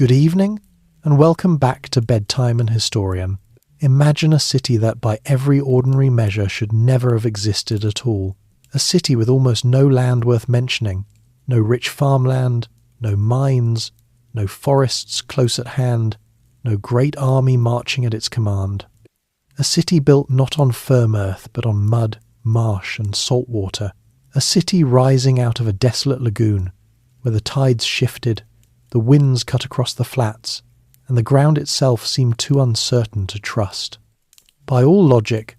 Good evening, and welcome back to Bedtime and Historian. Imagine a city that by every ordinary measure should never have existed at all. A city with almost no land worth mentioning, no rich farmland, no mines, no forests close at hand, no great army marching at its command. A city built not on firm earth, but on mud, marsh and salt water. A city rising out of a desolate lagoon, where the tides shifted, the winds cut across the flats, and the ground itself seemed too uncertain to trust. By all logic,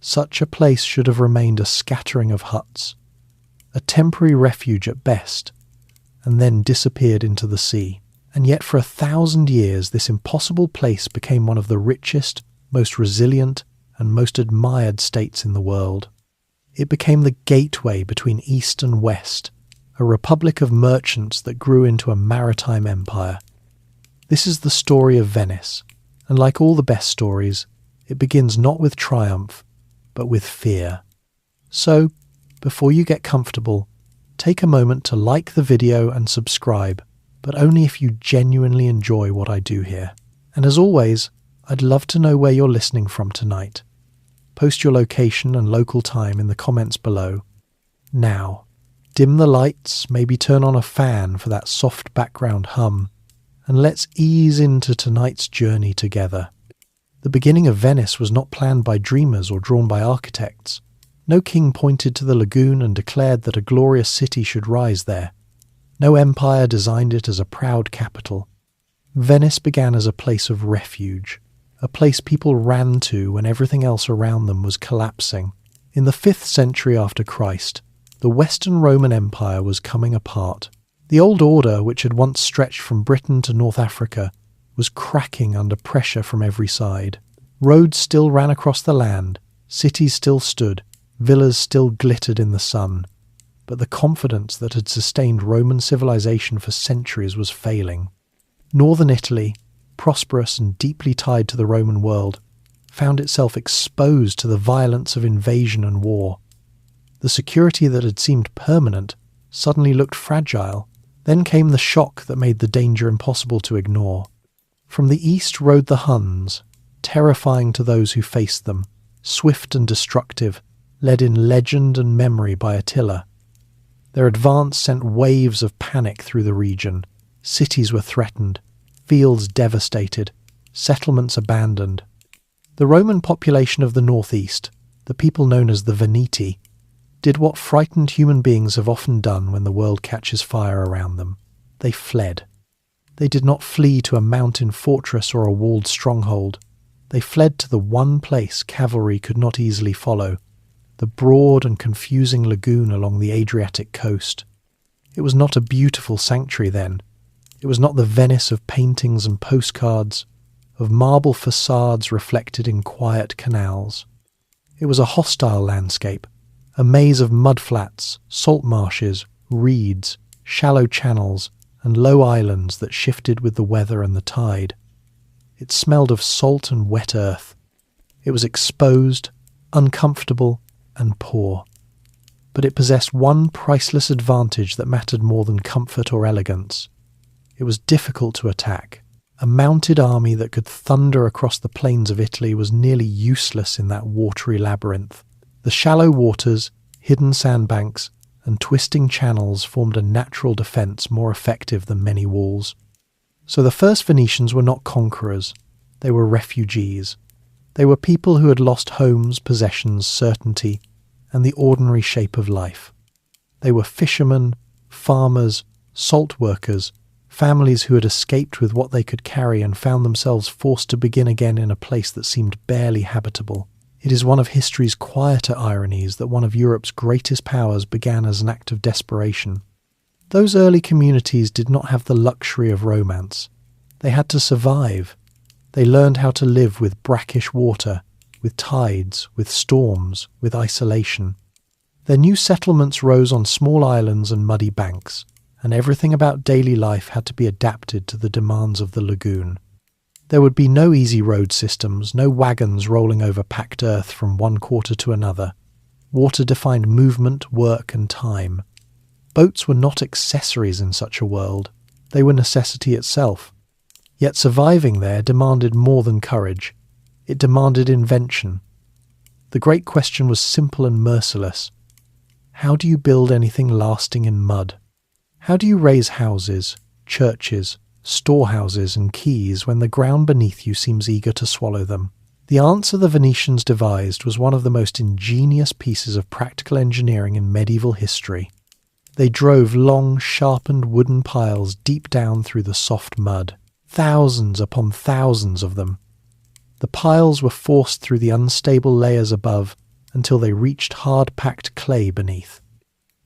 such a place should have remained a scattering of huts, a temporary refuge at best, and then disappeared into the sea. And yet for 1,000 years this impossible place became one of the richest, most resilient, and most admired states in the world. It became the gateway between East and West, a republic of merchants that grew into a maritime empire. This is the story of Venice, and like all the best stories, it begins not with triumph, but with fear. So, before you get comfortable, take a moment to like the video and subscribe, but only if you genuinely enjoy what I do here. And as always, I'd love to know where you're listening from tonight. Post your location and local time in the comments below. Now, dim the lights, maybe turn on a fan for that soft background hum, and let's ease into tonight's journey together. The beginning of Venice was not planned by dreamers or drawn by architects. No king pointed to the lagoon and declared that a glorious city should rise there. No empire designed it as a proud capital. Venice began as a place of refuge, a place people ran to when everything else around them was collapsing. In the 5th century after Christ, the Western Roman Empire was coming apart. The old order, which had once stretched from Britain to North Africa, was cracking under pressure from every side. Roads still ran across the land, cities still stood, villas still glittered in the sun. But the confidence that had sustained Roman civilization for centuries was failing. Northern Italy, prosperous and deeply tied to the Roman world, found itself exposed to the violence of invasion and war. The security that had seemed permanent suddenly looked fragile. Then came the shock that made the danger impossible to ignore. From the east rode the Huns, terrifying to those who faced them, swift and destructive, led in legend and memory by Attila. Their advance sent waves of panic through the region. Cities were threatened, fields devastated, settlements abandoned. The Roman population of the northeast, the people known as the Veneti, did what frightened human beings have often done when the world catches fire around them. They fled. They did not flee to a mountain fortress or a walled stronghold. They fled to the one place cavalry could not easily follow, the broad and confusing lagoon along the Adriatic coast. It was not a beautiful sanctuary then. It was not the Venice of paintings and postcards, of marble facades reflected in quiet canals. It was a hostile landscape, a maze of mudflats, salt marshes, reeds, shallow channels, and low islands that shifted with the weather and the tide. It smelled of salt and wet earth. It was exposed, uncomfortable, and poor. But it possessed one priceless advantage that mattered more than comfort or elegance. It was difficult to attack. A mounted army that could thunder across the plains of Italy was nearly useless in that watery labyrinth. The shallow waters, hidden sandbanks, and twisting channels formed a natural defence more effective than many walls. So the first Venetians were not conquerors. They were refugees. They were people who had lost homes, possessions, certainty, and the ordinary shape of life. They were fishermen, farmers, salt workers, families who had escaped with what they could carry and found themselves forced to begin again in a place that seemed barely habitable. It is one of history's quieter ironies that one of Europe's greatest powers began as an act of desperation. Those early communities did not have the luxury of romance. They had to survive. They learned how to live with brackish water, with tides, with storms, with isolation. Their new settlements rose on small islands and muddy banks, and everything about daily life had to be adapted to the demands of the lagoon. There would be no easy road systems, no wagons rolling over packed earth from one quarter to another. Water defined movement, work, and time. Boats were not accessories in such a world. They were necessity itself. Yet surviving there demanded more than courage. It demanded invention. The great question was simple and merciless. How do you build anything lasting in mud? How do you raise houses, churches, storehouses and quays when the ground beneath you seems eager to swallow them? The answer the Venetians devised was one of the most ingenious pieces of practical engineering in medieval history. They drove long, sharpened wooden piles deep down through the soft mud, thousands upon thousands of them. The piles were forced through the unstable layers above until they reached hard-packed clay beneath.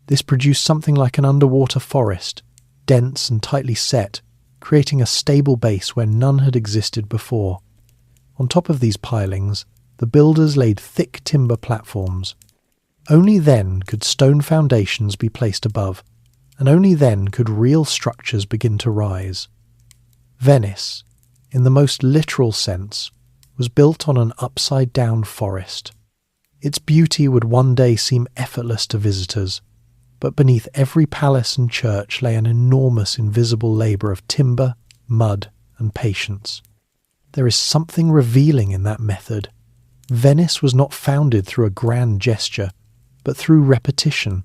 This produced something like an underwater forest, dense and tightly set, creating a stable base where none had existed before. On top of these pilings, the builders laid thick timber platforms. Only then could stone foundations be placed above, and only then could real structures begin to rise. Venice, in the most literal sense, was built on an upside-down forest. Its beauty would one day seem effortless to visitors, but beneath every palace and church lay an enormous invisible labour of timber, mud, and patience. There is something revealing in that method. Venice was not founded through a grand gesture, but through repetition.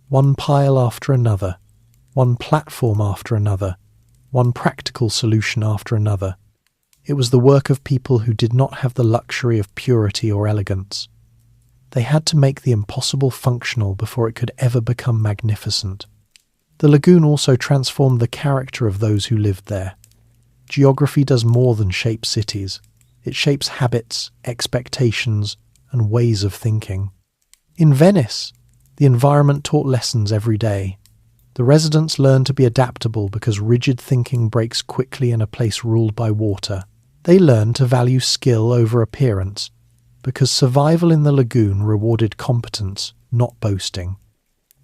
One pile after another, one platform after another, one practical solution after another. It was the work of people who did not have the luxury of purity or elegance. They had to make the impossible functional before it could ever become magnificent. The lagoon also transformed the character of those who lived there. Geography does more than shape cities. It shapes habits, expectations, and ways of thinking. In Venice, the environment taught lessons every day. The residents learned to be adaptable because rigid thinking breaks quickly in a place ruled by water. They learned to value skill over appearance because survival in the lagoon rewarded competence, not boasting.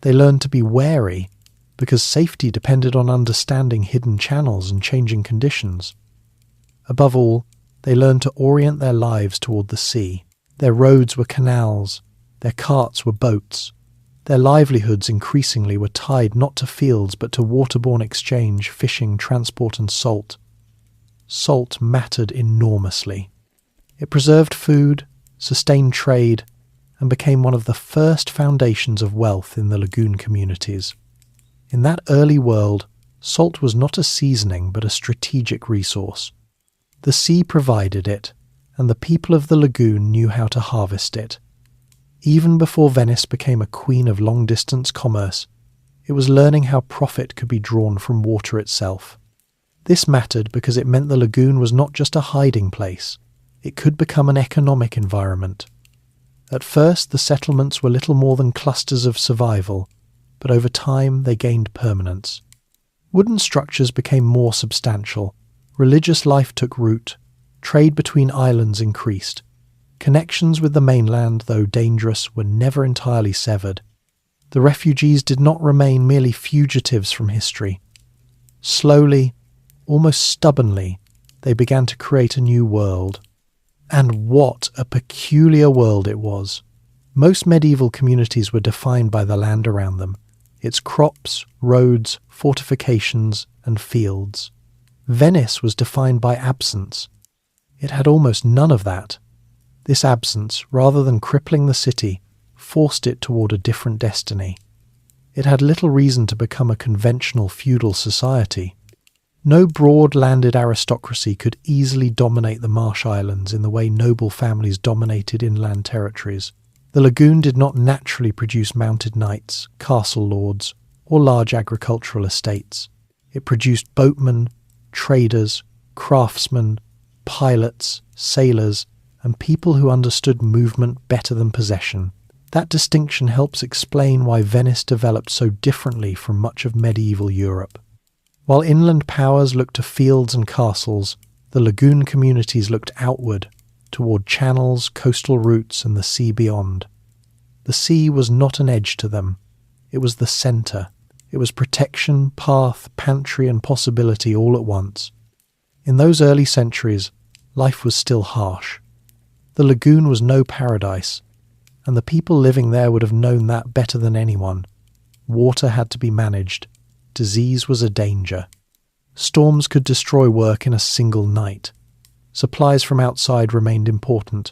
They learned to be wary because safety depended on understanding hidden channels and changing conditions. Above all, they learned to orient their lives toward the sea. Their roads were canals, their carts were boats. Their livelihoods increasingly were tied not to fields but to waterborne exchange, fishing, transport and salt. Salt mattered enormously. It preserved food, sustained trade, and became one of the first foundations of wealth in the lagoon communities. In that early world, salt was not a seasoning but a strategic resource. The sea provided it, and the people of the lagoon knew how to harvest it. Even before Venice became a queen of long-distance commerce, it was learning how profit could be drawn from water itself. This mattered because it meant the lagoon was not just a hiding place. It could become an economic environment. At first, the settlements were little more than clusters of survival, but over time they gained permanence. Wooden structures became more substantial. Religious life took root. Trade between islands increased. Connections with the mainland, though dangerous, were never entirely severed. The refugees did not remain merely fugitives from history. Slowly, almost stubbornly, they began to create a new world. And what a peculiar world it was. Most medieval communities were defined by the land around them, its crops, roads, fortifications, and fields. Venice was defined by absence. It had almost none of that. This absence, rather than crippling the city, forced it toward a different destiny. It had little reason to become a conventional feudal society. No broad landed aristocracy could easily dominate the marsh islands in the way noble families dominated inland territories. The lagoon did not naturally produce mounted knights, castle lords, or large agricultural estates. It produced boatmen, traders, craftsmen, pilots, sailors, and people who understood movement better than possession. That distinction helps explain why Venice developed so differently from much of medieval Europe. While inland powers looked to fields and castles, the lagoon communities looked outward, toward channels, coastal routes, and the sea beyond. The sea was not an edge to them. It was the centre. It was protection, path, pantry, and possibility all at once. In those early centuries, life was still harsh. The lagoon was no paradise, and the people living there would have known that better than anyone. Water had to be managed. Disease was a danger. Storms could destroy work in a single night. Supplies from outside remained important,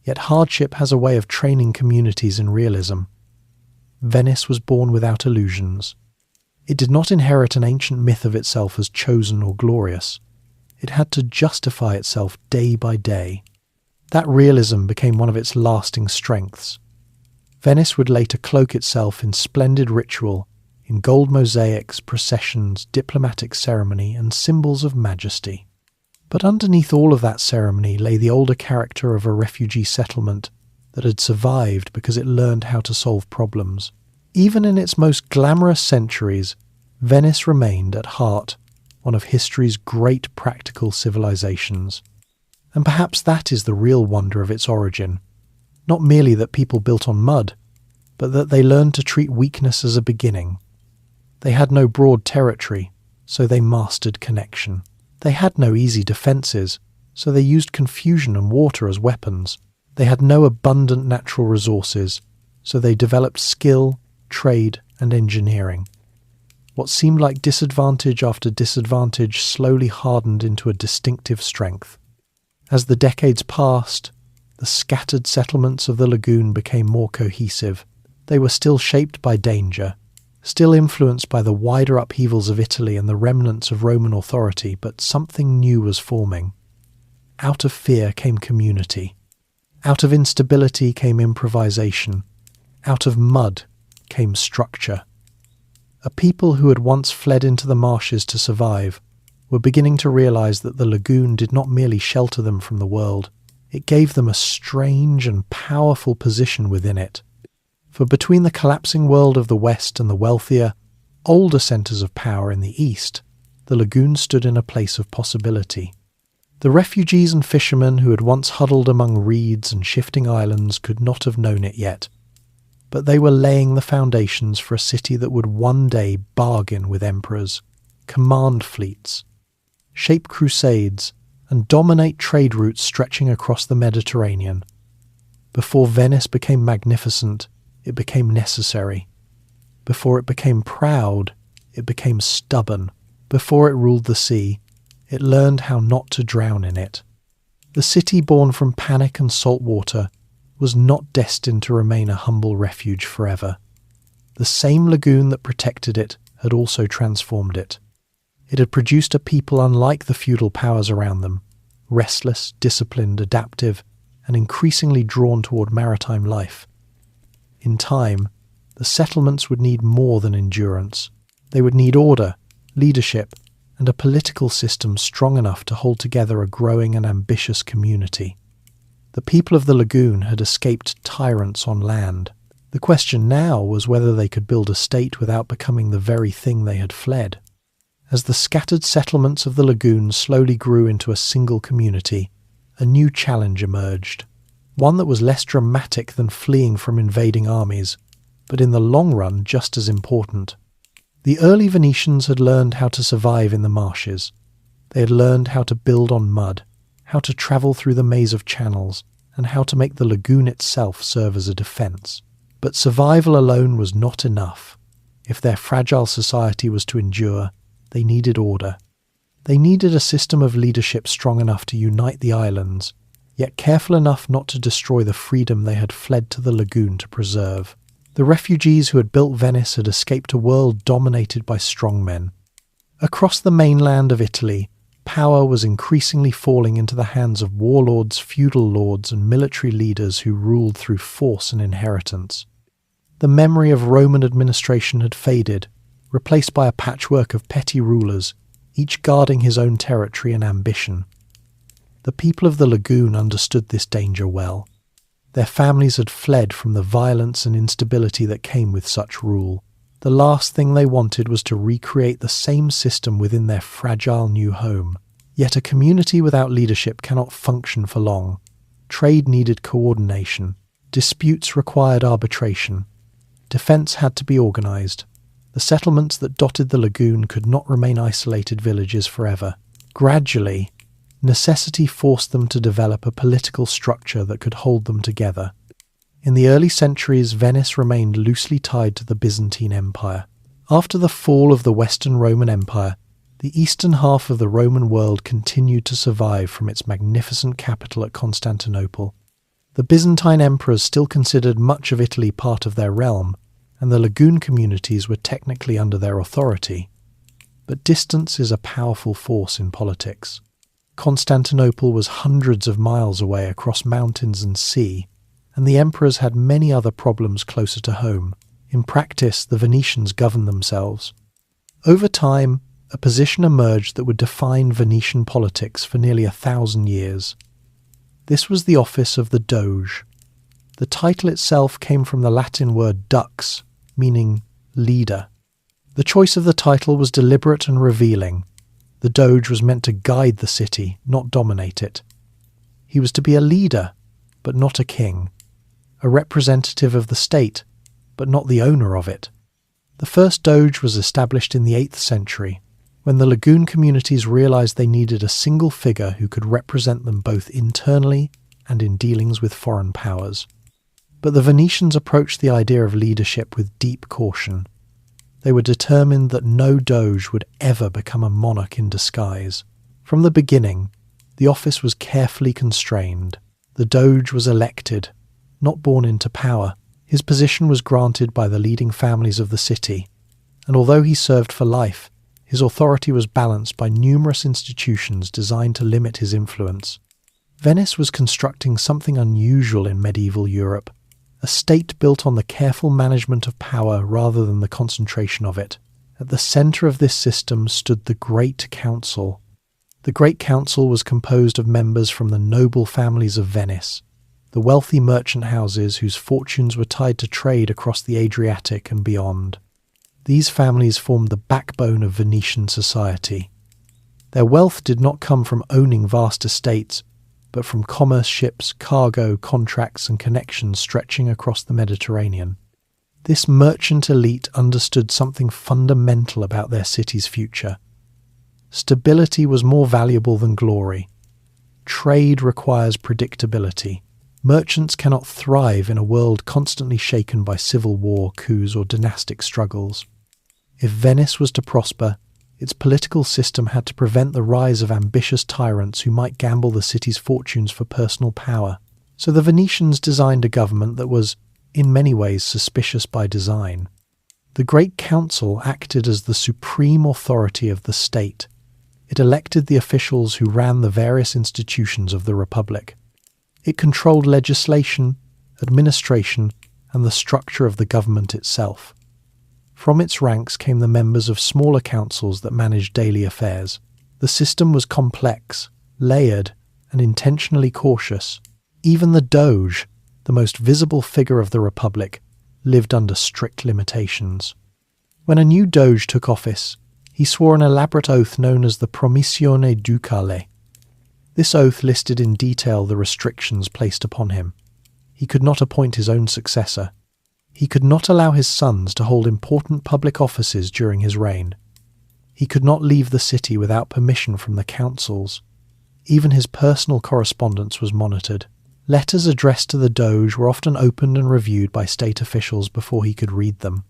yet hardship has a way of training communities in realism. Venice was born without illusions. It did not inherit an ancient myth of itself as chosen or glorious. It had to justify itself day by day. That realism became one of its lasting strengths. Venice would later cloak itself in splendid ritual, in gold mosaics, processions, diplomatic ceremony, and symbols of majesty. But underneath all of that ceremony lay the older character of a refugee settlement that had survived because it learned how to solve problems. Even in its most glamorous centuries, Venice remained at heart one of history's great practical civilizations. And perhaps that is the real wonder of its origin. Not merely that people built on mud, but that they learned to treat weakness as a beginning. They had no broad territory, so they mastered connection. They had no easy defences, so they used confusion and water as weapons. They had no abundant natural resources, so they developed skill, trade, and engineering. What seemed like disadvantage after disadvantage slowly hardened into a distinctive strength. As the decades passed, the scattered settlements of the lagoon became more cohesive. They were still shaped by danger, still influenced by the wider upheavals of Italy and the remnants of Roman authority, but something new was forming. Out of fear came community. Out of instability came improvisation. Out of mud came structure. A people who had once fled into the marshes to survive were beginning to realize that the lagoon did not merely shelter them from the world, it gave them a strange and powerful position within it. For between the collapsing world of the West and the wealthier, older centres of power in the East, the lagoon stood in a place of possibility. The refugees and fishermen who had once huddled among reeds and shifting islands could not have known it yet, but they were laying the foundations for a city that would one day bargain with emperors, command fleets, shape crusades, and dominate trade routes stretching across the Mediterranean. Before Venice became magnificent, it became necessary. Before it became proud, it became stubborn. Before it ruled the sea, it learned how not to drown in it. The city born from panic and salt water was not destined to remain a humble refuge forever. The same lagoon that protected it had also transformed it. It had produced a people unlike the feudal powers around them, restless, disciplined, adaptive, and increasingly drawn toward maritime life. In time, the settlements would need more than endurance. They would need order, leadership, and a political system strong enough to hold together a growing and ambitious community. The people of the lagoon had escaped tyrants on land. The question now was whether they could build a state without becoming the very thing they had fled. As the scattered settlements of the lagoon slowly grew into a single community, a new challenge emerged, one that was less dramatic than fleeing from invading armies, but in the long run just as important. The early Venetians had learned how to survive in the marshes. They had learned how to build on mud, how to travel through the maze of channels, and how to make the lagoon itself serve as a defence. But survival alone was not enough. If their fragile society was to endure, they needed order. They needed a system of leadership strong enough to unite the islands, yet careful enough not to destroy the freedom they had fled to the lagoon to preserve. The refugees who had built Venice had escaped a world dominated by strongmen. Across the mainland of Italy, power was increasingly falling into the hands of warlords, feudal lords, and military leaders who ruled through force and inheritance. The memory of Roman administration had faded, replaced by a patchwork of petty rulers, each guarding his own territory and ambition. The people of the lagoon understood this danger well. Their families had fled from the violence and instability that came with such rule. The last thing they wanted was to recreate the same system within their fragile new home. Yet a community without leadership cannot function for long. Trade needed coordination. Disputes required arbitration. Defence had to be organised. The settlements that dotted the lagoon could not remain isolated villages forever. Gradually, necessity forced them to develop a political structure that could hold them together. In the early centuries, Venice remained loosely tied to the Byzantine Empire. After the fall of the Western Roman Empire, The eastern half of the Roman world continued to survive from its magnificent capital at Constantinople. The Byzantine emperors still considered much of Italy part of their realm, and the Lagoon communities were technically under their authority. But distance is a powerful force in politics. Constantinople was hundreds of miles away across mountains and sea, and the emperors had many other problems closer to home. In practice, the Venetians governed themselves. Over time, a position emerged that would define Venetian politics for nearly 1,000 years. This was the office of the Doge. The title itself came from the Latin word dux, meaning leader. The choice of the title was deliberate and revealing. The Doge was meant to guide the city, not dominate it. He was to be a leader, but not a king. A representative of the state, but not the owner of it. The first Doge was established in the 8th century, when the Lagoon communities realized they needed a single figure who could represent them both internally and in dealings with foreign powers. But the Venetians approached the idea of leadership with deep caution. They were determined that no Doge would ever become a monarch in disguise. From the beginning, the office was carefully constrained. The Doge was elected, not born into power. His position was granted by the leading families of the city, and although he served for life, his authority was balanced by numerous institutions designed to limit his influence. Venice was constructing something unusual in medieval Europe, a state built on the careful management of power rather than the concentration of it. At the centre of this system stood the Great Council. The Great Council was composed of members from the noble families of Venice, the wealthy merchant houses whose fortunes were tied to trade across the Adriatic and beyond. These families formed the backbone of Venetian society. Their wealth did not come from owning vast estates, but from commerce ships, cargo, contracts and connections stretching across the Mediterranean. This merchant elite understood something fundamental about their city's future. Stability was more valuable than glory. Trade requires predictability. Merchants cannot thrive in a world constantly shaken by civil war, coups or dynastic struggles. If Venice was to prosper, its political system had to prevent the rise of ambitious tyrants who might gamble the city's fortunes for personal power. So the Venetians designed a government that was, in many ways, suspicious by design. The Great Council acted as the supreme authority of the state. It elected the officials who ran the various institutions of the Republic. It controlled legislation, administration, and the structure of the government itself. From its ranks came the members of smaller councils that managed daily affairs. The system was complex, layered, and intentionally cautious. Even the Doge, the most visible figure of the Republic, lived under strict limitations. When a new Doge took office, he swore an elaborate oath known as the Promissione Ducale. This oath listed in detail the restrictions placed upon him. He could not appoint his own successor. He could not allow his sons to hold important public offices during his reign. He could not leave the city without permission from the councils. Even his personal correspondence was monitored. Letters addressed to the Doge were often opened and reviewed by state officials before he could read them.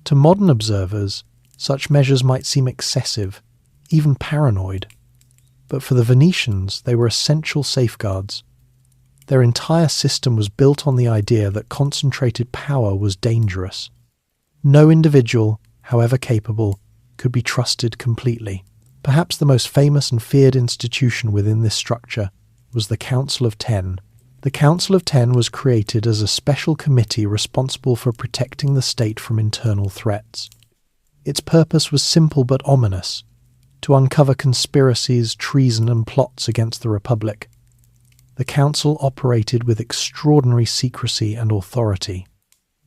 To modern observers, such measures might seem excessive, even paranoid. But for the Venetians, they were essential safeguards. Their entire system was built on the idea that concentrated power was dangerous. No individual, however capable, could be trusted completely. Perhaps the most famous and feared institution within this structure was the Council of Ten. The Council of Ten was created as a special committee responsible for protecting the state from internal threats. Its purpose was simple but ominous: to uncover conspiracies, treason and plots against the Republic. The council operated with extraordinary secrecy and authority.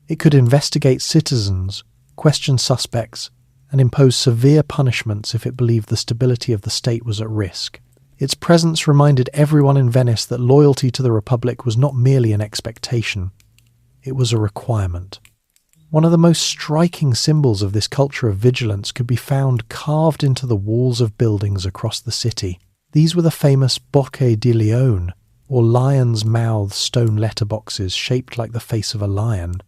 It could investigate citizens, question suspects, and impose severe punishments if it believed the stability of the state was at risk. Its presence reminded everyone in Venice that loyalty to the Republic was not merely an expectation, it was a requirement. One of the most striking symbols of this culture of vigilance could be found carved into the walls of buildings across the city. These were the famous Bocche di Leone, or lion's mouth stone letterboxes shaped like the face of a lion.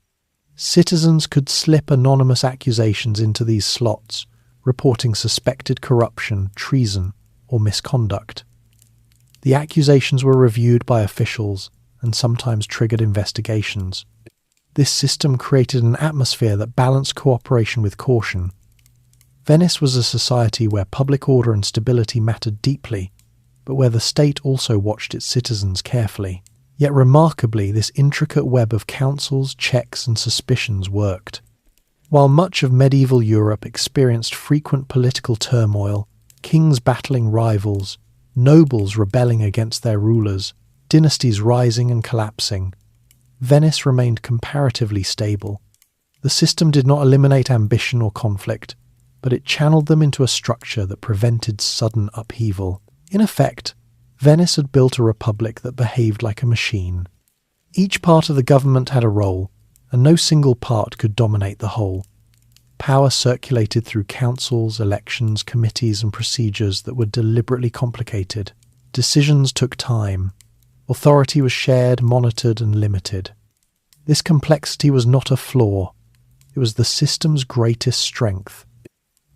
Citizens could slip anonymous accusations into these slots, reporting suspected corruption, treason, or misconduct. The accusations were reviewed by officials and sometimes triggered investigations. This system created an atmosphere that balanced cooperation with caution. Venice was a society where public order and stability mattered deeply, but where the state also watched its citizens carefully. Yet remarkably, this intricate web of councils, checks, and suspicions worked. While much of medieval Europe experienced frequent political turmoil, kings battling rivals, nobles rebelling against their rulers, dynasties rising and collapsing, Venice remained comparatively stable. The system did not eliminate ambition or conflict, but it channeled them into a structure that prevented sudden upheaval. In effect, Venice had built a republic that behaved like a machine. Each part of the government had a role, and no single part could dominate the whole. Power circulated through councils, elections, committees, and procedures that were deliberately complicated. Decisions took time. Authority was shared, monitored, and limited. This complexity was not a flaw. It was the system's greatest strength.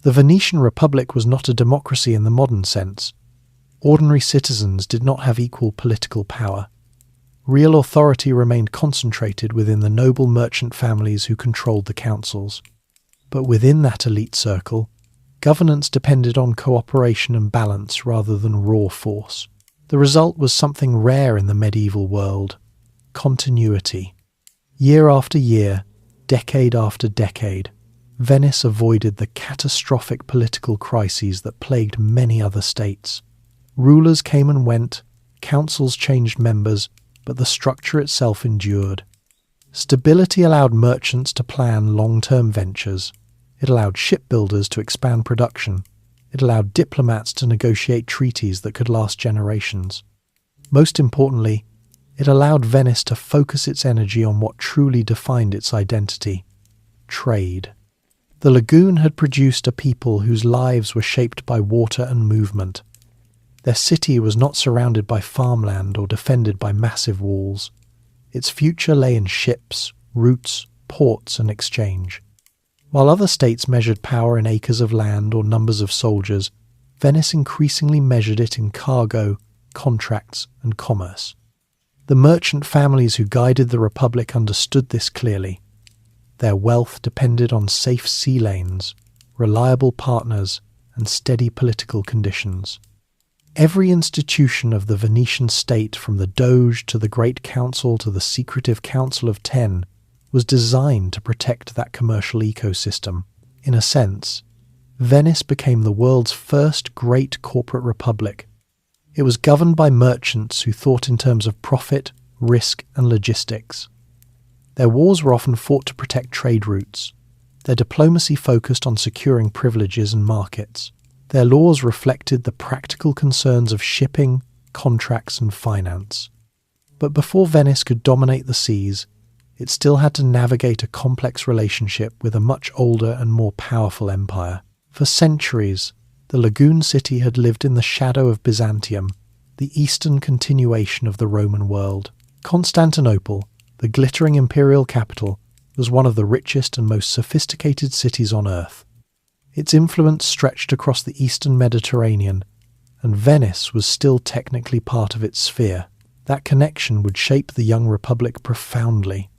The Venetian Republic was not a democracy in the modern sense. Ordinary citizens did not have equal political power. Real authority remained concentrated within the noble merchant families who controlled the councils. But within that elite circle, governance depended on cooperation and balance rather than raw force. The result was something rare in the medieval world: continuity. Year after year, decade after decade, Venice avoided the catastrophic political crises that plagued many other states. Rulers came and went, councils changed members, but the structure itself endured. Stability allowed merchants to plan long-term ventures. It allowed shipbuilders to expand production. It allowed diplomats to negotiate treaties that could last generations. Most importantly, it allowed Venice to focus its energy on what truly defined its identity: trade. The Lagoon had produced a people whose lives were shaped by water and movement. Their city was not surrounded by farmland or defended by massive walls. Its future lay in ships, routes, ports, and exchange. While other states measured power in acres of land or numbers of soldiers, Venice increasingly measured it in cargo, contracts, and commerce. The merchant families who guided the Republic understood this clearly. Their wealth depended on safe sea lanes, reliable partners, and steady political conditions. Every institution of the Venetian state, from the Doge to the Great Council to the secretive Council of Ten, was designed to protect that commercial ecosystem. In a sense, Venice became the world's first great corporate republic. It was governed by merchants who thought in terms of profit, risk, and logistics. Their wars were often fought to protect trade routes. Their diplomacy focused on securing privileges and markets. Their laws reflected the practical concerns of shipping, contracts, and finance. But before Venice could dominate the seas, it still had to navigate a complex relationship with a much older and more powerful empire. For centuries, the Lagoon city had lived in the shadow of Byzantium, the eastern continuation of the Roman world. Constantinople, the glittering imperial capital, was one of the richest and most sophisticated cities on earth. Its influence stretched across the eastern Mediterranean, and Venice was still technically part of its sphere. That connection would shape the young republic profoundly.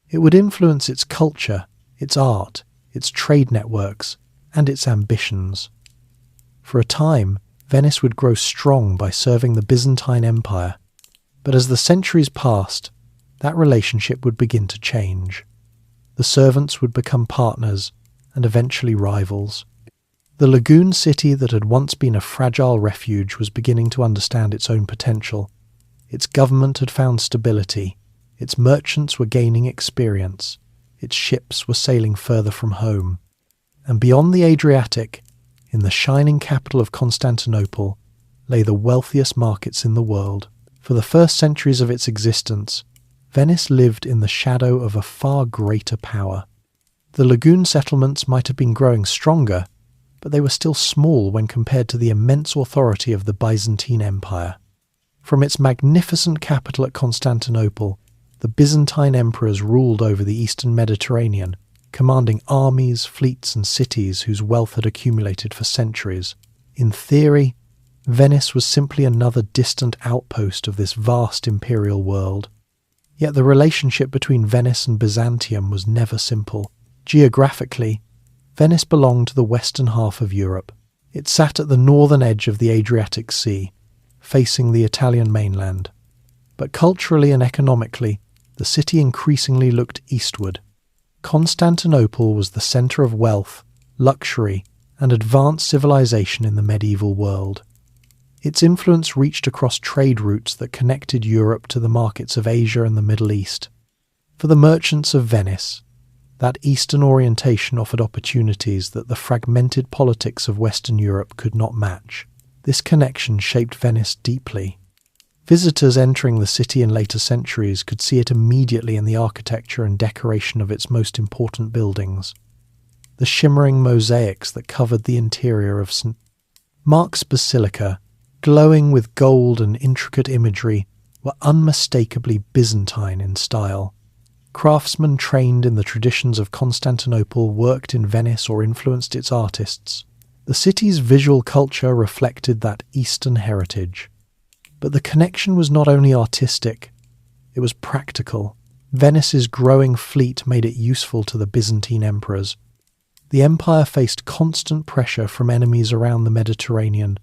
It would influence its culture, its art, its trade networks, and its ambitions. For a time, Venice would grow strong by serving the Byzantine Empire, but as the centuries passed, that relationship would begin to change. The servants would become partners, and eventually rivals. The Lagoon city that had once been a fragile refuge was beginning to understand its own potential. Its government had found stability. Its merchants were gaining experience. Its ships were sailing further from home. And beyond the Adriatic, in the shining capital of Constantinople, lay the wealthiest markets in the world. For the first centuries of its existence, Venice lived in the shadow of a far greater power. The Lagoon settlements might have been growing stronger, but they were still small when compared to the immense authority of the Byzantine Empire. From its magnificent capital at Constantinople, the Byzantine emperors ruled over the eastern Mediterranean, commanding armies, fleets, and cities whose wealth had accumulated for centuries. In theory, Venice was simply another distant outpost of this vast imperial world. Yet the relationship between Venice and Byzantium was never simple. Geographically, Venice belonged to the western half of Europe. It sat at the northern edge of the Adriatic Sea, facing the Italian mainland. But culturally and economically, the city increasingly looked eastward. Constantinople was the centre of wealth, luxury, and advanced civilization in the medieval world. Its influence reached across trade routes that connected Europe to the markets of Asia and the Middle East. For the merchants of Venice, that eastern orientation offered opportunities that the fragmented politics of Western Europe could not match. This connection shaped Venice deeply. Visitors entering the city in later centuries could see it immediately in the architecture and decoration of its most important buildings. The shimmering mosaics that covered the interior of St. Mark's Basilica, glowing with gold and intricate imagery, were unmistakably Byzantine in style. Craftsmen trained in the traditions of Constantinople worked in Venice or influenced its artists. The city's visual culture reflected that Eastern heritage. But the connection was not only artistic, it was practical. Venice's growing fleet made it useful to the Byzantine emperors. The empire faced constant pressure from enemies around the Mediterranean,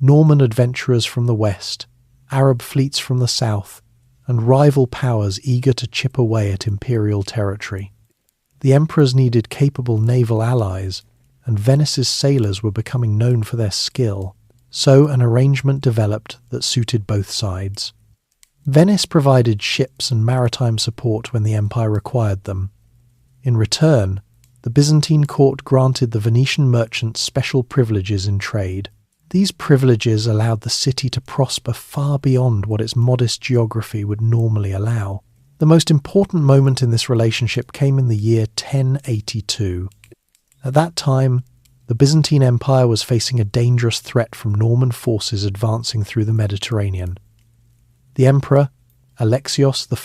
Norman adventurers from the west, Arab fleets from the south, and rival powers eager to chip away at imperial territory. The emperors needed capable naval allies, and Venice's sailors were becoming known for their skill, so an arrangement developed that suited both sides. Venice provided ships and maritime support when the empire required them. In return, the Byzantine court granted the Venetian merchants special privileges in trade. These privileges allowed the city to prosper far beyond what its modest geography would normally allow. The most important moment in this relationship came in the year 1082. At that time, the Byzantine Empire was facing a dangerous threat from Norman forces advancing through the Mediterranean. The emperor, Alexios I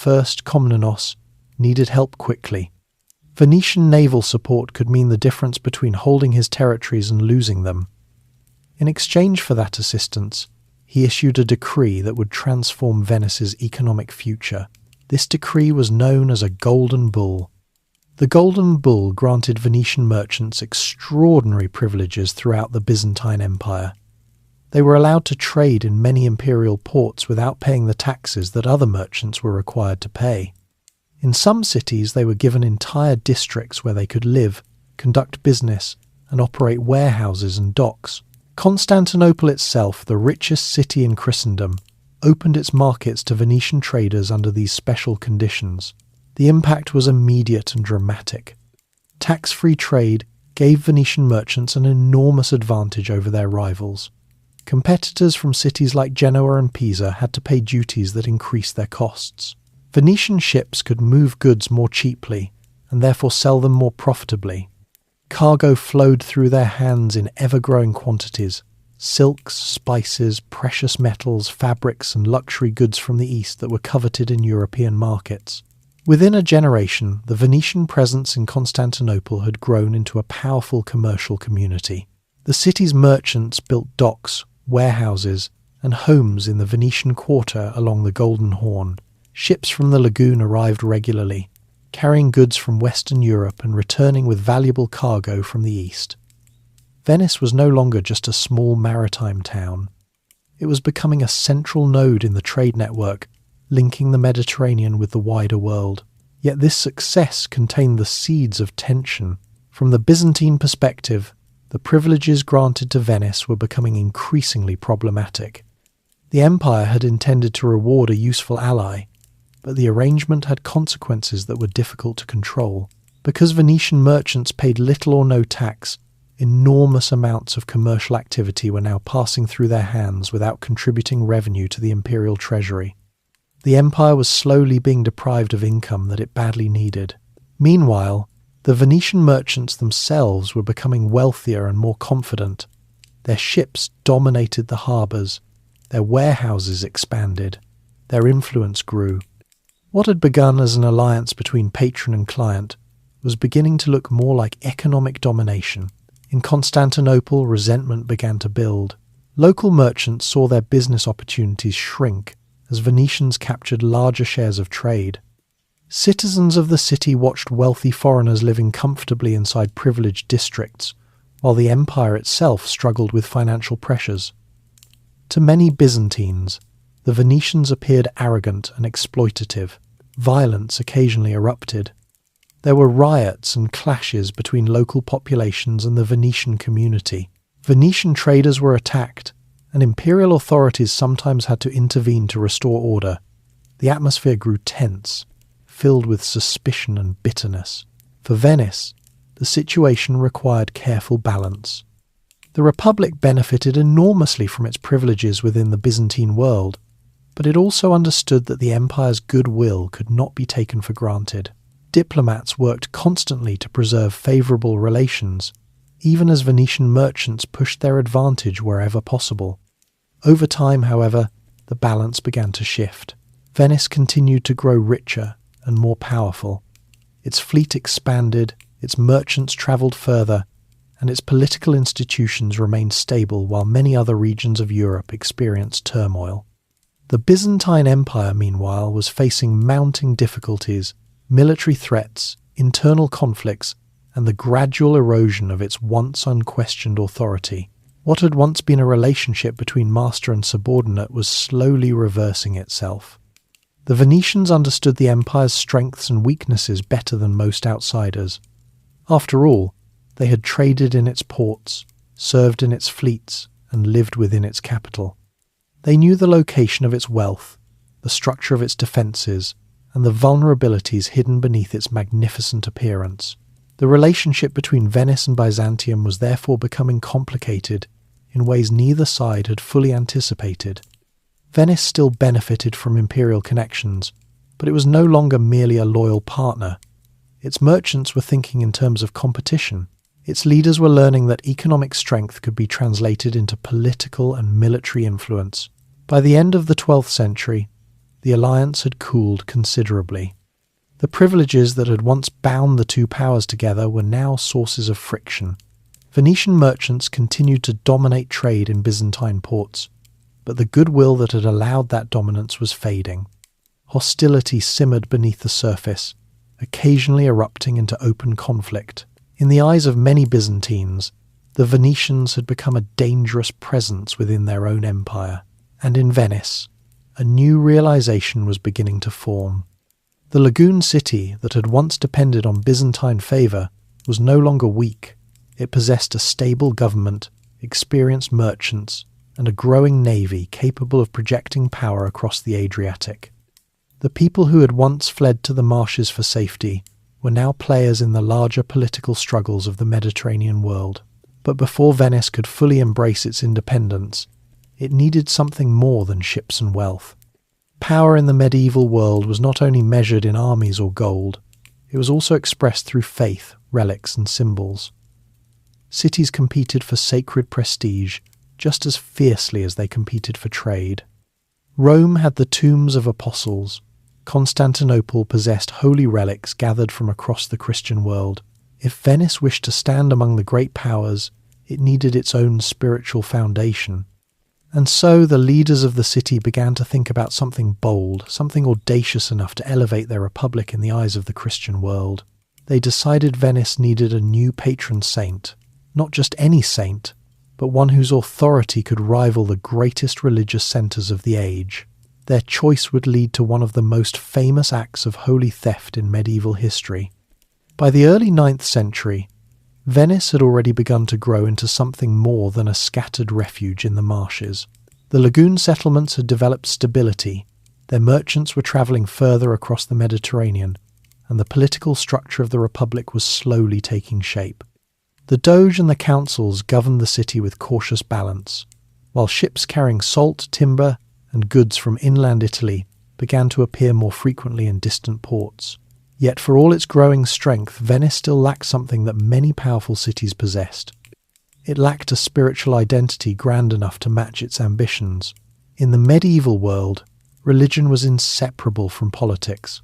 Komnenos, needed help quickly. Venetian naval support could mean the difference between holding his territories and losing them. In exchange for that assistance, he issued a decree that would transform Venice's economic future. This decree was known as a Golden Bull. The Golden Bull granted Venetian merchants extraordinary privileges throughout the Byzantine Empire. They were allowed to trade in many imperial ports without paying the taxes that other merchants were required to pay. In some cities, they were given entire districts where they could live, conduct business, and operate warehouses and docks. Constantinople itself, the richest city in Christendom, opened its markets to Venetian traders under these special conditions. The impact was immediate and dramatic. Tax-free trade gave Venetian merchants an enormous advantage over their rivals. Competitors from cities like Genoa and Pisa had to pay duties that increased their costs. Venetian ships could move goods more cheaply and therefore sell them more profitably. Cargo flowed through their hands in ever-growing quantities: silks, spices, precious metals, fabrics, and luxury goods from the East that were coveted in European markets. Within a generation, the Venetian presence in Constantinople had grown into a powerful commercial community. The city's merchants built docks, warehouses, and homes in the Venetian quarter along the Golden Horn. Ships from the Lagoon arrived regularly, carrying goods from Western Europe and returning with valuable cargo from the East. Venice was no longer just a small maritime town. It was becoming a central node in the trade network, linking the Mediterranean with the wider world. Yet this success contained the seeds of tension. From the Byzantine perspective, the privileges granted to Venice were becoming increasingly problematic. The empire had intended to reward a useful ally, but the arrangement had consequences that were difficult to control. Because Venetian merchants paid little or no tax, enormous amounts of commercial activity were now passing through their hands without contributing revenue to the imperial treasury. The empire was slowly being deprived of income that it badly needed. Meanwhile, the Venetian merchants themselves were becoming wealthier and more confident. Their ships dominated the harbours, their warehouses expanded, their influence grew. What had begun as an alliance between patron and client was beginning to look more like economic domination. In Constantinople, resentment began to build. Local merchants saw their business opportunities shrink as Venetians captured larger shares of trade. Citizens of the city watched wealthy foreigners living comfortably inside privileged districts, while the empire itself struggled with financial pressures. To many Byzantines, the Venetians appeared arrogant and exploitative. Violence occasionally erupted. There were riots and clashes between local populations and the Venetian community. Venetian traders were attacked, and imperial authorities sometimes had to intervene to restore order. The atmosphere grew tense, filled with suspicion and bitterness. For Venice, the situation required careful balance. The Republic benefited enormously from its privileges within the Byzantine world, but it also understood that the empire's goodwill could not be taken for granted. Diplomats worked constantly to preserve favourable relations, even as Venetian merchants pushed their advantage wherever possible. Over time, however, the balance began to shift. Venice continued to grow richer and more powerful. Its fleet expanded, its merchants travelled further, and its political institutions remained stable while many other regions of Europe experienced turmoil. The Byzantine Empire, meanwhile, was facing mounting difficulties, military threats, internal conflicts, and the gradual erosion of its once unquestioned authority. What had once been a relationship between master and subordinate was slowly reversing itself. The Venetians understood the empire's strengths and weaknesses better than most outsiders. After all, they had traded in its ports, served in its fleets, and lived within its capital. They knew the location of its wealth, the structure of its defences, and the vulnerabilities hidden beneath its magnificent appearance. The relationship between Venice and Byzantium was therefore becoming complicated in ways neither side had fully anticipated. Venice still benefited from imperial connections, but it was no longer merely a loyal partner. Its merchants were thinking in terms of competition. Its leaders were learning that economic strength could be translated into political and military influence. By the end of the 12th century, the alliance had cooled considerably. The privileges that had once bound the two powers together were now sources of friction. Venetian merchants continued to dominate trade in Byzantine ports, but the goodwill that had allowed that dominance was fading. Hostility simmered beneath the surface, occasionally erupting into open conflict. In the eyes of many Byzantines, the Venetians had become a dangerous presence within their own empire, and in Venice, a new realization was beginning to form. The Lagoon city that had once depended on Byzantine favour was no longer weak. It possessed a stable government, experienced merchants, and a growing navy capable of projecting power across the Adriatic. The people who had once fled to the marshes for safety were now players in the larger political struggles of the Mediterranean world. But before Venice could fully embrace its independence, it needed something more than ships and wealth. Power in the medieval world was not only measured in armies or gold, it was also expressed through faith, relics, and symbols. Cities competed for sacred prestige just as fiercely as they competed for trade. Rome had the tombs of apostles. Constantinople possessed holy relics gathered from across the Christian world. If Venice wished to stand among the great powers, it needed its own spiritual foundation. And so the leaders of the city began to think about something bold, something audacious enough to elevate their republic in the eyes of the Christian world. They decided Venice needed a new patron saint, not just any saint, but one whose authority could rival the greatest religious centres of the age. Their choice would lead to one of the most famous acts of holy theft in medieval history. By the early 9th century, Venice had already begun to grow into something more than a scattered refuge in the marshes. The lagoon settlements had developed stability, their merchants were travelling further across the Mediterranean, and the political structure of the Republic was slowly taking shape. The Doge and the councils governed the city with cautious balance, while ships carrying salt, timber, and goods from inland Italy began to appear more frequently in distant ports. Yet for all its growing strength, Venice still lacked something that many powerful cities possessed. It lacked a spiritual identity grand enough to match its ambitions. In the medieval world, religion was inseparable from politics.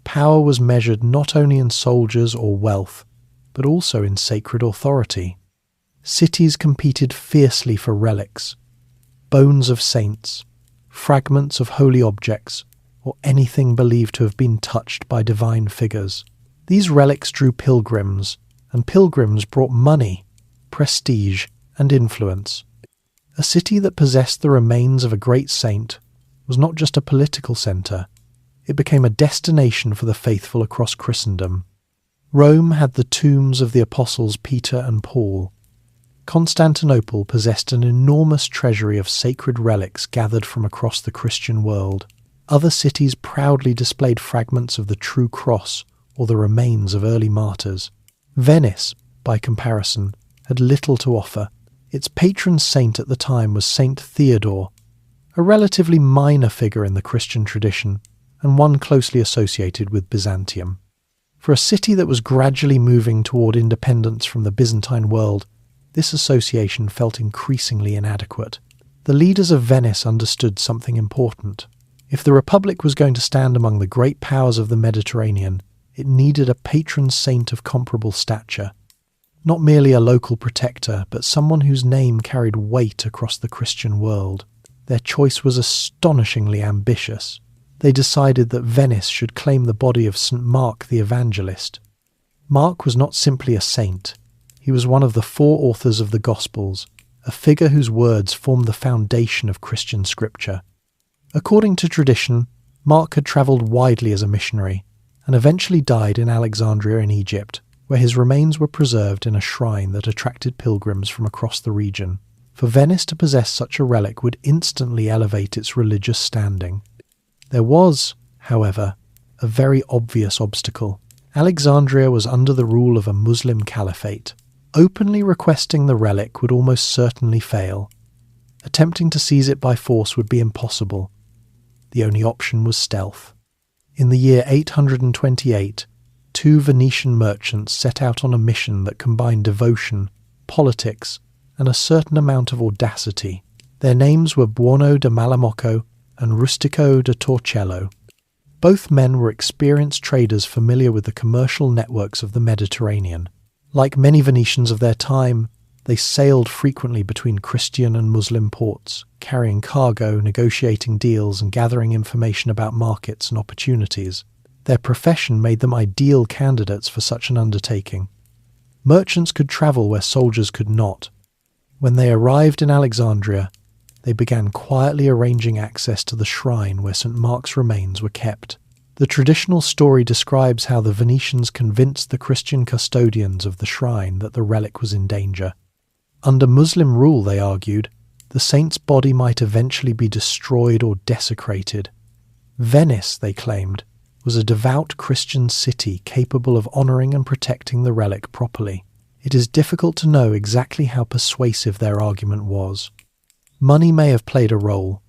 Power was measured not only in soldiers or wealth, but also in sacred authority. Cities competed fiercely for relics, bones of saints, fragments of holy objects, or anything believed to have been touched by divine figures. These relics drew pilgrims, and pilgrims brought money, prestige, and influence. A city that possessed the remains of a great saint was not just a political centre, it became a destination for the faithful across Christendom. Rome had the tombs of the apostles Peter and Paul. Constantinople possessed an enormous treasury of sacred relics gathered from across the Christian world. Other cities proudly displayed fragments of the true cross or the remains of early martyrs. Venice, by comparison, had little to offer. Its patron saint at the time was Saint Theodore, a relatively minor figure in the Christian tradition, and one closely associated with Byzantium. For a city that was gradually moving toward independence from the Byzantine world, this association felt increasingly inadequate. The leaders of Venice understood something important. If the Republic was going to stand among the great powers of the Mediterranean, it needed a patron saint of comparable stature. Not merely a local protector, but someone whose name carried weight across the Christian world. Their choice was astonishingly ambitious. They decided that Venice should claim the body of St. Mark the Evangelist. Mark was not simply a saint. He was one of the 4 authors of the Gospels, a figure whose words formed the foundation of Christian scripture. According to tradition, Mark had travelled widely as a missionary, and eventually died in Alexandria in Egypt, where his remains were preserved in a shrine that attracted pilgrims from across the region. For Venice to possess such a relic would instantly elevate its religious standing. There was, however, a very obvious obstacle. Alexandria was under the rule of a Muslim caliphate. Openly requesting the relic would almost certainly fail. Attempting to seize it by force would be impossible. The only option was stealth. In the year 828, 2 Venetian merchants set out on a mission that combined devotion, politics, and a certain amount of audacity. Their names were Buono de Malamocco and Rustico de Torcello. Both men were experienced traders familiar with the commercial networks of the Mediterranean. Like many Venetians of their time, they sailed frequently between Christian and Muslim ports, carrying cargo, negotiating deals, and gathering information about markets and opportunities. Their profession made them ideal candidates for such an undertaking. Merchants could travel where soldiers could not. When they arrived in Alexandria, they began quietly arranging access to the shrine where St. Mark's remains were kept. The traditional story describes how the Venetians convinced the Christian custodians of the shrine that the relic was in danger. Under Muslim rule, they argued, the saint's body might eventually be destroyed or desecrated. Venice, they claimed, was a devout Christian city capable of honouring and protecting the relic properly. It is difficult to know exactly how persuasive their argument was. Money may have played a role.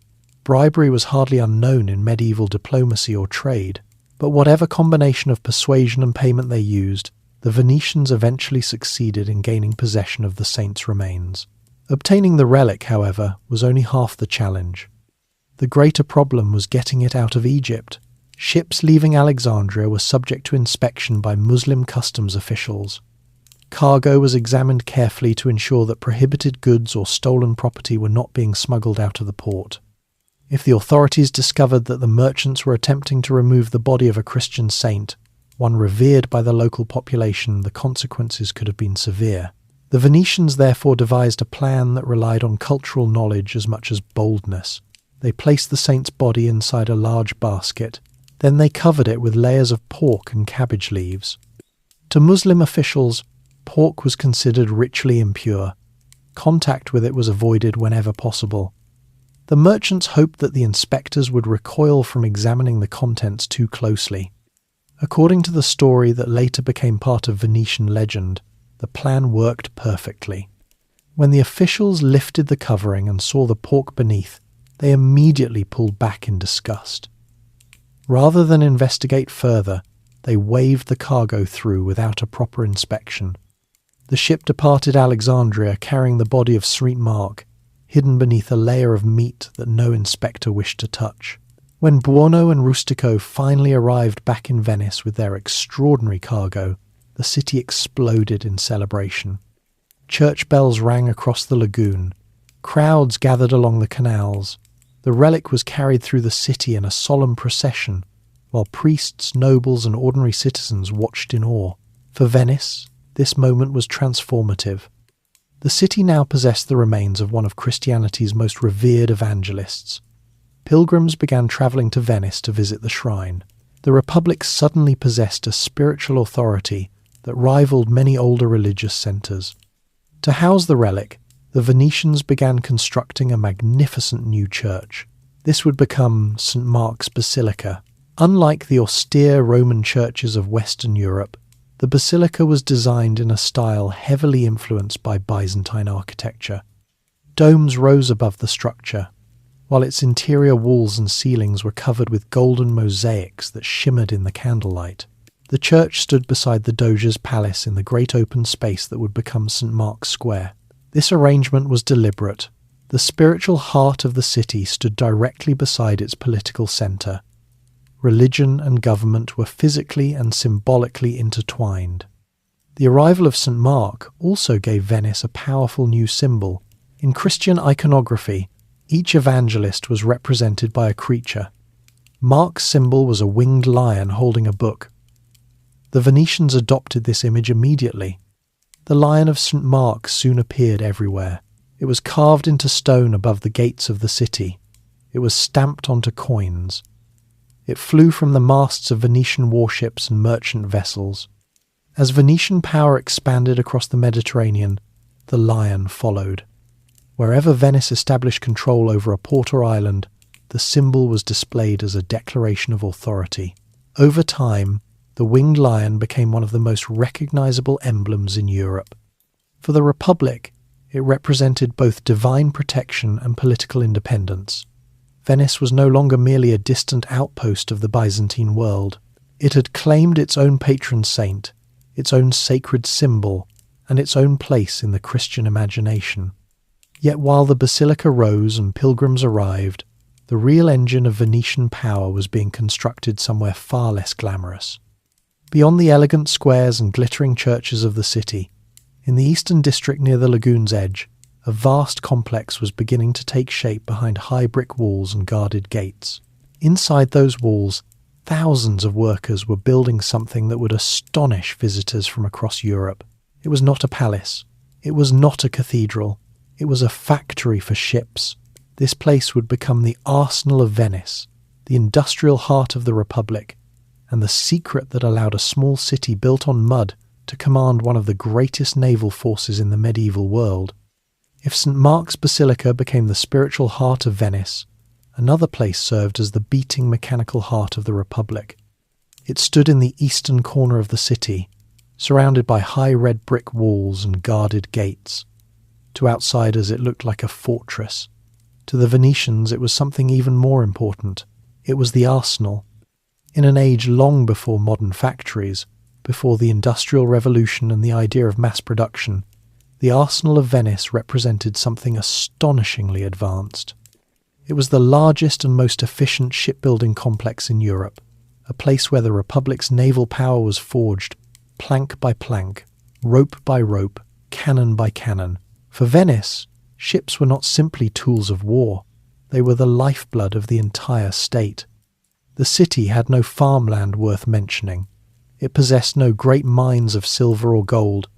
Bribery was hardly unknown in medieval diplomacy or trade, but whatever combination of persuasion and payment they used, the Venetians eventually succeeded in gaining possession of the saint's remains. Obtaining the relic, however, was only half the challenge. The greater problem was getting it out of Egypt. Ships leaving Alexandria were subject to inspection by Muslim customs officials. Cargo was examined carefully to ensure that prohibited goods or stolen property were not being smuggled out of the port. If the authorities discovered that the merchants were attempting to remove the body of a Christian saint, one revered by the local population, the consequences could have been severe. The Venetians therefore devised a plan that relied on cultural knowledge as much as boldness. They placed the saint's body inside a large basket. Then they covered it with layers of pork and cabbage leaves. To Muslim officials, pork was considered ritually impure. Contact with it was avoided whenever possible. The merchants hoped that the inspectors would recoil from examining the contents too closely. According to the story that later became part of Venetian legend, the plan worked perfectly. When the officials lifted the covering and saw the pork beneath, they immediately pulled back in disgust. Rather than investigate further, they waved the cargo through without a proper inspection. The ship departed Alexandria carrying the body of St. Mark, hidden beneath a layer of meat that no inspector wished to touch. When Buono and Rustico finally arrived back in Venice with their extraordinary cargo, the city exploded in celebration. Church bells rang across the lagoon. Crowds gathered along the canals. The relic was carried through the city in a solemn procession, while priests, nobles, and ordinary citizens watched in awe. For Venice, this moment was transformative. The city now possessed the remains of one of Christianity's most revered evangelists. Pilgrims began travelling to Venice to visit the shrine. The Republic suddenly possessed a spiritual authority that rivaled many older religious centres. To house the relic, the Venetians began constructing a magnificent new church. This would become St. Mark's Basilica. Unlike the austere Roman churches of Western Europe, the basilica was designed in a style heavily influenced by Byzantine architecture. Domes rose above the structure, while its interior walls and ceilings were covered with golden mosaics that shimmered in the candlelight. The church stood beside the Doge's palace in the great open space that would become St. Mark's Square. This arrangement was deliberate. The spiritual heart of the city stood directly beside its political centre. Religion and government were physically and symbolically intertwined. The arrival of St. Mark also gave Venice a powerful new symbol. In Christian iconography, each evangelist was represented by a creature. Mark's symbol was a winged lion holding a book. The Venetians adopted this image immediately. The Lion of St. Mark soon appeared everywhere. It was carved into stone above the gates of the city. It was stamped onto coins. It flew from the masts of Venetian warships and merchant vessels. As Venetian power expanded across the Mediterranean, the lion followed. Wherever Venice established control over a port or island, the symbol was displayed as a declaration of authority. Over time, the winged lion became one of the most recognizable emblems in Europe. For the Republic, it represented both divine protection and political independence. Venice was no longer merely a distant outpost of the Byzantine world. It had claimed its own patron saint, its own sacred symbol, and its own place in the Christian imagination. Yet while the basilica rose and pilgrims arrived, the real engine of Venetian power was being constructed somewhere far less glamorous. Beyond the elegant squares and glittering churches of the city, in the eastern district near the lagoon's edge, a vast complex was beginning to take shape behind high brick walls and guarded gates. Inside those walls, thousands of workers were building something that would astonish visitors from across Europe. It was not a palace. It was not a cathedral. It was a factory for ships. This place would become the arsenal of Venice, the industrial heart of the Republic, and the secret that allowed a small city built on mud to command one of the greatest naval forces in the medieval world. If St. Mark's Basilica became the spiritual heart of Venice, another place served as the beating mechanical heart of the Republic. It stood in the eastern corner of the city, surrounded by high red brick walls and guarded gates. To outsiders it looked like a fortress. To the Venetians it was something even more important. It was the arsenal. In an age long before modern factories, before the Industrial Revolution and the idea of mass production, the arsenal of Venice represented something astonishingly advanced. It was the largest and most efficient shipbuilding complex in Europe, a place where the Republic's naval power was forged, plank by plank, rope by rope, cannon by cannon. For Venice, ships were not simply tools of war, they were the lifeblood of the entire state. The city had no farmland worth mentioning. It possessed no great mines of silver or gold.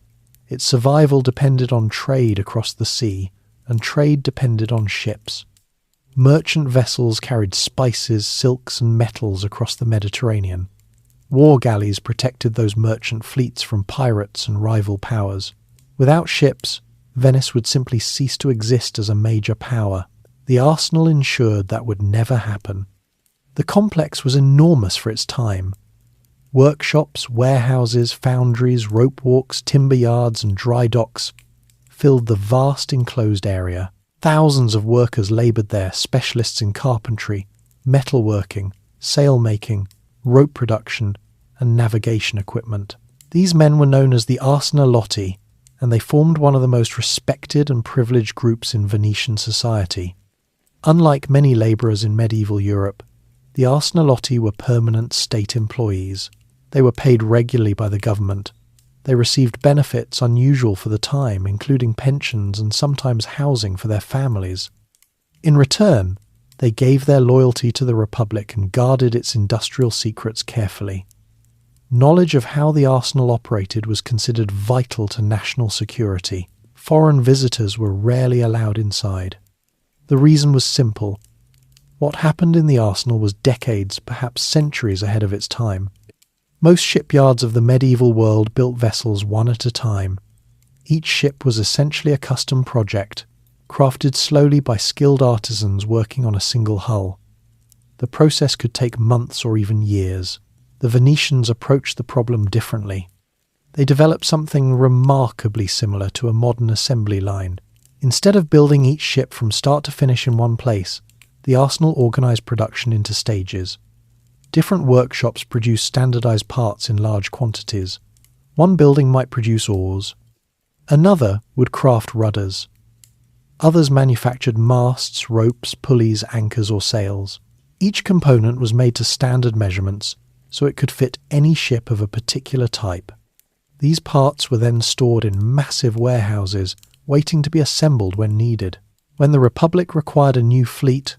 Its survival depended on trade across the sea, and trade depended on ships. Merchant vessels carried spices, silks, and metals across the Mediterranean. War galleys protected those merchant fleets from pirates and rival powers. Without ships, Venice would simply cease to exist as a major power. The arsenal ensured that would never happen. The complex was enormous for its time. Workshops, warehouses, foundries, rope walks, timber yards, and dry docks filled the vast enclosed area. Thousands of workers laboured there, specialists in carpentry, metalworking, sail-making, rope production, and navigation equipment. These men were known as the Arsenalotti, and they formed one of the most respected and privileged groups in Venetian society. Unlike many labourers in medieval Europe, The Arsenalotti were permanent state employees. They were paid regularly by the government. They received benefits unusual for the time, including pensions and sometimes housing for their families. In return, they gave their loyalty to the Republic and guarded its industrial secrets carefully. Knowledge of how the arsenal operated was considered vital to national security. Foreign visitors were rarely allowed inside. The reason was simple. What happened in the arsenal was decades, perhaps centuries ahead of its time. Most shipyards of the medieval world built vessels one at a time. Each ship was essentially a custom project, crafted slowly by skilled artisans working on a single hull. The process could take months or even years. The Venetians approached the problem differently. They developed something remarkably similar to a modern assembly line. Instead of building each ship from start to finish in one place, the arsenal organized production into stages. Different workshops produced standardized parts in large quantities. One building might produce oars. Another would craft rudders. Others manufactured masts, ropes, pulleys, anchors, or sails. Each component was made to standard measurements, so it could fit any ship of a particular type. These parts were then stored in massive warehouses, waiting to be assembled when needed. When the Republic required a new fleet,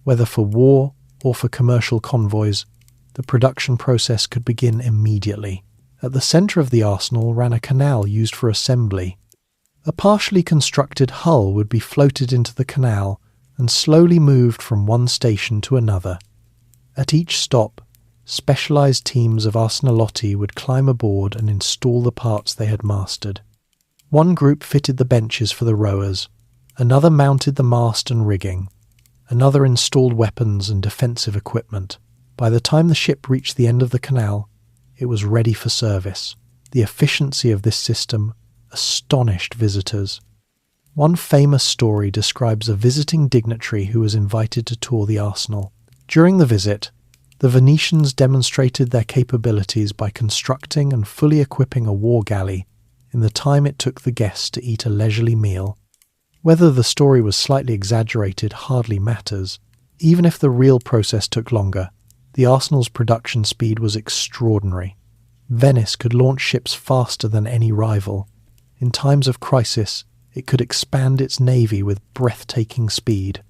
whether for war or for commercial convoys, the production process could begin immediately. At the centre of the arsenal ran a canal used for assembly. A partially constructed hull would be floated into the canal and slowly moved from one station to another. At each stop, specialised teams of Arsenalotti would climb aboard and install the parts they had mastered. One group fitted the benches for the rowers, another mounted the mast and rigging, another installed weapons and defensive equipment. By the time the ship reached the end of the canal, it was ready for service. The efficiency of this system astonished visitors. One famous story describes a visiting dignitary who was invited to tour the arsenal. During the visit, the Venetians demonstrated their capabilities by constructing and fully equipping a war galley in the time it took the guests to eat a leisurely meal. Whether the story was slightly exaggerated hardly matters. Even if the real process took longer, the arsenal's production speed was extraordinary. Venice could launch ships faster than any rival. In times of crisis, it could expand its navy with breathtaking speed.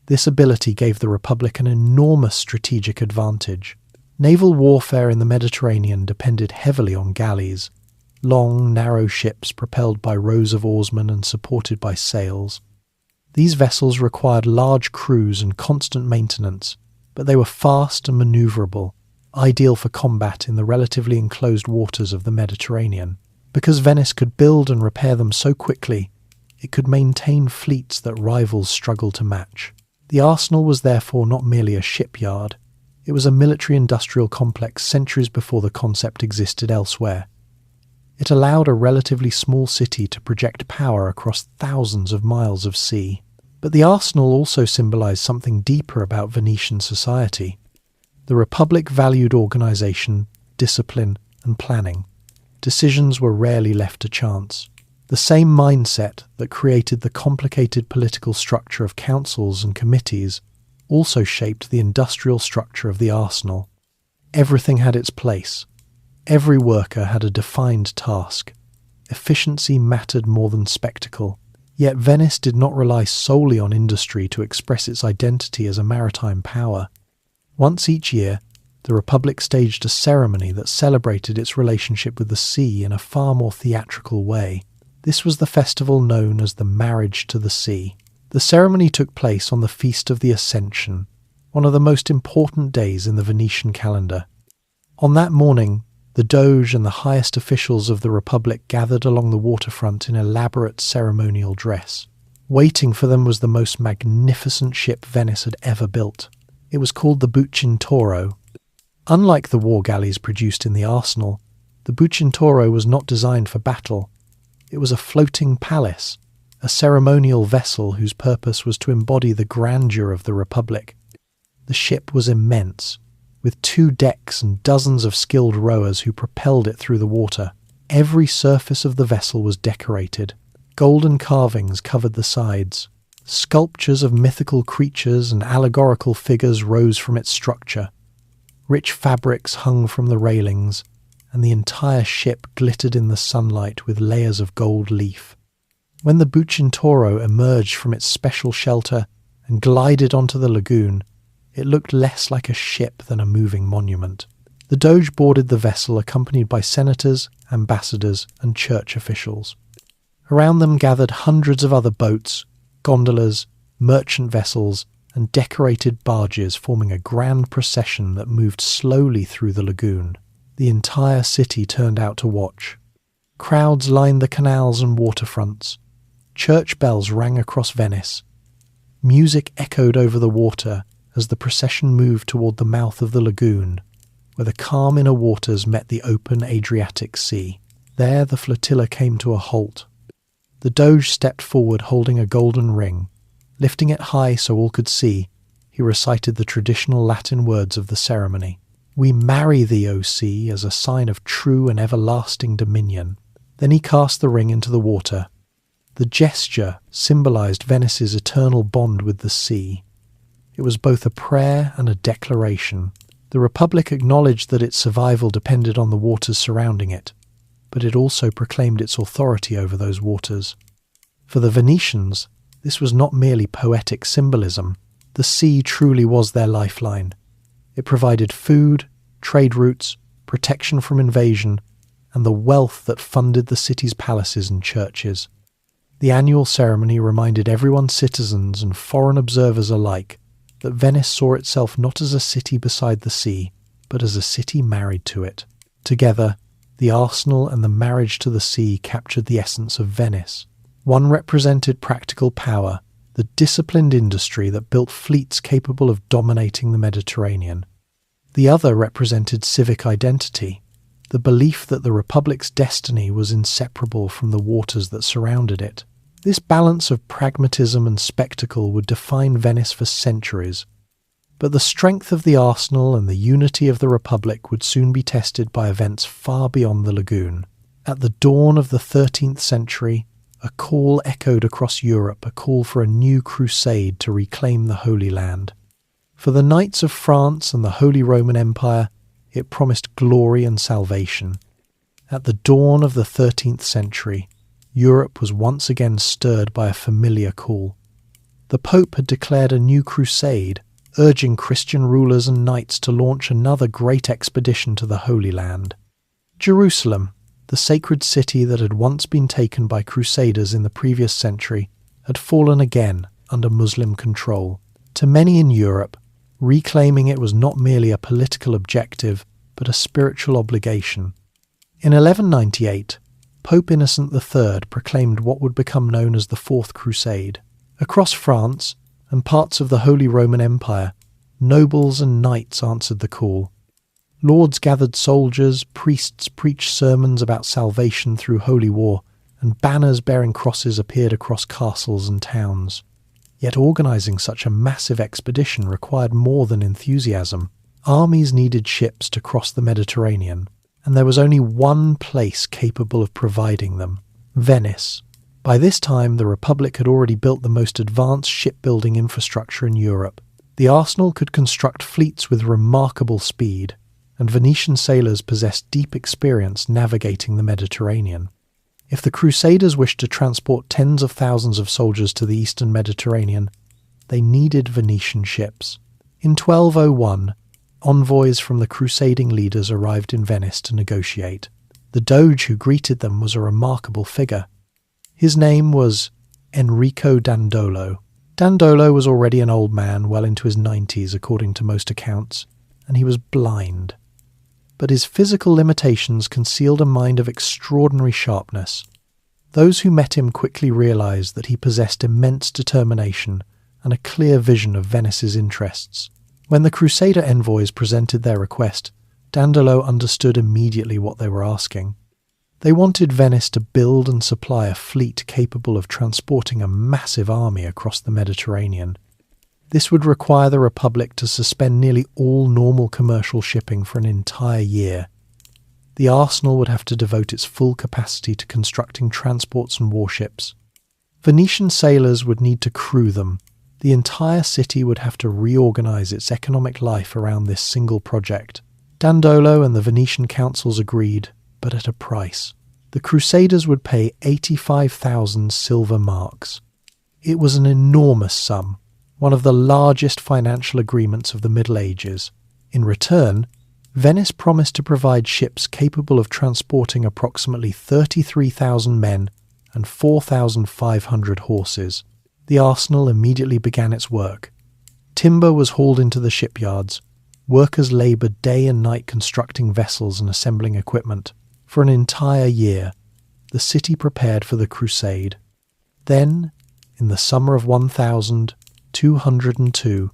This ability gave the Republic an enormous strategic advantage. Naval warfare in the Mediterranean depended heavily on galleys, long, narrow ships propelled by rows of oarsmen and supported by sails. These vessels required large crews and constant maintenance, but they were fast and manoeuvrable, ideal for combat in the relatively enclosed waters of the Mediterranean. Because Venice could build and repair them so quickly, it could maintain fleets that rivals struggled to match. The arsenal was therefore not merely a shipyard, it was a military-industrial complex centuries before the concept existed elsewhere. It allowed a relatively small city to project power across thousands of miles of sea. But the arsenal also symbolized something deeper about Venetian society. The Republic valued organization, discipline, and planning. Decisions were rarely left to chance. The same mindset that created the complicated political structure of councils and committees also shaped the industrial structure of the arsenal. Everything had its place. Every worker had a defined task. Efficiency mattered more than spectacle. Yet Venice did not rely solely on industry to express its identity as a maritime power. Once each year, the Republic staged a ceremony that celebrated its relationship with the sea in a far more theatrical way. This was the festival known as the Marriage to the Sea. The ceremony took place on the Feast of the Ascension, one of the most important days in the Venetian calendar. On that morning, the Doge and the highest officials of the Republic gathered along the waterfront in elaborate ceremonial dress. Waiting for them was the most magnificent ship Venice had ever built. It was called the Bucintoro. Unlike the war galleys produced in the arsenal, the Bucintoro was not designed for battle. It was a floating palace, a ceremonial vessel whose purpose was to embody the grandeur of the Republic. The ship was immense, with 2 decks and dozens of skilled rowers who propelled it through the water. Every surface of the vessel was decorated. Golden carvings covered the sides. Sculptures of mythical creatures and allegorical figures rose from its structure. Rich fabrics hung from the railings, and the entire ship glittered in the sunlight with layers of gold leaf. When the Bucintoro emerged from its special shelter and glided onto the lagoon, it looked less like a ship than a moving monument. The Doge boarded the vessel accompanied by senators, ambassadors, and church officials. Around them gathered hundreds of other boats, gondolas, merchant vessels, and decorated barges forming a grand procession that moved slowly through the lagoon. The entire city turned out to watch. Crowds lined the canals and waterfronts. Church bells rang across Venice. Music echoed over the water as the procession moved toward the mouth of the lagoon, where the calm inner waters met the open Adriatic Sea. There the flotilla came to a halt. The Doge stepped forward holding a golden ring. Lifting it high so all could see, he recited the traditional Latin words of the ceremony. "We marry thee, O sea, as a sign of true and everlasting dominion." Then he cast the ring into the water. The gesture symbolized Venice's eternal bond with the sea. It was both a prayer and a declaration. The Republic acknowledged that its survival depended on the waters surrounding it, but it also proclaimed its authority over those waters. For the Venetians, this was not merely poetic symbolism. The sea truly was their lifeline. It provided food, trade routes, protection from invasion, and the wealth that funded the city's palaces and churches. The annual ceremony reminded everyone, citizens and foreign observers alike, that Venice saw itself not as a city beside the sea, but as a city married to it. Together, the arsenal and the marriage to the sea captured the essence of Venice. One represented practical power, the disciplined industry that built fleets capable of dominating the Mediterranean. The other represented civic identity, the belief that the Republic's destiny was inseparable from the waters that surrounded it. This balance of pragmatism and spectacle would define Venice for centuries. But the strength of the arsenal and the unity of the Republic would soon be tested by events far beyond the lagoon. At the dawn of the 13th century, a call echoed across Europe, a call for a new crusade to reclaim the Holy Land. For the Knights of France and the Holy Roman Empire, it promised glory and salvation. At the dawn of the 13th century, Europe was once again stirred by a familiar call. The Pope had declared a new crusade, urging Christian rulers and knights to launch another great expedition to the Holy Land. Jerusalem, the sacred city that had once been taken by crusaders in the previous century, had fallen again under Muslim control. To many in Europe, reclaiming it was not merely a political objective, but a spiritual obligation. In 1198, Pope Innocent III proclaimed what would become known as the Fourth Crusade. Across France and parts of the Holy Roman Empire, nobles and knights answered the call. Lords gathered soldiers, priests preached sermons about salvation through holy war, and banners bearing crosses appeared across castles and towns. Yet organising such a massive expedition required more than enthusiasm. Armies needed ships to cross the Mediterranean, and there was only one place capable of providing them: Venice. By this time, the Republic had already built the most advanced shipbuilding infrastructure in Europe. The arsenal could construct fleets with remarkable speed, and Venetian sailors possessed deep experience navigating the Mediterranean. If the Crusaders wished to transport tens of thousands of soldiers to the eastern Mediterranean, they needed Venetian ships. In 1201, envoys from the crusading leaders arrived in Venice to negotiate. The Doge who greeted them was a remarkable figure. His name was Enrico Dandolo. Dandolo was already an old man, well into his 90s according to most accounts, and he was blind. But his physical limitations concealed a mind of extraordinary sharpness. Those who met him quickly realized that he possessed immense determination and a clear vision of Venice's interests. When the Crusader envoys presented their request, Dandolo understood immediately what they were asking. They wanted Venice to build and supply a fleet capable of transporting a massive army across the Mediterranean. This would require the Republic to suspend nearly all normal commercial shipping for an entire year. The arsenal would have to devote its full capacity to constructing transports and warships. Venetian sailors would need to crew them. The entire city would have to reorganize its economic life around this single project. Dandolo and the Venetian councils agreed, but at a price. The Crusaders would pay 85,000 silver marks. It was an enormous sum, one of the largest financial agreements of the Middle Ages. In return, Venice promised to provide ships capable of transporting approximately 33,000 men and 4,500 horses. The arsenal immediately began its work. Timber was hauled into the shipyards. Workers laboured day and night constructing vessels and assembling equipment. For an entire year, the city prepared for the crusade. Then, in the summer of 1202,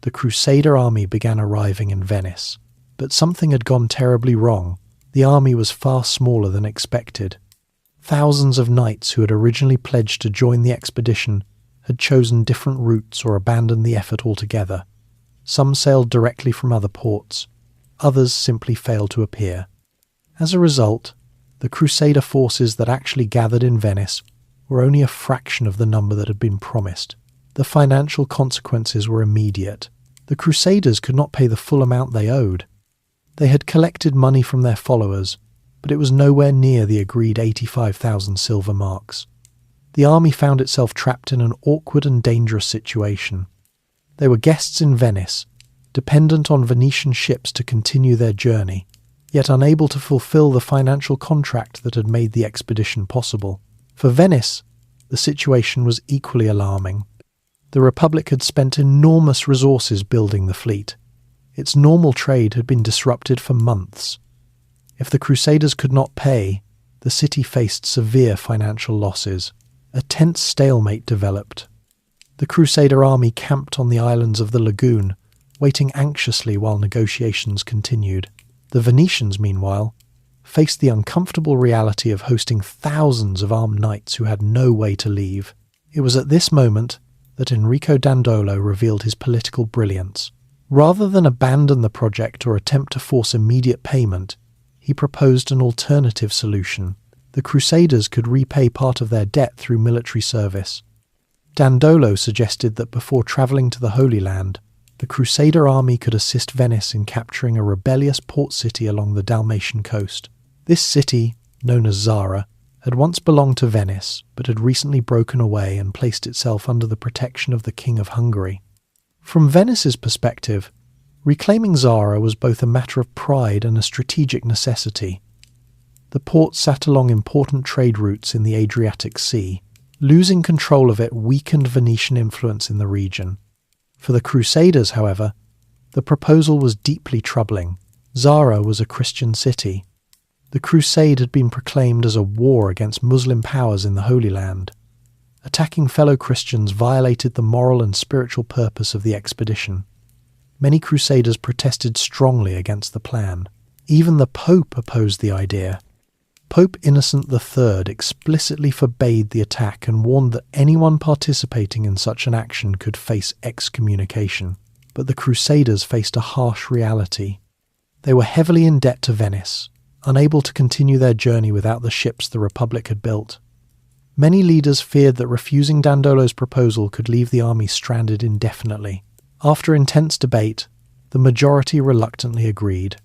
the Crusader army began arriving in Venice. But something had gone terribly wrong. The army was far smaller than expected. Thousands of knights who had originally pledged to join the expedition had chosen different routes or abandoned the effort altogether. Some sailed directly from other ports. Others simply failed to appear. As a result, the Crusader forces that actually gathered in Venice were only a fraction of the number that had been promised. The financial consequences were immediate. The Crusaders could not pay the full amount they owed. They had collected money from their followers, but it was nowhere near the agreed 85,000 silver marks. The army found itself trapped in an awkward and dangerous situation. They were guests in Venice, dependent on Venetian ships to continue their journey, yet unable to fulfill the financial contract that had made the expedition possible. For Venice, the situation was equally alarming. The Republic had spent enormous resources building the fleet. Its normal trade had been disrupted for months. If the Crusaders could not pay, the city faced severe financial losses. A tense stalemate developed. The Crusader army camped on the islands of the Lagoon, waiting anxiously while negotiations continued. The Venetians, meanwhile, faced the uncomfortable reality of hosting thousands of armed knights who had no way to leave. It was at this moment that Enrico Dandolo revealed his political brilliance. Rather than abandon the project or attempt to force immediate payment, he proposed an alternative solution. The Crusaders could repay part of their debt through military service. Dandolo suggested that before travelling to the Holy Land, the Crusader army could assist Venice in capturing a rebellious port city along the Dalmatian coast. This city, known as Zara, had once belonged to Venice, but had recently broken away and placed itself under the protection of the King of Hungary. From Venice's perspective, reclaiming Zara was both a matter of pride and a strategic necessity. The port sat along important trade routes in the Adriatic Sea. Losing control of it weakened Venetian influence in the region. For the Crusaders, however, the proposal was deeply troubling. Zara was a Christian city. The crusade had been proclaimed as a war against Muslim powers in the Holy Land. Attacking fellow Christians violated the moral and spiritual purpose of the expedition. Many Crusaders protested strongly against the plan. Even the Pope opposed the idea. Pope Innocent III explicitly forbade the attack and warned that anyone participating in such an action could face excommunication. But the Crusaders faced a harsh reality. They were heavily in debt to Venice, unable to continue their journey without the ships the Republic had built. Many leaders feared that refusing Dandolo's proposal could leave the army stranded indefinitely. After intense debate, the majority reluctantly agreed.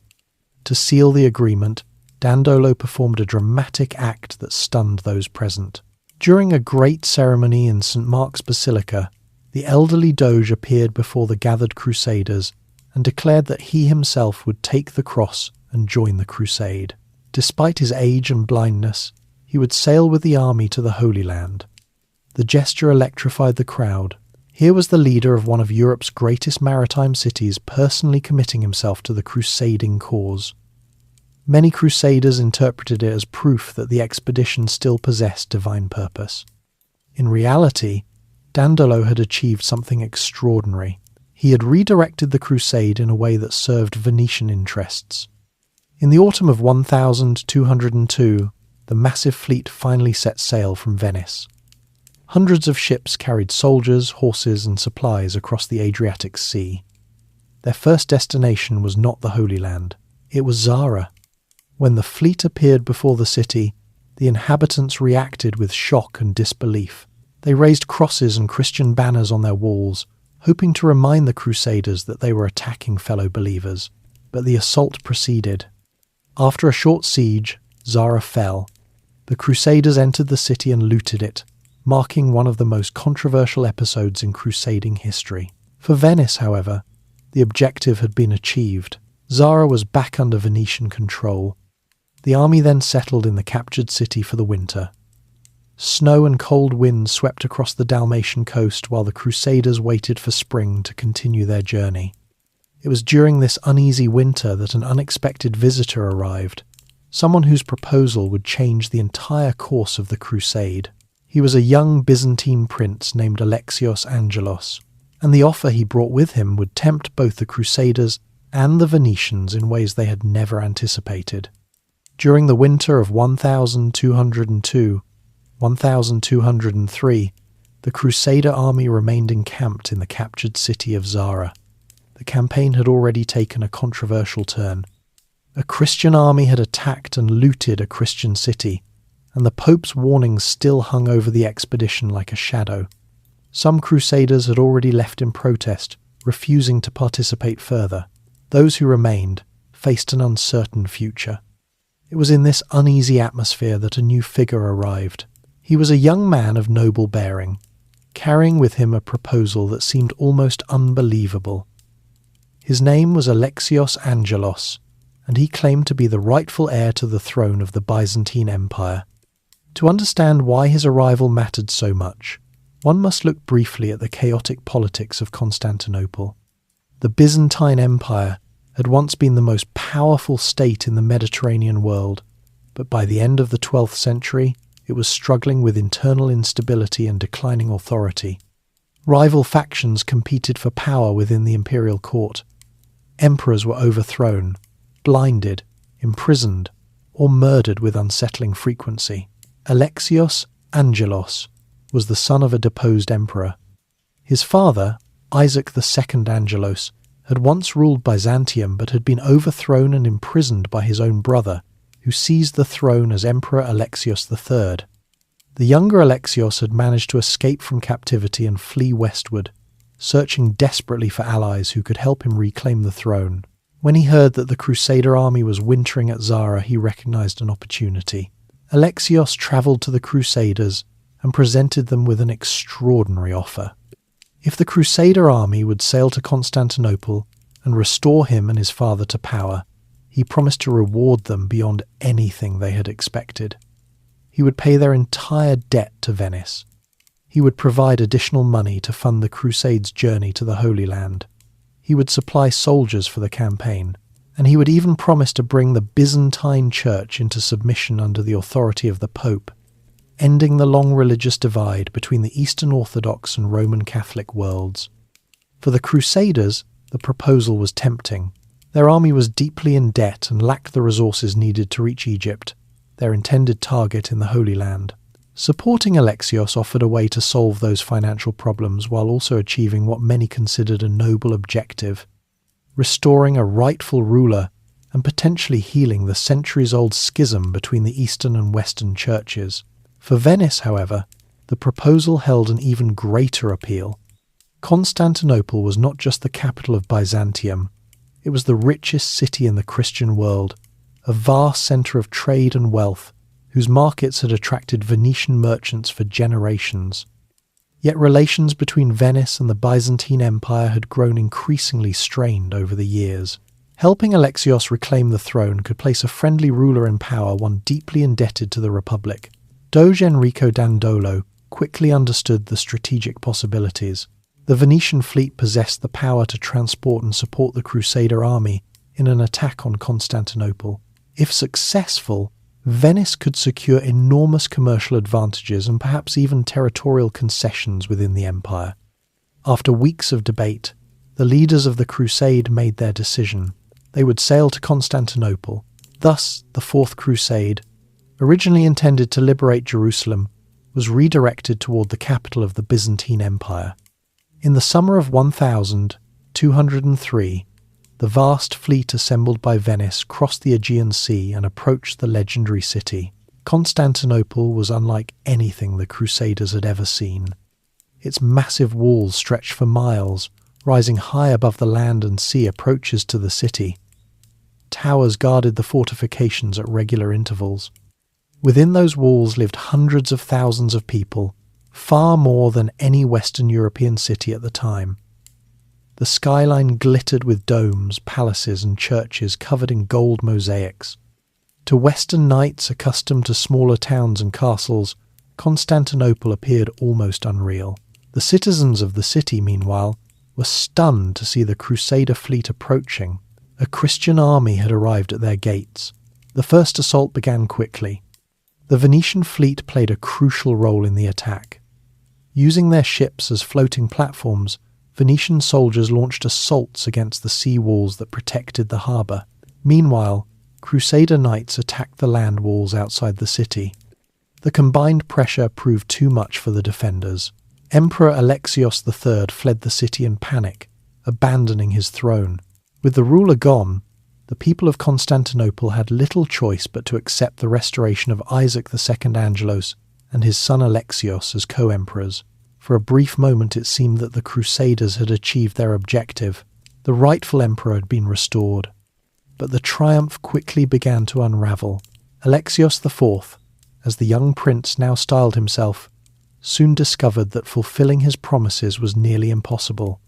To seal the agreement, Dandolo performed a dramatic act that stunned those present. During a great ceremony in St. Mark's Basilica, the elderly Doge appeared before the gathered Crusaders and declared that he himself would take the cross and join the crusade. Despite his age and blindness, he would sail with the army to the Holy Land. The gesture electrified the crowd. Here was the leader of one of Europe's greatest maritime cities personally committing himself to the crusading cause. Many Crusaders interpreted it as proof that the expedition still possessed divine purpose. In reality, Dandolo had achieved something extraordinary. He had redirected the crusade in a way that served Venetian interests. In the autumn of 1202, the massive fleet finally set sail from Venice. Hundreds of ships carried soldiers, horses, and supplies across the Adriatic Sea. Their first destination was not the Holy Land. It was Zara. When the fleet appeared before the city, the inhabitants reacted with shock and disbelief. They raised crosses and Christian banners on their walls, hoping to remind the Crusaders that they were attacking fellow believers. But the assault proceeded. After a short siege, Zara fell. The Crusaders entered the city and looted it, marking one of the most controversial episodes in crusading history. For Venice, however, the objective had been achieved. Zara was back under Venetian control. The army then settled in the captured city for the winter. Snow and cold winds swept across the Dalmatian coast while the Crusaders waited for spring to continue their journey. It was during this uneasy winter that an unexpected visitor arrived, someone whose proposal would change the entire course of the crusade. He was a young Byzantine prince named Alexios Angelos, and the offer he brought with him would tempt both the Crusaders and the Venetians in ways they had never anticipated. During the winter of 1202-1203, the Crusader army remained encamped in the captured city of Zara. The campaign had already taken a controversial turn. A Christian army had attacked and looted a Christian city, and the Pope's warnings still hung over the expedition like a shadow. Some Crusaders had already left in protest, refusing to participate further. Those who remained faced an uncertain future. It was in this uneasy atmosphere that a new figure arrived. He was a young man of noble bearing, carrying with him a proposal that seemed almost unbelievable. His name was Alexios Angelos, and he claimed to be the rightful heir to the throne of the Byzantine Empire. To understand why his arrival mattered so much, one must look briefly at the chaotic politics of Constantinople. The Byzantine Empire had once been the most powerful state in the Mediterranean world, but by the end of the 12th century, it was struggling with internal instability and declining authority. Rival factions competed for power within the imperial court. Emperors were overthrown, blinded, imprisoned, or murdered with unsettling frequency. Alexios Angelos was the son of a deposed emperor. His father, Isaac II Angelos, had once ruled Byzantium but had been overthrown and imprisoned by his own brother, who seized the throne as Emperor Alexios III. The younger Alexios had managed to escape from captivity and flee westward, searching desperately for allies who could help him reclaim the throne. When he heard that the Crusader army was wintering at Zara, he recognized an opportunity. Alexios travelled to the Crusaders and presented them with an extraordinary offer. If the Crusader army would sail to Constantinople and restore him and his father to power, he promised to reward them beyond anything they had expected. He would pay their entire debt to Venice. He would provide additional money to fund the Crusade's journey to the Holy Land. He would supply soldiers for the campaign, and he would even promise to bring the Byzantine Church into submission under the authority of the Pope, ending the long religious divide between the Eastern Orthodox and Roman Catholic worlds. For the Crusaders, the proposal was tempting. Their army was deeply in debt and lacked the resources needed to reach Egypt, their intended target in the Holy Land. Supporting Alexios offered a way to solve those financial problems while also achieving what many considered a noble objective: restoring a rightful ruler and potentially healing the centuries-old schism between the Eastern and Western churches. For Venice, however, the proposal held an even greater appeal. Constantinople was not just the capital of Byzantium, it was the richest city in the Christian world, a vast centre of trade and wealth, whose markets had attracted Venetian merchants for generations. Yet relations between Venice and the Byzantine Empire had grown increasingly strained over the years. Helping Alexios reclaim the throne could place a friendly ruler in power, one deeply indebted to the Republic. Doge Enrico Dandolo quickly understood the strategic possibilities. The Venetian fleet possessed the power to transport and support the Crusader army in an attack on Constantinople. If successful, Venice could secure enormous commercial advantages and perhaps even territorial concessions within the empire. After weeks of debate, the leaders of the crusade made their decision. They would sail to Constantinople. Thus, the Fourth Crusade, originally intended to liberate Jerusalem, was redirected toward the capital of the Byzantine Empire. In the summer of 1203, the vast fleet assembled by Venice crossed the Aegean Sea and approached the legendary city. Constantinople was unlike anything the Crusaders had ever seen. Its massive walls stretched for miles, rising high above the land and sea approaches to the city. Towers guarded the fortifications at regular intervals. Within those walls lived hundreds of thousands of people, far more than any Western European city at the time. The skyline glittered with domes, palaces and churches covered in gold mosaics. To Western knights accustomed to smaller towns and castles, Constantinople appeared almost unreal. The citizens of the city, meanwhile, were stunned to see the Crusader fleet approaching. A Christian army had arrived at their gates. The first assault began quickly. The Venetian fleet played a crucial role in the attack. Using their ships as floating platforms, Venetian soldiers launched assaults against the sea walls that protected the harbour. Meanwhile, Crusader knights attacked the land walls outside the city. The combined pressure proved too much for the defenders. Emperor Alexios III fled the city in panic, abandoning his throne. With the ruler gone, the people of Constantinople had little choice but to accept the restoration of Isaac II Angelos and his son Alexios as co-emperors. For a brief moment it seemed that the Crusaders had achieved their objective. The rightful emperor had been restored. But the triumph quickly began to unravel. Alexios IV, as the young prince now styled himself, soon discovered that fulfilling his promises was nearly impossible.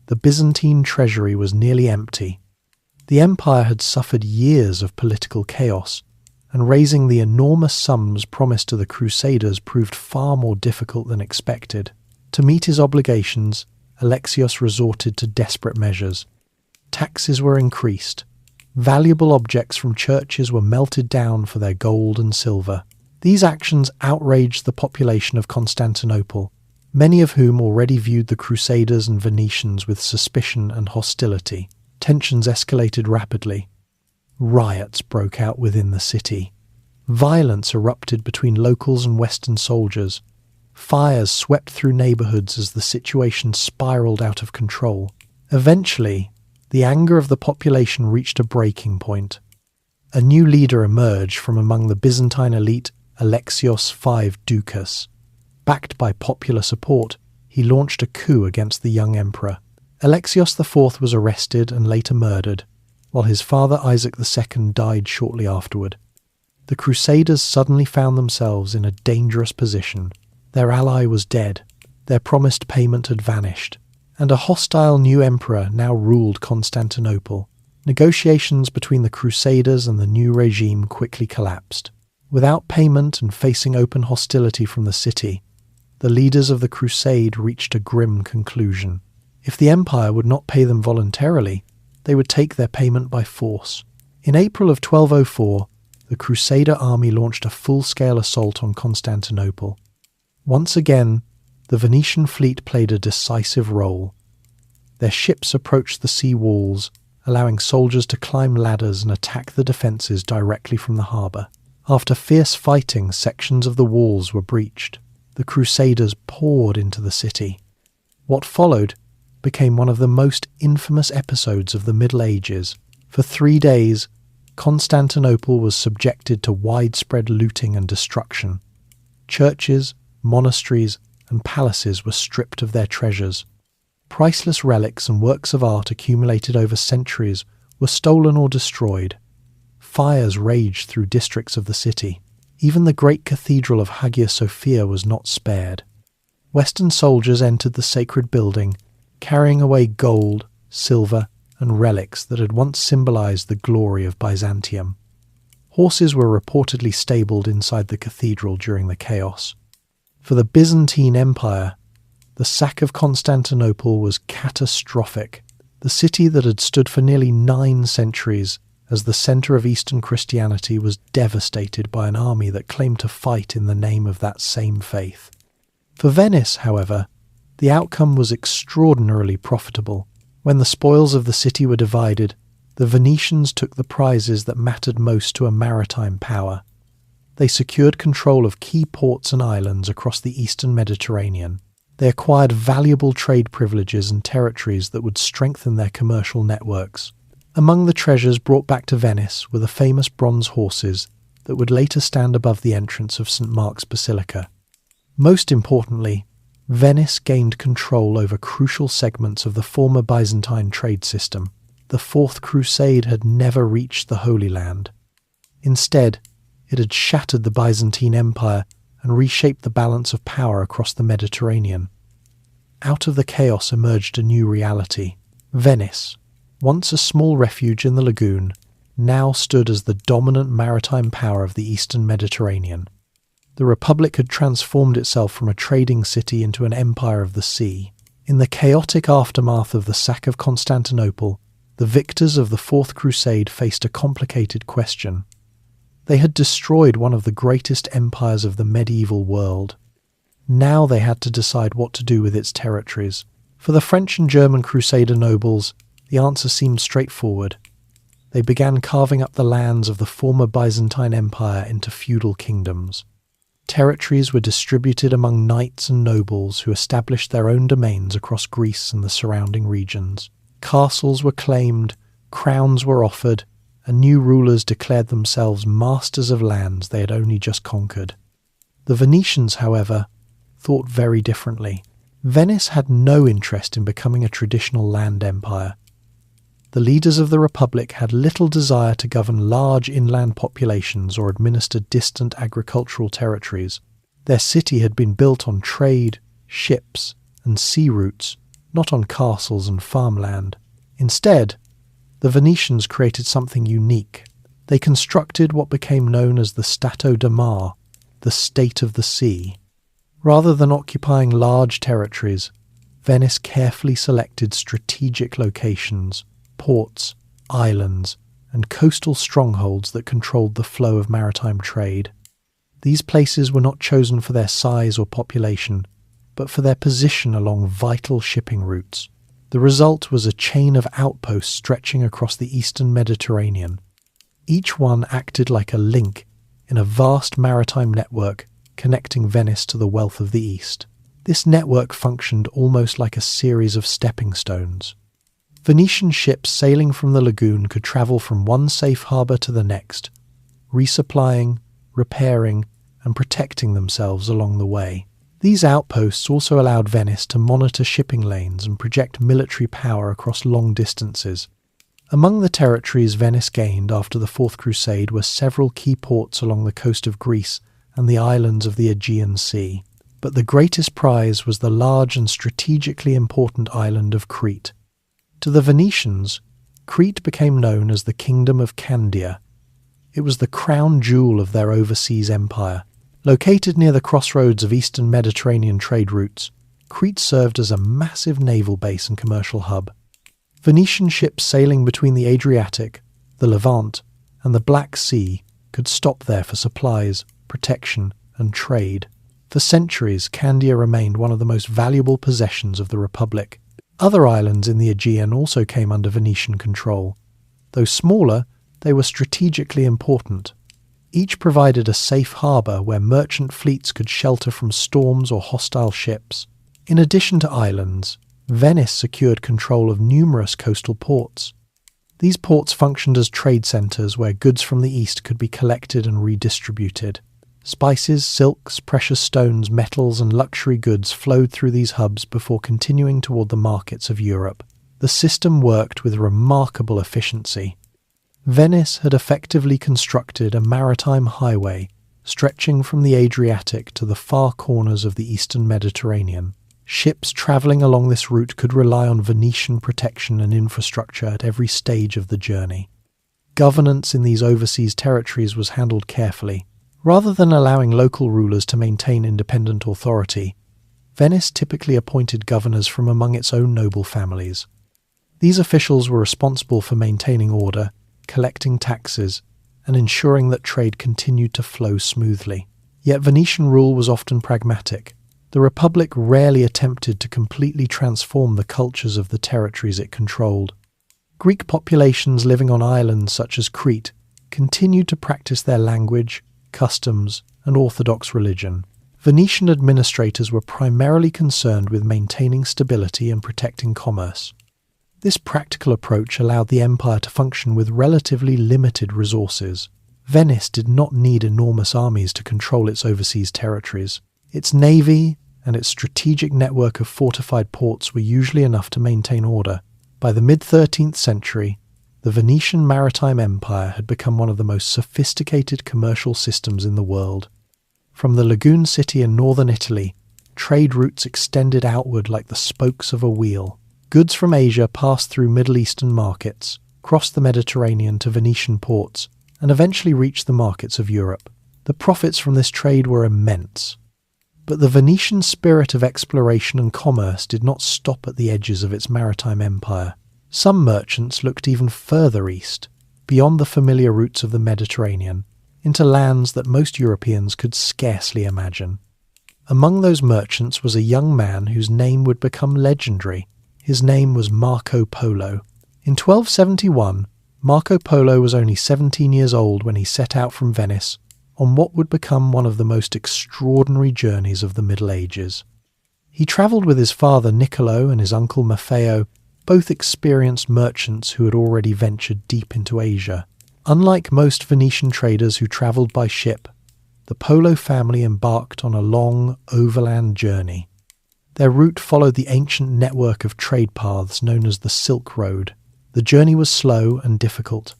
The Byzantine treasury was nearly empty. The empire had suffered years of political chaos, and raising the enormous sums promised to the Crusaders proved far more difficult than expected. To meet his obligations, Alexios resorted to desperate measures. Taxes were increased. Valuable objects from churches were melted down for their gold and silver. These actions outraged the population of Constantinople, many of whom already viewed the Crusaders and Venetians with suspicion and hostility. Tensions escalated rapidly. Riots broke out within the city. Violence erupted between locals and Western soldiers. Fires swept through neighbourhoods as the situation spiralled out of control. Eventually, the anger of the population reached a breaking point. A new leader emerged from among the Byzantine elite, Alexios V Doukas. Backed by popular support, he launched a coup against the young emperor. Alexios IV was arrested and later murdered, while his father Isaac II died shortly afterward. The Crusaders suddenly found themselves in a dangerous position. Their ally was dead, their promised payment had vanished, and a hostile new emperor now ruled Constantinople. Negotiations between the Crusaders and the new regime quickly collapsed. Without payment and facing open hostility from the city, the leaders of the crusade reached a grim conclusion. If the empire would not pay them voluntarily, they would take their payment by force. In April of 1204, the Crusader army launched a full-scale assault on Constantinople. Once again, the Venetian fleet played a decisive role. Their ships approached the sea walls, allowing soldiers to climb ladders and attack the defences directly from the harbour. After fierce fighting, sections of the walls were breached. The Crusaders poured into the city. What followed became one of the most infamous episodes of the Middle Ages. For 3 days, Constantinople was subjected to widespread looting and destruction. Churches, monasteries, and palaces were stripped of their treasures. Priceless relics and works of art accumulated over centuries were stolen or destroyed. Fires raged through districts of the city. Even the great cathedral of Hagia Sophia was not spared. Western soldiers entered the sacred building, carrying away gold, silver, and relics that had once symbolized the glory of Byzantium. Horses were reportedly stabled inside the cathedral during the chaos. For the Byzantine Empire, the sack of Constantinople was catastrophic. The city that had stood for nearly 9 centuries as the centre of Eastern Christianity was devastated by an army that claimed to fight in the name of that same faith. For Venice, however, the outcome was extraordinarily profitable. When the spoils of the city were divided, the Venetians took the prizes that mattered most to a maritime power. They secured control of key ports and islands across the eastern Mediterranean. They acquired valuable trade privileges and territories that would strengthen their commercial networks. Among the treasures brought back to Venice were the famous bronze horses, that would later stand above the entrance of St. Mark's Basilica. Most importantly, Venice gained control over crucial segments of the former Byzantine trade system. The Fourth Crusade had never reached the Holy Land. Instead, it had shattered the Byzantine Empire and reshaped the balance of power across the Mediterranean. Out of the chaos emerged a new reality. Venice, once a small refuge in the Lagoon, now stood as the dominant maritime power of the Eastern Mediterranean. The Republic had transformed itself from a trading city into an empire of the sea. In the chaotic aftermath of the sack of Constantinople, the victors of the Fourth Crusade faced a complicated question. They had destroyed one of the greatest empires of the medieval world. Now they had to decide what to do with its territories. For the French and German Crusader nobles, the answer seemed straightforward. They began carving up the lands of the former Byzantine Empire into feudal kingdoms. Territories were distributed among knights and nobles who established their own domains across Greece and the surrounding regions. Castles were claimed, crowns were offered, and new rulers declared themselves masters of lands they had only just conquered. The Venetians, however, thought very differently. Venice had no interest in becoming a traditional land empire. The leaders of the Republic had little desire to govern large inland populations or administer distant agricultural territories. Their city had been built on trade, ships, and sea routes, not on castles and farmland. Instead, the Venetians created something unique. They constructed what became known as the Stato da Mar, the State of the Sea. Rather than occupying large territories, Venice carefully selected strategic locations, ports, islands, and coastal strongholds that controlled the flow of maritime trade. These places were not chosen for their size or population, but for their position along vital shipping routes. The result was a chain of outposts stretching across the eastern Mediterranean. Each one acted like a link in a vast maritime network connecting Venice to the wealth of the East. This network functioned almost like a series of stepping stones. Venetian ships sailing from the lagoon could travel from one safe harbour to the next, resupplying, repairing, and protecting themselves along the way. These outposts also allowed Venice to monitor shipping lanes and project military power across long distances. Among the territories Venice gained after the Fourth Crusade were several key ports along the coast of Greece and the islands of the Aegean Sea. But the greatest prize was the large and strategically important island of Crete. To the Venetians, Crete became known as the Kingdom of Candia. It was the crown jewel of their overseas empire. Located near the crossroads of eastern Mediterranean trade routes, Crete served as a massive naval base and commercial hub. Venetian ships sailing between the Adriatic, the Levant, and the Black Sea could stop there for supplies, protection, and trade. For centuries, Candia remained one of the most valuable possessions of the Republic. Other islands in the Aegean also came under Venetian control. Though smaller, they were strategically important. Each provided a safe harbour where merchant fleets could shelter from storms or hostile ships. In addition to islands, Venice secured control of numerous coastal ports. These ports functioned as trade centres where goods from the east could be collected and redistributed. Spices, silks, precious stones, metals, and luxury goods flowed through these hubs before continuing toward the markets of Europe. The system worked with remarkable efficiency. Venice had effectively constructed a maritime highway stretching from the Adriatic to the far corners of the eastern Mediterranean. Ships travelling along this route could rely on Venetian protection and infrastructure at every stage of the journey. Governance in these overseas territories was handled carefully. Rather than allowing local rulers to maintain independent authority, Venice typically appointed governors from among its own noble families. These officials were responsible for maintaining order, collecting taxes, and ensuring that trade continued to flow smoothly. Yet Venetian rule was often pragmatic. The Republic rarely attempted to completely transform the cultures of the territories it controlled. Greek populations living on islands such as Crete continued to practice their language, customs, and orthodox religion. Venetian administrators were primarily concerned with maintaining stability and protecting commerce. This practical approach allowed the empire to function with relatively limited resources. Venice did not need enormous armies to control its overseas territories. Its navy and its strategic network of fortified ports were usually enough to maintain order. By the mid-13th century, the Venetian maritime empire had become one of the most sophisticated commercial systems in the world. From the Lagoon city in northern Italy, trade routes extended outward like the spokes of a wheel. Goods from Asia passed through Middle Eastern markets, crossed the Mediterranean to Venetian ports, and eventually reached the markets of Europe. The profits from this trade were immense. But the Venetian spirit of exploration and commerce did not stop at the edges of its maritime empire. Some merchants looked even further east, beyond the familiar routes of the Mediterranean, into lands that most Europeans could scarcely imagine. Among those merchants was a young man whose name would become legendary. His name was Marco Polo. In 1271, Marco Polo was only 17 years old when he set out from Venice on what would become one of the most extraordinary journeys of the Middle Ages. He travelled with his father Niccolo and his uncle Maffeo, both experienced merchants who had already ventured deep into Asia. Unlike most Venetian traders who travelled by ship, the Polo family embarked on a long overland journey. Their route followed the ancient network of trade paths known as the Silk Road. The journey was slow and difficult.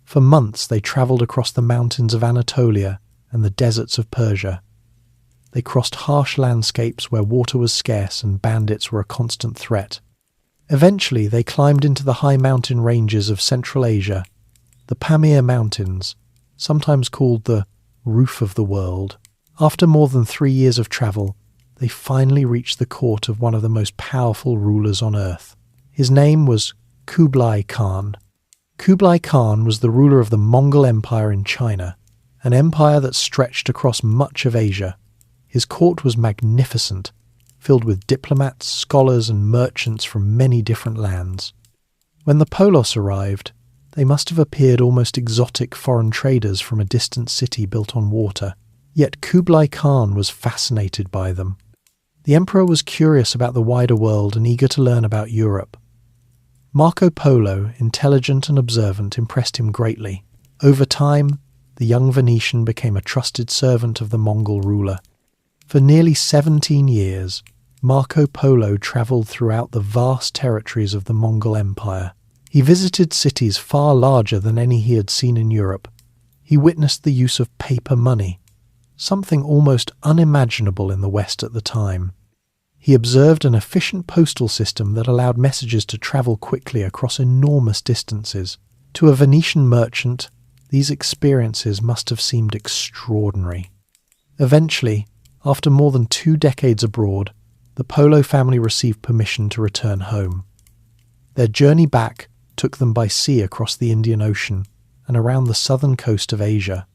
For months they travelled across the mountains of Anatolia and the deserts of Persia. They crossed harsh landscapes where water was scarce and bandits were a constant threat. Eventually they climbed into the high mountain ranges of Central Asia, the Pamir Mountains, sometimes called the Roof of the World. After more than 3 years of travel, they finally reached the court of one of the most powerful rulers on earth. His name was Kublai Khan. Kublai Khan was the ruler of the Mongol Empire in China, an empire that stretched across much of Asia. His court was magnificent, filled with diplomats, scholars and merchants from many different lands. When the Polos arrived, they must have appeared almost exotic foreign traders from a distant city built on water. Yet Kublai Khan was fascinated by them. The emperor was curious about the wider world and eager to learn about Europe. Marco Polo, intelligent and observant, impressed him greatly. Over time, the young Venetian became a trusted servant of the Mongol ruler. For nearly 17 years, Marco Polo travelled throughout the vast territories of the Mongol Empire. He visited cities far larger than any he had seen in Europe. He witnessed the use of paper money, something almost unimaginable in the West at the time. He observed an efficient postal system that allowed messages to travel quickly across enormous distances. To a Venetian merchant, these experiences must have seemed extraordinary. Eventually, after more than 2 decades abroad, the Polo family received permission to return home. Their journey back took them by sea across the Indian Ocean and around the southern coast of Asia.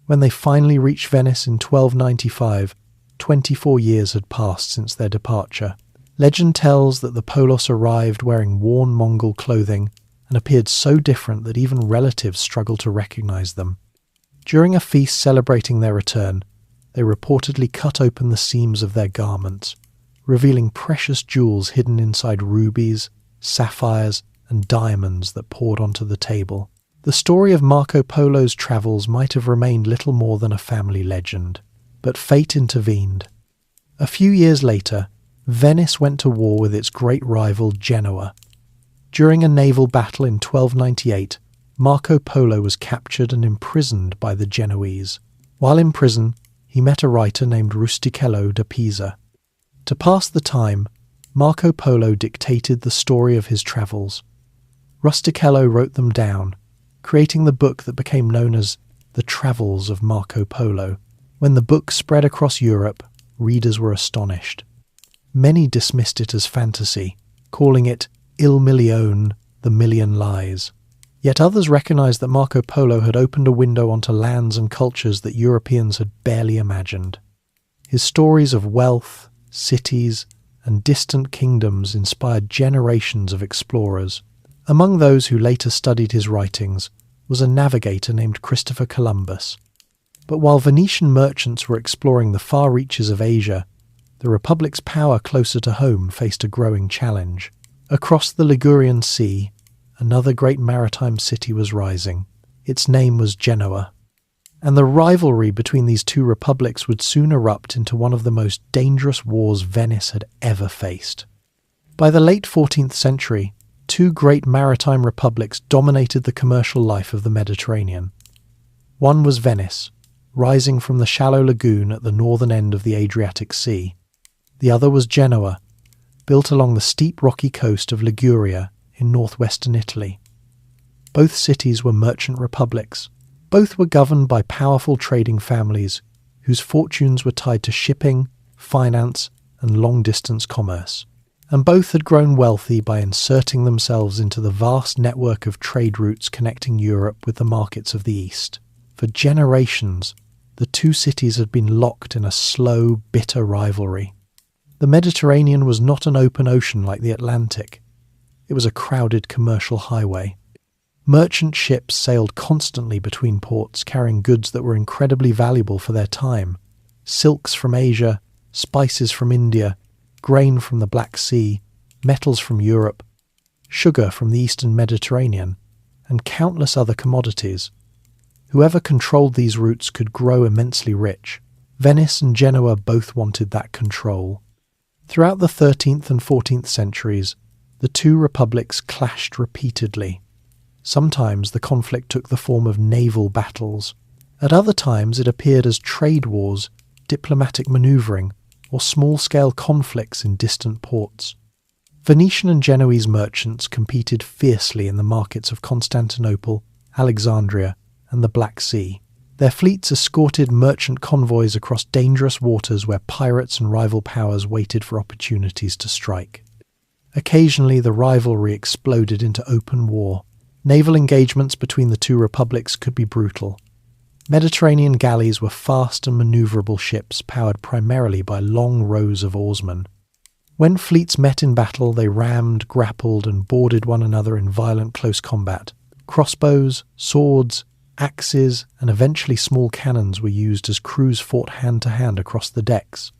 When they finally reached Venice in 1295, 24 years had passed since their departure. Legend tells that the Polos arrived wearing worn Mongol clothing and appeared so different that even relatives struggled to recognize them. During a feast celebrating their return, they reportedly cut open the seams of their garments, revealing precious jewels hidden inside rubies, sapphires, and diamonds that poured onto the table. The story of Marco Polo's travels might have remained little more than a family legend, but fate intervened. A few years later, Venice went to war with its great rival Genoa. During a naval battle in 1298, Marco Polo was captured and imprisoned by the Genoese. While in prison, he met a writer named Rustichello da Pisa. To pass the time, Marco Polo dictated the story of his travels. Rustichello wrote them down, creating the book that became known as The Travels of Marco Polo. When the book spread across Europe, readers were astonished. Many dismissed it as fantasy, calling it Il Milione, the Million Lies. Yet others recognized that Marco Polo had opened a window onto lands and cultures that Europeans had barely imagined. His stories of wealth, cities, and distant kingdoms inspired generations of explorers. Among those who later studied his writings was a navigator named Christopher Columbus. But while Venetian merchants were exploring the far reaches of Asia, the Republic's power closer to home faced a growing challenge. Across the Ligurian Sea, another great maritime city was rising. Its name was Genoa. and the rivalry between these two republics would soon erupt into one of the most dangerous wars Venice had ever faced. By the late 14th century, two great maritime republics dominated the commercial life of the Mediterranean. One was Venice, rising from the shallow lagoon at the northern end of the Adriatic Sea. The other was Genoa, built along the steep rocky coast of Liguria in northwestern Italy. Both cities were merchant republics. Both were governed by powerful trading families whose fortunes were tied to shipping, finance, and long-distance commerce. And both had grown wealthy by inserting themselves into the vast network of trade routes connecting Europe with the markets of the East. For generations, the two cities had been locked in a slow, bitter rivalry. The Mediterranean was not an open ocean like the Atlantic. It was a crowded commercial highway. Merchant ships sailed constantly between ports, carrying goods that were incredibly valuable for their time. Silks from Asia, spices from India, grain from the Black Sea, metals from Europe, sugar from the Eastern Mediterranean, and countless other commodities. Whoever controlled these routes could grow immensely rich. Venice and Genoa both wanted that control. Throughout the 13th and 14th centuries, the two republics clashed repeatedly. Sometimes the conflict took the form of naval battles. At other times it appeared as trade wars, diplomatic manoeuvring, or small-scale conflicts in distant ports. Venetian and Genoese merchants competed fiercely in the markets of Constantinople, Alexandria, and the Black Sea. Their fleets escorted merchant convoys across dangerous waters where pirates and rival powers waited for opportunities to strike. Occasionally the rivalry exploded into open war. Naval engagements between the two republics could be brutal. Mediterranean galleys were fast and manoeuvrable ships powered primarily by long rows of oarsmen. When fleets met in battle, they rammed, grappled, and boarded one another in violent close combat. Crossbows, swords, axes, and eventually small cannons were used as crews fought hand-to-hand across the decks.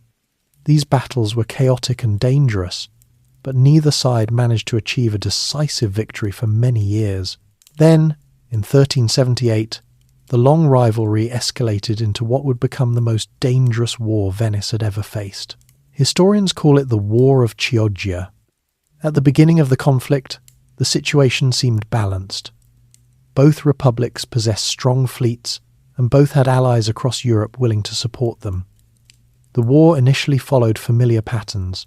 These battles were chaotic and dangerous, but neither side managed to achieve a decisive victory for many years. Then, in 1378, the long rivalry escalated into what would become the most dangerous war Venice had ever faced. Historians call it the War of Chioggia. At the beginning of the conflict, the situation seemed balanced. Both republics possessed strong fleets, and both had allies across Europe willing to support them. The war initially followed familiar patterns.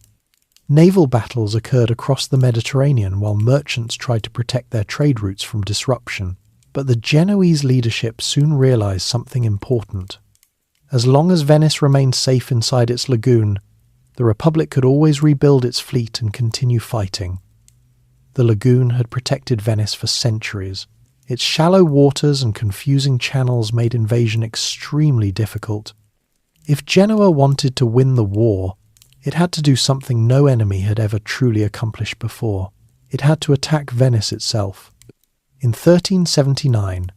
Naval battles occurred across the Mediterranean while merchants tried to protect their trade routes from disruption. But the Genoese leadership soon realized something important. As long as Venice remained safe inside its lagoon, the Republic could always rebuild its fleet and continue fighting. The lagoon had protected Venice for centuries. Its shallow waters and confusing channels made invasion extremely difficult. If Genoa wanted to win the war, it had to do something no enemy had ever truly accomplished before. It had to attack Venice itself. In 1379,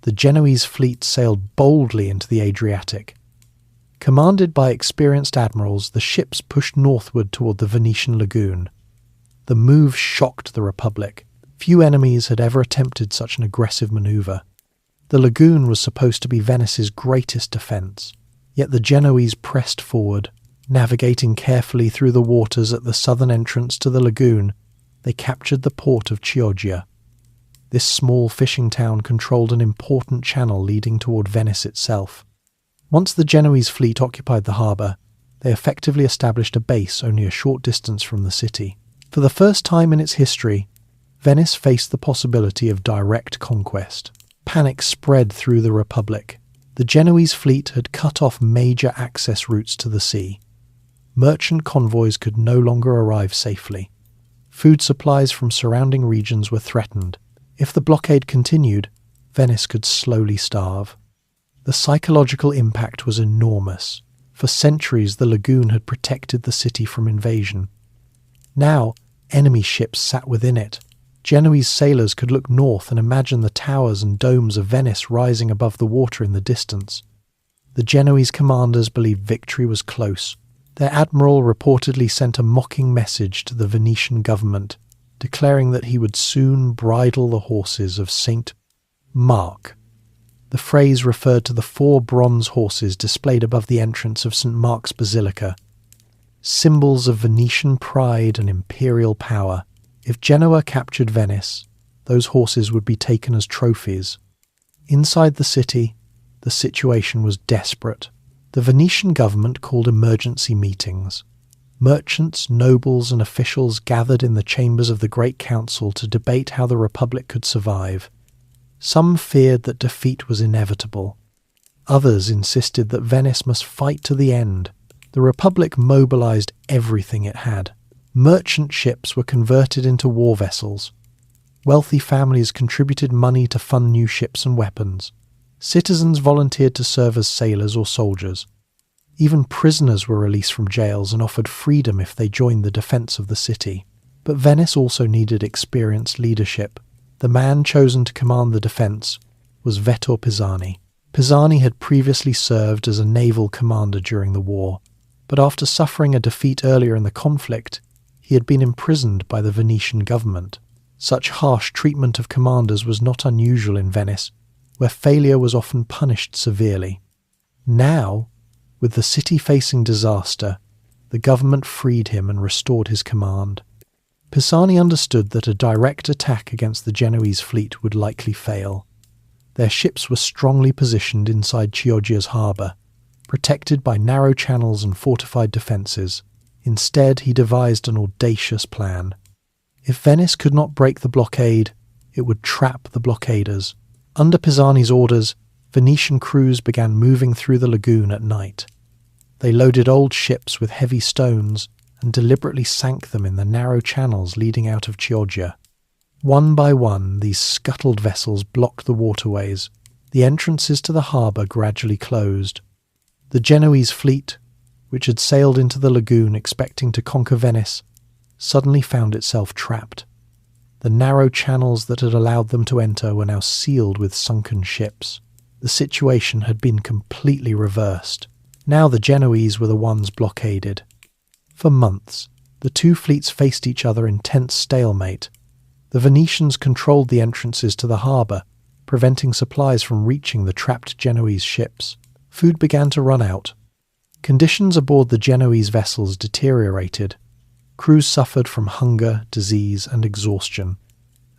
the Genoese fleet sailed boldly into the Adriatic. Commanded by experienced admirals, the ships pushed northward toward the Venetian lagoon. The move shocked the Republic. Few enemies had ever attempted such an aggressive maneuver. The lagoon was supposed to be Venice's greatest defence, yet the Genoese pressed forward. Navigating carefully through the waters at the southern entrance to the lagoon, they captured the port of Chioggia. This small fishing town controlled an important channel leading toward Venice itself. Once the Genoese fleet occupied the harbour, they effectively established a base only a short distance from the city. For the first time in its history, Venice faced the possibility of direct conquest. Panic spread through the Republic. The Genoese fleet had cut off major access routes to the sea. Merchant convoys could no longer arrive safely. Food supplies from surrounding regions were threatened. If the blockade continued, Venice could slowly starve. The psychological impact was enormous. For centuries, the lagoon had protected the city from invasion. Now, enemy ships sat within it. Genoese sailors could look north and imagine the towers and domes of Venice rising above the water in the distance. The Genoese commanders believed victory was close. Their admiral reportedly sent a mocking message to the Venetian government, declaring that he would soon bridle the horses of Saint Mark. The phrase referred to the 4 bronze horses displayed above the entrance of St. Mark's Basilica, symbols of Venetian pride and imperial power. If Genoa captured Venice, those horses would be taken as trophies. Inside the city, the situation was desperate. The Venetian government called emergency meetings. Merchants, nobles, and officials gathered in the chambers of the Great Council to debate how the Republic could survive. Some feared that defeat was inevitable. Others insisted that Venice must fight to the end. The Republic mobilized everything it had. Merchant ships were converted into war vessels. Wealthy families contributed money to fund new ships and weapons. Citizens volunteered to serve as sailors or soldiers. Even prisoners were released from jails and offered freedom if they joined the defense of the city. But Venice also needed experienced leadership. The man chosen to command the defense was Vettor Pisani. Pisani had previously served as a naval commander during the war, but after suffering a defeat earlier in the conflict, he had been imprisoned by the Venetian government. Such harsh treatment of commanders was not unusual in Venice, where failure was often punished severely. Now, with the city facing disaster, the government freed him and restored his command. Pisani understood that a direct attack against the Genoese fleet would likely fail. Their ships were strongly positioned inside Chioggia's harbour, protected by narrow channels and fortified defences. Instead, he devised an audacious plan. If Venice could not break the blockade, it would trap the blockaders. Under Pisani's orders, Venetian crews began moving through the lagoon at night. They loaded old ships with heavy stones and deliberately sank them in the narrow channels leading out of Chioggia. One by one, these scuttled vessels blocked the waterways. The entrances to the harbour gradually closed. The Genoese fleet, which had sailed into the lagoon expecting to conquer Venice, suddenly found itself trapped. The narrow channels that had allowed them to enter were now sealed with sunken ships. The situation had been completely reversed. Now the Genoese were the ones blockaded. For months, the two fleets faced each other in tense stalemate. The Venetians controlled the entrances to the harbour, preventing supplies from reaching the trapped Genoese ships. Food began to run out. Conditions aboard the Genoese vessels deteriorated. Crews suffered from hunger, disease, and exhaustion.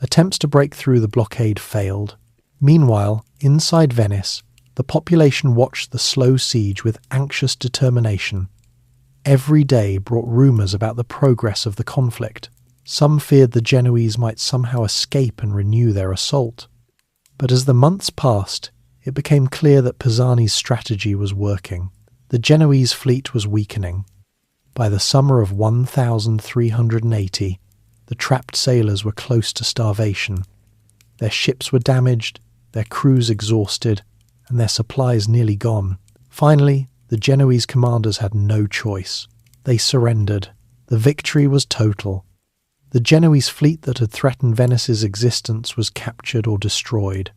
Attempts to break through the blockade failed. Meanwhile, inside Venice, the population watched the slow siege with anxious determination. Every day brought rumours about the progress of the conflict. Some feared the Genoese might somehow escape and renew their assault. But as the months passed, it became clear that Pisani's strategy was working. The Genoese fleet was weakening. By the summer of 1380, the trapped sailors were close to starvation. Their ships were damaged, their crews exhausted, and their supplies nearly gone. Finally, the Genoese commanders had no choice. They surrendered. The victory was total. The Genoese fleet that had threatened Venice's existence was captured or destroyed.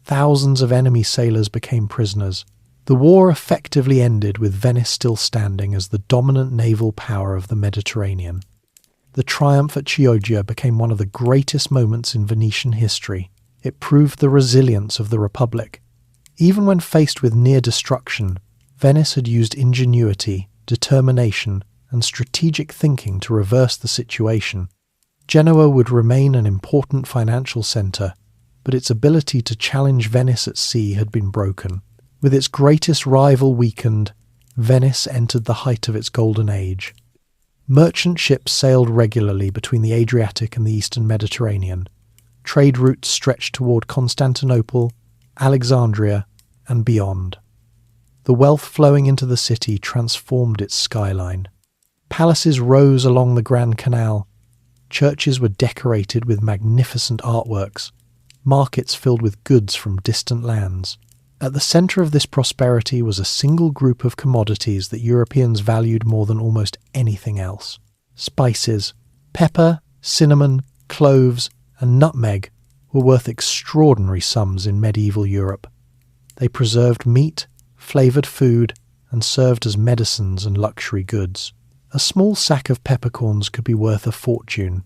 Thousands of enemy sailors became prisoners. The war effectively ended with Venice still standing as the dominant naval power of the Mediterranean. The triumph at Chioggia became one of the greatest moments in Venetian history. It proved the resilience of the Republic. Even when faced with near destruction, Venice had used ingenuity, determination, and strategic thinking to reverse the situation. Genoa would remain an important financial centre, but its ability to challenge Venice at sea had been broken. With its greatest rival weakened, Venice entered the height of its golden age. Merchant ships sailed regularly between the Adriatic and the eastern Mediterranean. Trade routes stretched toward Constantinople, Alexandria, and beyond. The wealth flowing into the city transformed its skyline. Palaces rose along the Grand Canal. Churches were decorated with magnificent artworks. Markets filled with goods from distant lands. At the centre of this prosperity was a single group of commodities that Europeans valued more than almost anything else. Spices. Pepper, cinnamon, cloves, and nutmeg were worth extraordinary sums in medieval Europe. They preserved meat, flavoured food, and served as medicines and luxury goods. A small sack of peppercorns could be worth a fortune,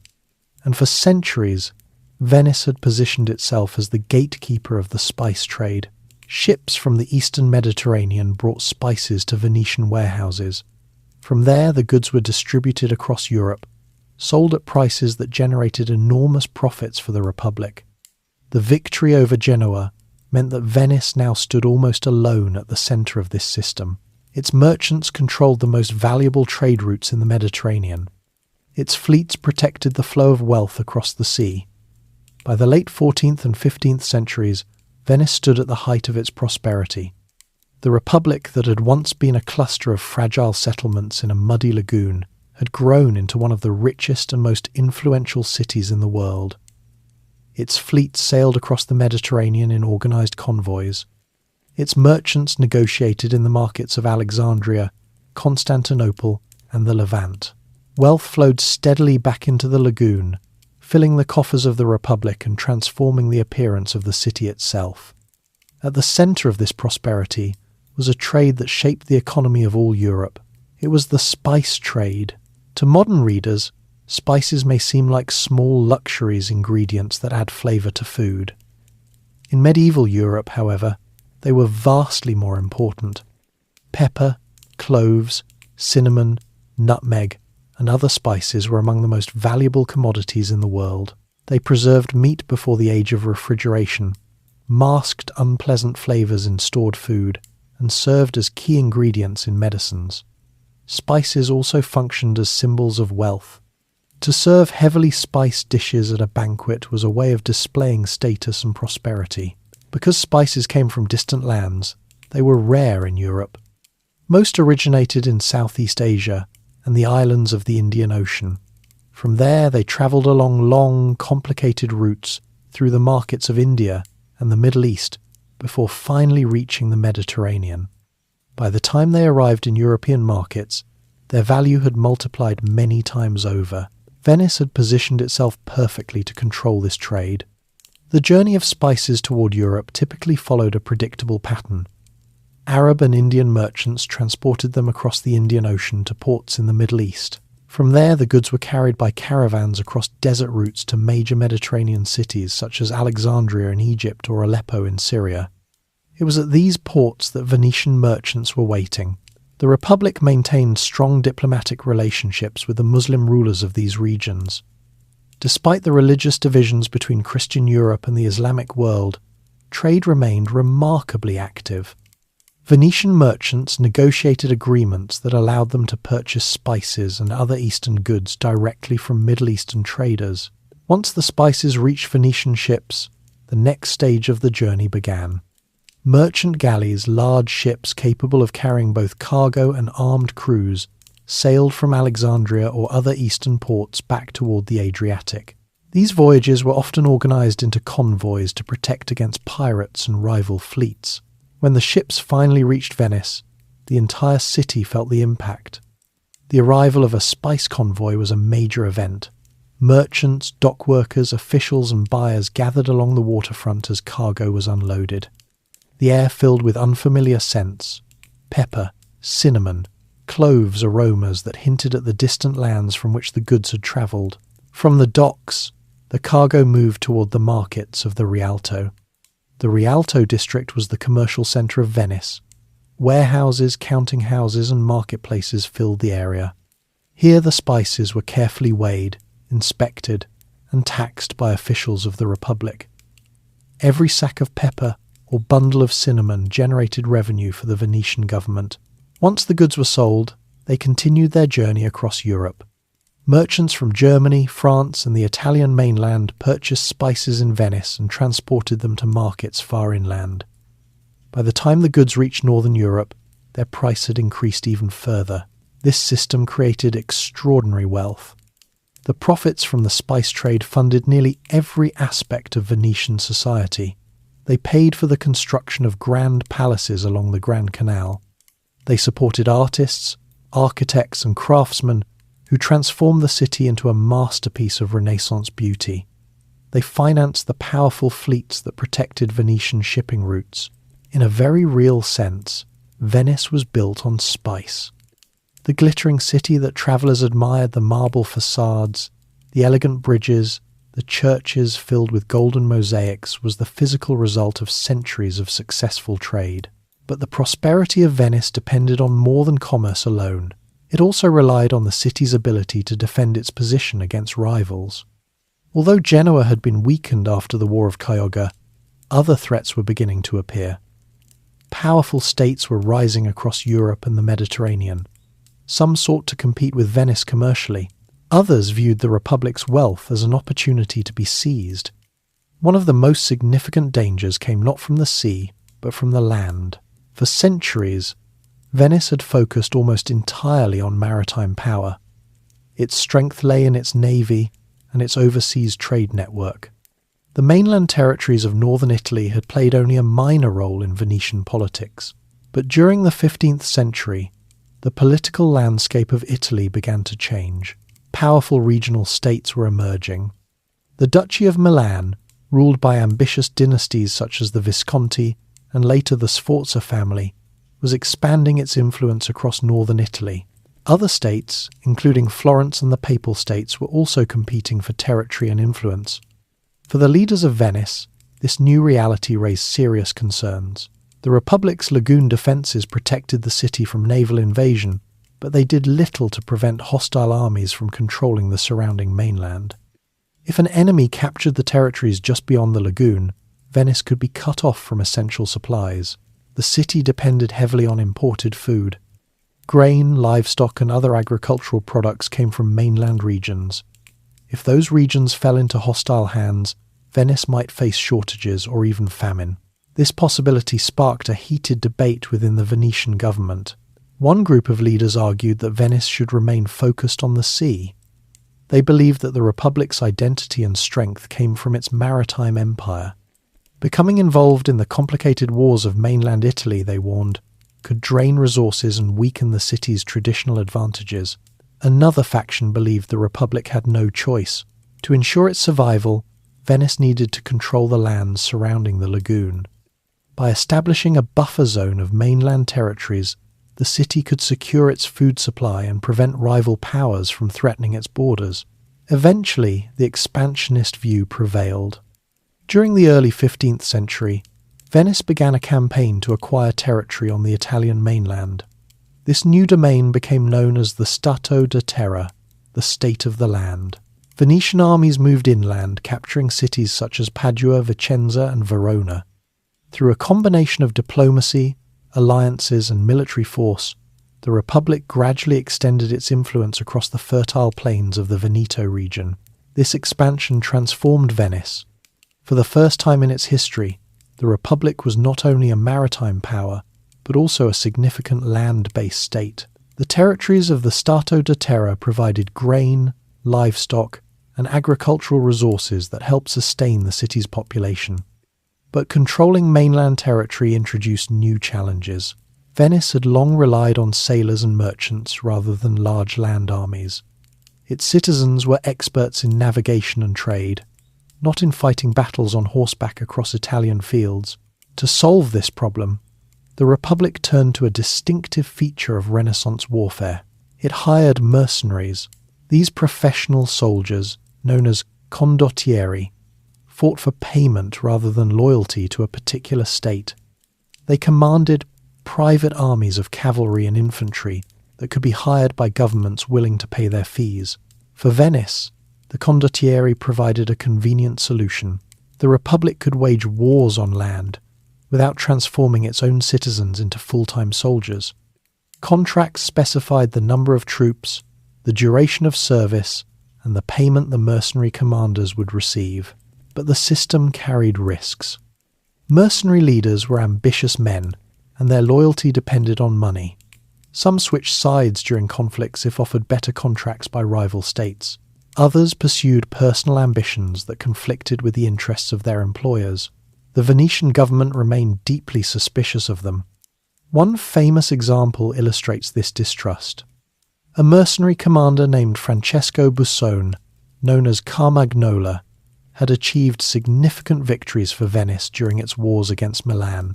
and for centuries Venice had positioned itself as the gatekeeper of the spice trade. Ships from the eastern Mediterranean brought spices to Venetian warehouses. From there, the goods were distributed across Europe, sold at prices that generated enormous profits for the Republic. The victory over Genoa meant that Venice now stood almost alone at the centre of this system. Its merchants controlled the most valuable trade routes in the Mediterranean. Its fleets protected the flow of wealth across the sea. By the late 14th and 15th centuries, Venice stood at the height of its prosperity. The Republic that had once been a cluster of fragile settlements in a muddy lagoon had grown into one of the richest and most influential cities in the world. Its fleets sailed across the Mediterranean in organised convoys. Its merchants negotiated in the markets of Alexandria, Constantinople, and the Levant. Wealth flowed steadily back into the lagoon, filling the coffers of the Republic and transforming the appearance of the city itself. At the centre of this prosperity was a trade that shaped the economy of all Europe. It was the spice trade. To modern readers, spices may seem like small luxuries ingredients that add flavour to food. In medieval Europe, however, they were vastly more important. Pepper, cloves, cinnamon, nutmeg, and other spices were among the most valuable commodities in the world. They preserved meat before the age of refrigeration, masked unpleasant flavours in stored food, and served as key ingredients in medicines. Spices also functioned as symbols of wealth. To serve heavily spiced dishes at a banquet was a way of displaying status and prosperity. Because spices came from distant lands, they were rare in Europe. Most originated in Southeast Asia and the islands of the Indian Ocean. From there they travelled along long, complicated routes through the markets of India and the Middle East before finally reaching the Mediterranean. By the time they arrived in European markets, their value had multiplied many times over. Venice had positioned itself perfectly to control this trade. The journey of spices toward Europe typically followed a predictable pattern. Arab and Indian merchants transported them across the Indian Ocean to ports in the Middle East. From there, the goods were carried by caravans across desert routes to major Mediterranean cities such as Alexandria in Egypt or Aleppo in Syria. It was at these ports that Venetian merchants were waiting. The Republic maintained strong diplomatic relationships with the Muslim rulers of these regions. Despite the religious divisions between Christian Europe and the Islamic world, trade remained remarkably active. Venetian merchants negotiated agreements that allowed them to purchase spices and other Eastern goods directly from Middle Eastern traders. Once the spices reached Venetian ships, the next stage of the journey began. Merchant galleys, large ships capable of carrying both cargo and armed crews, sailed from Alexandria or other eastern ports back toward the Adriatic. These voyages were often organised into convoys to protect against pirates and rival fleets. When the ships finally reached Venice, the entire city felt the impact. The arrival of a spice convoy was a major event. Merchants, dock workers, officials and buyers gathered along the waterfront as cargo was unloaded. The air filled with unfamiliar scents, pepper, cinnamon, cloves aromas that hinted at the distant lands from which the goods had travelled. From the docks, the cargo moved toward the markets of the Rialto. The Rialto district was the commercial centre of Venice. Warehouses, counting houses and marketplaces filled the area. Here the spices were carefully weighed, inspected, and taxed by officials of the Republic. Every sack of pepper or bundle of cinnamon generated revenue for the Venetian government. Once the goods were sold, they continued their journey across Europe. Merchants from Germany, France, and the Italian mainland purchased spices in Venice and transported them to markets far inland. By the time the goods reached northern Europe, their price had increased even further. This system created extraordinary wealth. The profits from the spice trade funded nearly every aspect of Venetian society. They paid for the construction of grand palaces along the Grand Canal. They supported artists, architects, and craftsmen who transformed the city into a masterpiece of Renaissance beauty. They financed the powerful fleets that protected Venetian shipping routes. In a very real sense, Venice was built on spice. The glittering city that travellers admired, the marble facades, the elegant bridges, the the churches filled with golden mosaics was the physical result of centuries of successful trade. But the prosperity of Venice depended on more than commerce alone. It also relied on the city's ability to defend its position against rivals. Although Genoa had been weakened after the War of Chioggia, other threats were beginning to appear. Powerful states were rising across Europe and the Mediterranean. Some sought to compete with Venice commercially. Others viewed the Republic's wealth as an opportunity to be seized. One of the most significant dangers came not from the sea, but from the land. For centuries, Venice had focused almost entirely on maritime power. Its strength lay in its navy and its overseas trade network. The mainland territories of northern Italy had played only a minor role in Venetian politics. But during the 15th century, the political landscape of Italy began to change. Powerful regional states were emerging. The Duchy of Milan, ruled by ambitious dynasties such as the Visconti and later the Sforza family, was expanding its influence across northern Italy. Other states, including Florence and the Papal States, were also competing for territory and influence. For the leaders of Venice, this new reality raised serious concerns. The Republic's Lagoon defences protected the city from naval invasion, but they did little to prevent hostile armies from controlling the surrounding mainland. If an enemy captured the territories just beyond the lagoon, Venice could be cut off from essential supplies. The city depended heavily on imported food. Grain, livestock, and other agricultural products came from mainland regions. If those regions fell into hostile hands, Venice might face shortages or even famine. This possibility sparked a heated debate within the Venetian government. One group of leaders argued that Venice should remain focused on the sea. They believed that the Republic's identity and strength came from its maritime empire. Becoming involved in the complicated wars of mainland Italy, they warned, could drain resources and weaken the city's traditional advantages. Another faction believed the Republic had no choice. To ensure its survival, Venice needed to control the lands surrounding the lagoon. By establishing a buffer zone of mainland territories, the city could secure its food supply and prevent rival powers from threatening its borders. Eventually, the expansionist view prevailed. During the early 15th century, Venice began a campaign to acquire territory on the Italian mainland. This new domain became known as the Stato di Terra, the state of the land. Venetian armies moved inland, capturing cities such as Padua, Vicenza, and Verona. Through a combination of diplomacy, alliances, and military force, the Republic gradually extended its influence across the fertile plains of the Veneto region. This expansion transformed Venice. For the first time in its history, the Republic was not only a maritime power, but also a significant land-based state. The territories of the Stato di Terra provided grain, livestock, and agricultural resources that helped sustain the city's population. But controlling mainland territory introduced new challenges. Venice had long relied on sailors and merchants rather than large land armies. Its citizens were experts in navigation and trade, not in fighting battles on horseback across Italian fields. To solve this problem, the Republic turned to a distinctive feature of Renaissance warfare. It hired mercenaries. These professional soldiers, known as condottieri, fought for payment rather than loyalty to a particular state. They commanded private armies of cavalry and infantry that could be hired by governments willing to pay their fees. For Venice, the condottieri provided a convenient solution. The Republic could wage wars on land without transforming its own citizens into full-time soldiers. Contracts specified the number of troops, the duration of service, and the payment the mercenary commanders would receive. But the system carried risks. Mercenary leaders were ambitious men, and their loyalty depended on money. Some switched sides during conflicts if offered better contracts by rival states. Others pursued personal ambitions that conflicted with the interests of their employers. The Venetian government remained deeply suspicious of them. One famous example illustrates this distrust. A mercenary commander named Francesco Busone, known as Carmagnola, had achieved significant victories for Venice during its wars against Milan.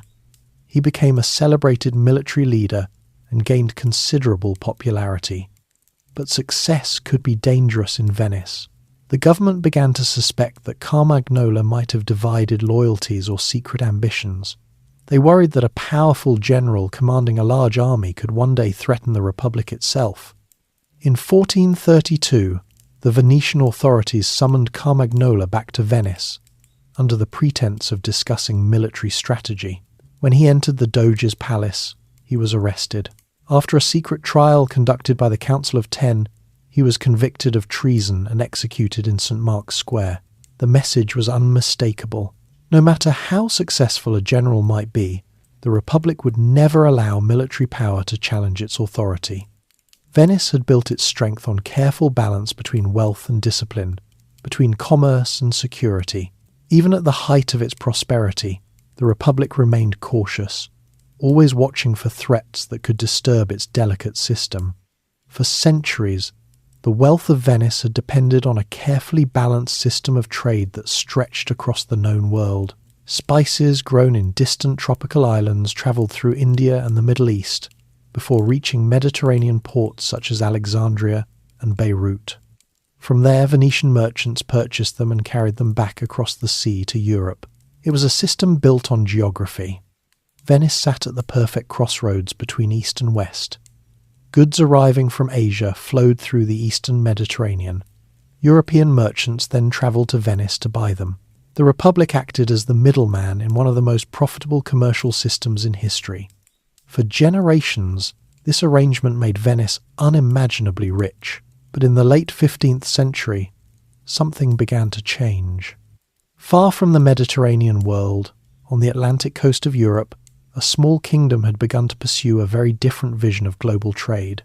He became a celebrated military leader and gained considerable popularity. But success could be dangerous in Venice. The government began to suspect that Carmagnola might have divided loyalties or secret ambitions. They worried that a powerful general commanding a large army could one day threaten the Republic itself. In 1432, the Venetian authorities summoned Carmagnola back to Venice, under the pretense of discussing military strategy. When he entered the Doge's palace, he was arrested. After a secret trial conducted by the Council of Ten, he was convicted of treason and executed in St. Mark's Square. The message was unmistakable. No matter how successful a general might be, the Republic would never allow military power to challenge its authority. Venice had built its strength on careful balance between wealth and discipline, between commerce and security. Even at the height of its prosperity, the Republic remained cautious, always watching for threats that could disturb its delicate system. For centuries, the wealth of Venice had depended on a carefully balanced system of trade that stretched across the known world. Spices grown in distant tropical islands travelled through India and the Middle East, before reaching Mediterranean ports such as Alexandria and Beirut. From there, Venetian merchants purchased them and carried them back across the sea to Europe. It was a system built on geography. Venice sat at the perfect crossroads between East and West. Goods arriving from Asia flowed through the eastern Mediterranean. European merchants then travelled to Venice to buy them. The Republic acted as the middleman in one of the most profitable commercial systems in history. For generations, this arrangement made Venice unimaginably rich. But in the late 15th century, something began to change. Far from the Mediterranean world, on the Atlantic coast of Europe, a small kingdom had begun to pursue a very different vision of global trade.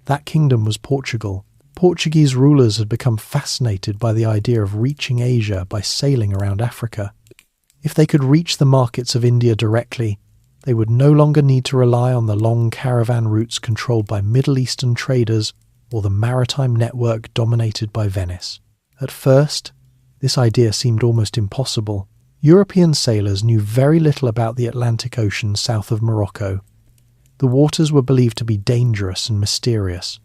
That kingdom was Portugal. Portuguese rulers had become fascinated by the idea of reaching Asia by sailing around Africa. If they could reach the markets of India directly, they would no longer need to rely on the long caravan routes controlled by Middle Eastern traders or the maritime network dominated by Venice. At first, this idea seemed almost impossible. European sailors knew very little about the Atlantic Ocean south of Morocco. The waters were believed to be dangerous and mysterious.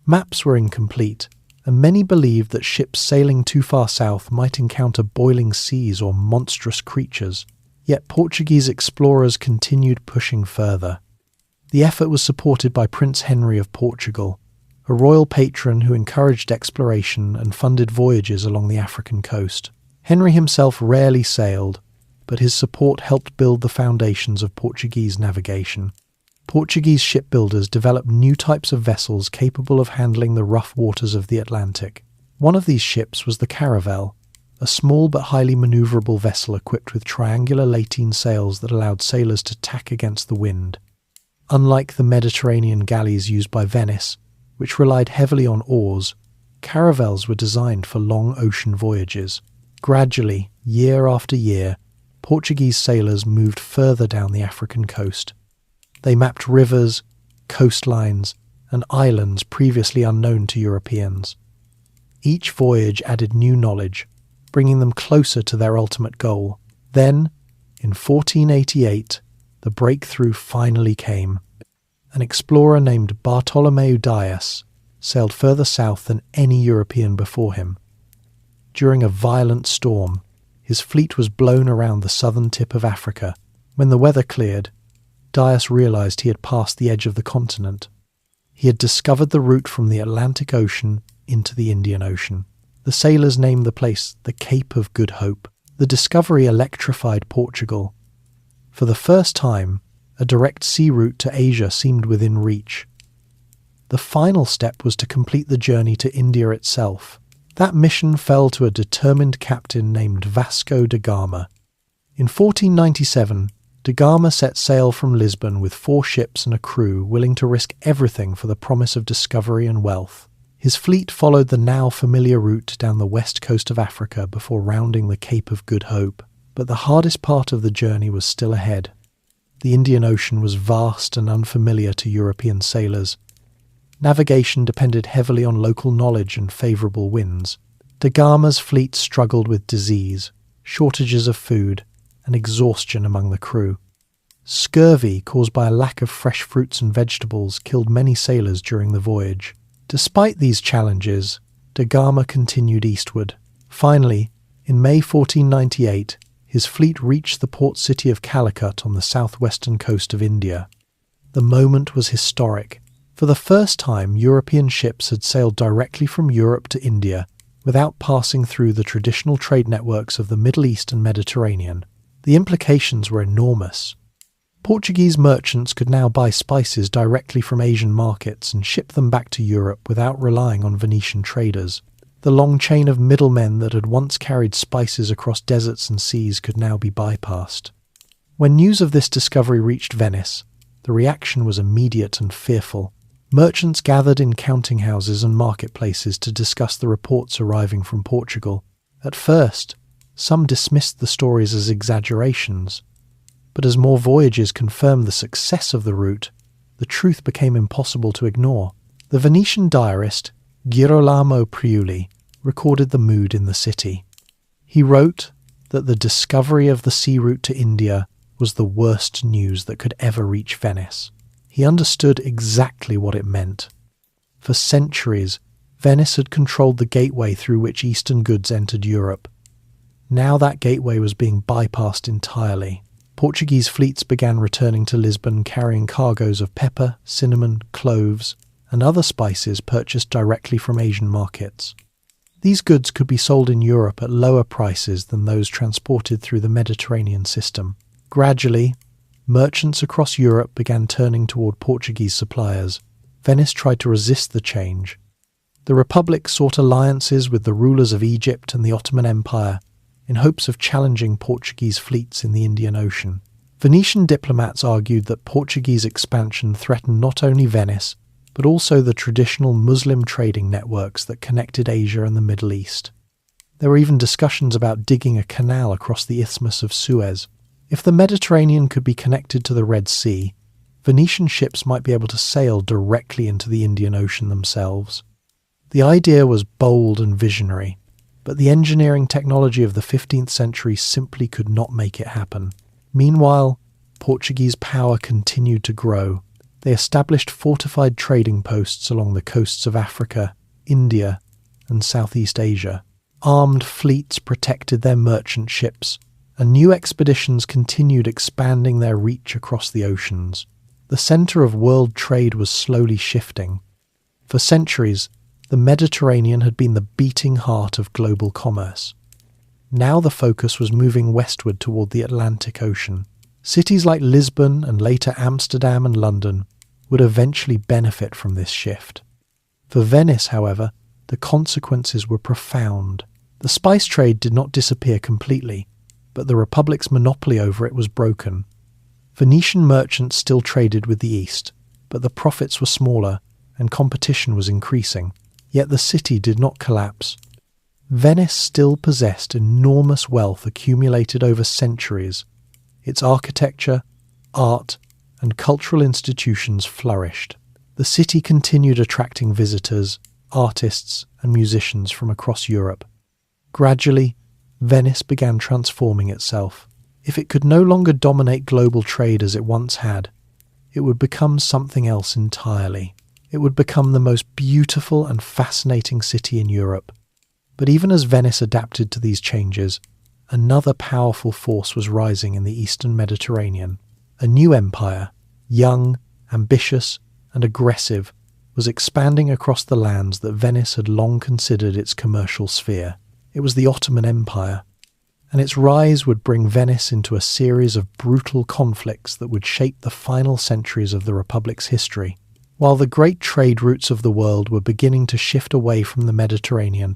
Maps were incomplete, and many believed that ships sailing too far south might encounter boiling seas or monstrous creatures. Yet Portuguese explorers continued pushing further. The effort was supported by Prince Henry of Portugal, a royal patron who encouraged exploration and funded voyages along the African coast. Henry himself rarely sailed, but his support helped build the foundations of Portuguese navigation. Portuguese shipbuilders developed new types of vessels capable of handling the rough waters of the Atlantic. One of these ships was the caravel, a small but highly manoeuvrable vessel equipped with triangular lateen sails that allowed sailors to tack against the wind. Unlike the Mediterranean galleys used by Venice, which relied heavily on oars, caravels were designed for long ocean voyages. Gradually, year after year, Portuguese sailors moved further down the African coast. They mapped rivers, coastlines, and islands previously unknown to Europeans. Each voyage added new knowledge, bringing them closer to their ultimate goal. Then, in 1488, the breakthrough finally came. An explorer named Bartolomeu Dias sailed further south than any European before him. During a violent storm, his fleet was blown around the southern tip of Africa. When the weather cleared, Dias realized he had passed the edge of the continent. He had discovered the route from the Atlantic Ocean into the Indian Ocean. The sailors named the place the Cape of Good Hope. The discovery electrified Portugal. For the first time, a direct sea route to Asia seemed within reach. The final step was to complete the journey to India itself. That mission fell to a determined captain named Vasco da Gama. In 1497, da Gama set sail from Lisbon with 4 ships and a crew willing to risk everything for the promise of discovery and wealth. His fleet followed the now familiar route down the west coast of Africa before rounding the Cape of Good Hope. But the hardest part of the journey was still ahead. The Indian Ocean was vast and unfamiliar to European sailors. Navigation depended heavily on local knowledge and favourable winds. Da Gama's fleet struggled with disease, shortages of food, and exhaustion among the crew. Scurvy, caused by a lack of fresh fruits and vegetables, killed many sailors during the voyage. Despite these challenges, da Gama continued eastward. Finally, in May 1498, his fleet reached the port city of Calicut on the southwestern coast of India. The moment was historic. For the first time, European ships had sailed directly from Europe to India without passing through the traditional trade networks of the Middle East and Mediterranean. The implications were enormous. Portuguese merchants could now buy spices directly from Asian markets and ship them back to Europe without relying on Venetian traders. The long chain of middlemen that had once carried spices across deserts and seas could now be bypassed. When news of this discovery reached Venice, the reaction was immediate and fearful. Merchants gathered in counting houses and marketplaces to discuss the reports arriving from Portugal. At first, some dismissed the stories as exaggerations, but as more voyages confirmed the success of the route, the truth became impossible to ignore. The Venetian diarist, Girolamo Priuli, recorded the mood in the city. He wrote that the discovery of the sea route to India was the worst news that could ever reach Venice. He understood exactly what it meant. For centuries, Venice had controlled the gateway through which Eastern goods entered Europe. Now that gateway was being bypassed entirely. Portuguese fleets began returning to Lisbon carrying cargoes of pepper, cinnamon, cloves, and other spices purchased directly from Asian markets. These goods could be sold in Europe at lower prices than those transported through the Mediterranean system. Gradually, merchants across Europe began turning toward Portuguese suppliers. Venice tried to resist the change. The Republic sought alliances with the rulers of Egypt and the Ottoman Empire in hopes of challenging Portuguese fleets in the Indian Ocean. Venetian diplomats argued that Portuguese expansion threatened not only Venice, but also the traditional Muslim trading networks that connected Asia and the Middle East. There were even discussions about digging a canal across the Isthmus of Suez. If the Mediterranean could be connected to the Red Sea, Venetian ships might be able to sail directly into the Indian Ocean themselves. The idea was bold and visionary, but the engineering technology of the 15th century simply could not make it happen. Meanwhile, Portuguese power continued to grow. They established fortified trading posts along the coasts of Africa, India, and Southeast Asia. Armed fleets protected their merchant ships, and new expeditions continued expanding their reach across the oceans. The centre of world trade was slowly shifting. For centuries, the Mediterranean had been the beating heart of global commerce. Now the focus was moving westward toward the Atlantic Ocean. Cities like Lisbon and later Amsterdam and London would eventually benefit from this shift. For Venice, however, the consequences were profound. The spice trade did not disappear completely, but the Republic's monopoly over it was broken. Venetian merchants still traded with the East, but the profits were smaller and competition was increasing. Yet the city did not collapse. Venice still possessed enormous wealth accumulated over centuries. Its architecture, art, and cultural institutions flourished. The city continued attracting visitors, artists, and musicians from across Europe. Gradually, Venice began transforming itself. If it could no longer dominate global trade as it once had, it would become something else entirely. It would become the most beautiful and fascinating city in Europe. But even as Venice adapted to these changes, another powerful force was rising in the Eastern Mediterranean. A new empire, young, ambitious, and aggressive, was expanding across the lands that Venice had long considered its commercial sphere. It was the Ottoman Empire, and its rise would bring Venice into a series of brutal conflicts that would shape the final centuries of the Republic's history. While the great trade routes of the world were beginning to shift away from the Mediterranean,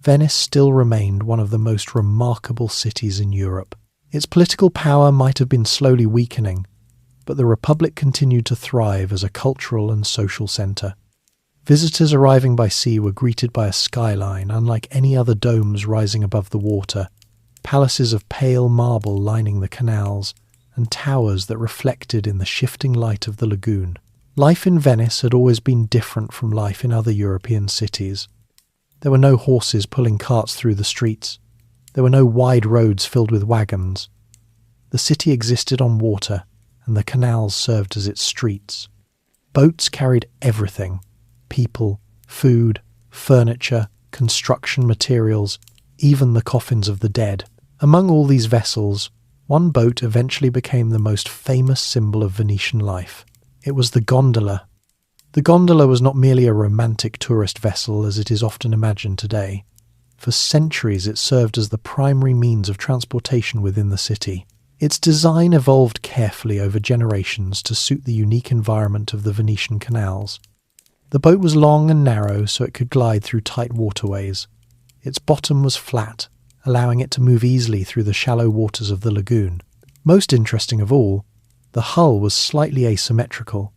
Venice still remained one of the most remarkable cities in Europe. Its political power might have been slowly weakening, but the Republic continued to thrive as a cultural and social centre. Visitors arriving by sea were greeted by a skyline unlike any other domes rising above the water, palaces of pale marble lining the canals, and towers that reflected in the shifting light of the lagoon. Life in Venice had always been different from life in other European cities. There were no horses pulling carts through the streets. There were no wide roads filled with wagons. The city existed on water, and the canals served as its streets. Boats carried everything: people, food, furniture, construction materials, even the coffins of the dead. Among all these vessels, one boat eventually became the most famous symbol of Venetian life. It was the gondola. The gondola was not merely a romantic tourist vessel as it is often imagined today. For centuries it served as the primary means of transportation within the city. Its design evolved carefully over generations to suit the unique environment of the Venetian canals. The boat was long and narrow so it could glide through tight waterways. Its bottom was flat, allowing it to move easily through the shallow waters of the lagoon. Most interesting of all, the hull was slightly asymmetrical.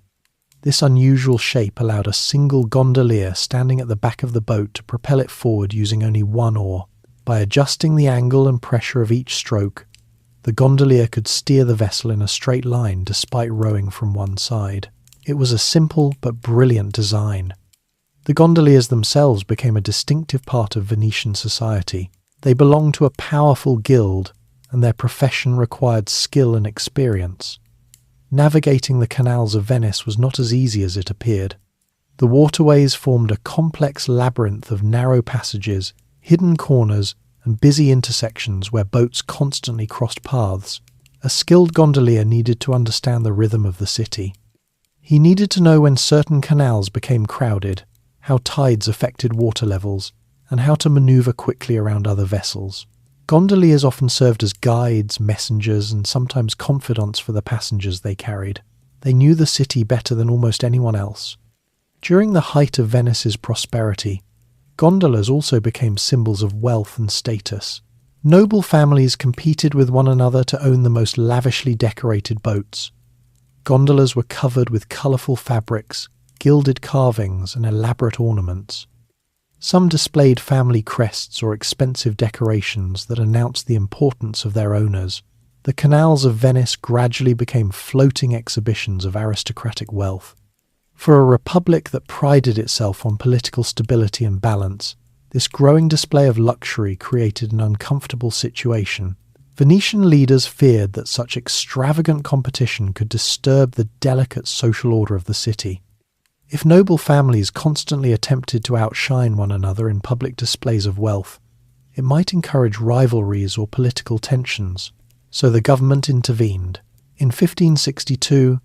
This unusual shape allowed a single gondolier standing at the back of the boat to propel it forward using only one oar. By adjusting the angle and pressure of each stroke, the gondolier could steer the vessel in a straight line despite rowing from one side. It was a simple but brilliant design. The gondoliers themselves became a distinctive part of Venetian society. They belonged to a powerful guild, and their profession required skill and experience. Navigating the canals of Venice was not as easy as it appeared. The waterways formed a complex labyrinth of narrow passages, hidden corners, and busy intersections where boats constantly crossed paths. A skilled gondolier needed to understand the rhythm of the city. He needed to know when certain canals became crowded, how tides affected water levels, and how to maneuver quickly around other vessels. Gondoliers often served as guides, messengers, and sometimes confidants for the passengers they carried. They knew the city better than almost anyone else. During the height of Venice's prosperity, gondolas also became symbols of wealth and status. Noble families competed with one another to own the most lavishly decorated boats. Gondolas were covered with colourful fabrics, gilded carvings, and elaborate ornaments. Some displayed family crests or expensive decorations that announced the importance of their owners. The canals of Venice gradually became floating exhibitions of aristocratic wealth. For a republic that prided itself on political stability and balance, this growing display of luxury created an uncomfortable situation. Venetian leaders feared that such extravagant competition could disturb the delicate social order of the city. If noble families constantly attempted to outshine one another in public displays of wealth, it might encourage rivalries or political tensions. So the government intervened. In 1562,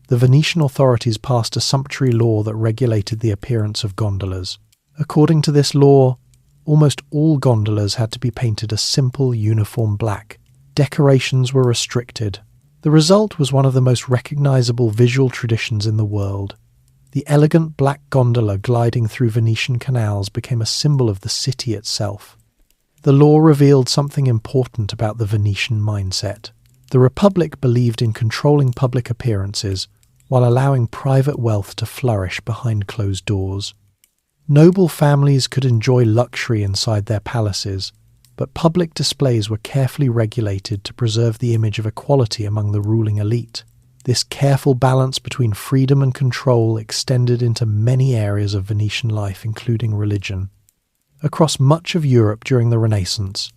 the Venetian authorities passed a sumptuary law that regulated the appearance of gondolas. According to this law, almost all gondolas had to be painted a simple, uniform black. Decorations were restricted. The result was one of the most recognizable visual traditions in the world. The elegant black gondola gliding through Venetian canals became a symbol of the city itself. The law revealed something important about the Venetian mindset. The Republic believed in controlling public appearances while allowing private wealth to flourish behind closed doors. Noble families could enjoy luxury inside their palaces, but public displays were carefully regulated to preserve the image of equality among the ruling elite. This careful balance between freedom and control extended into many areas of Venetian life, including religion. Across much of Europe during the Renaissance,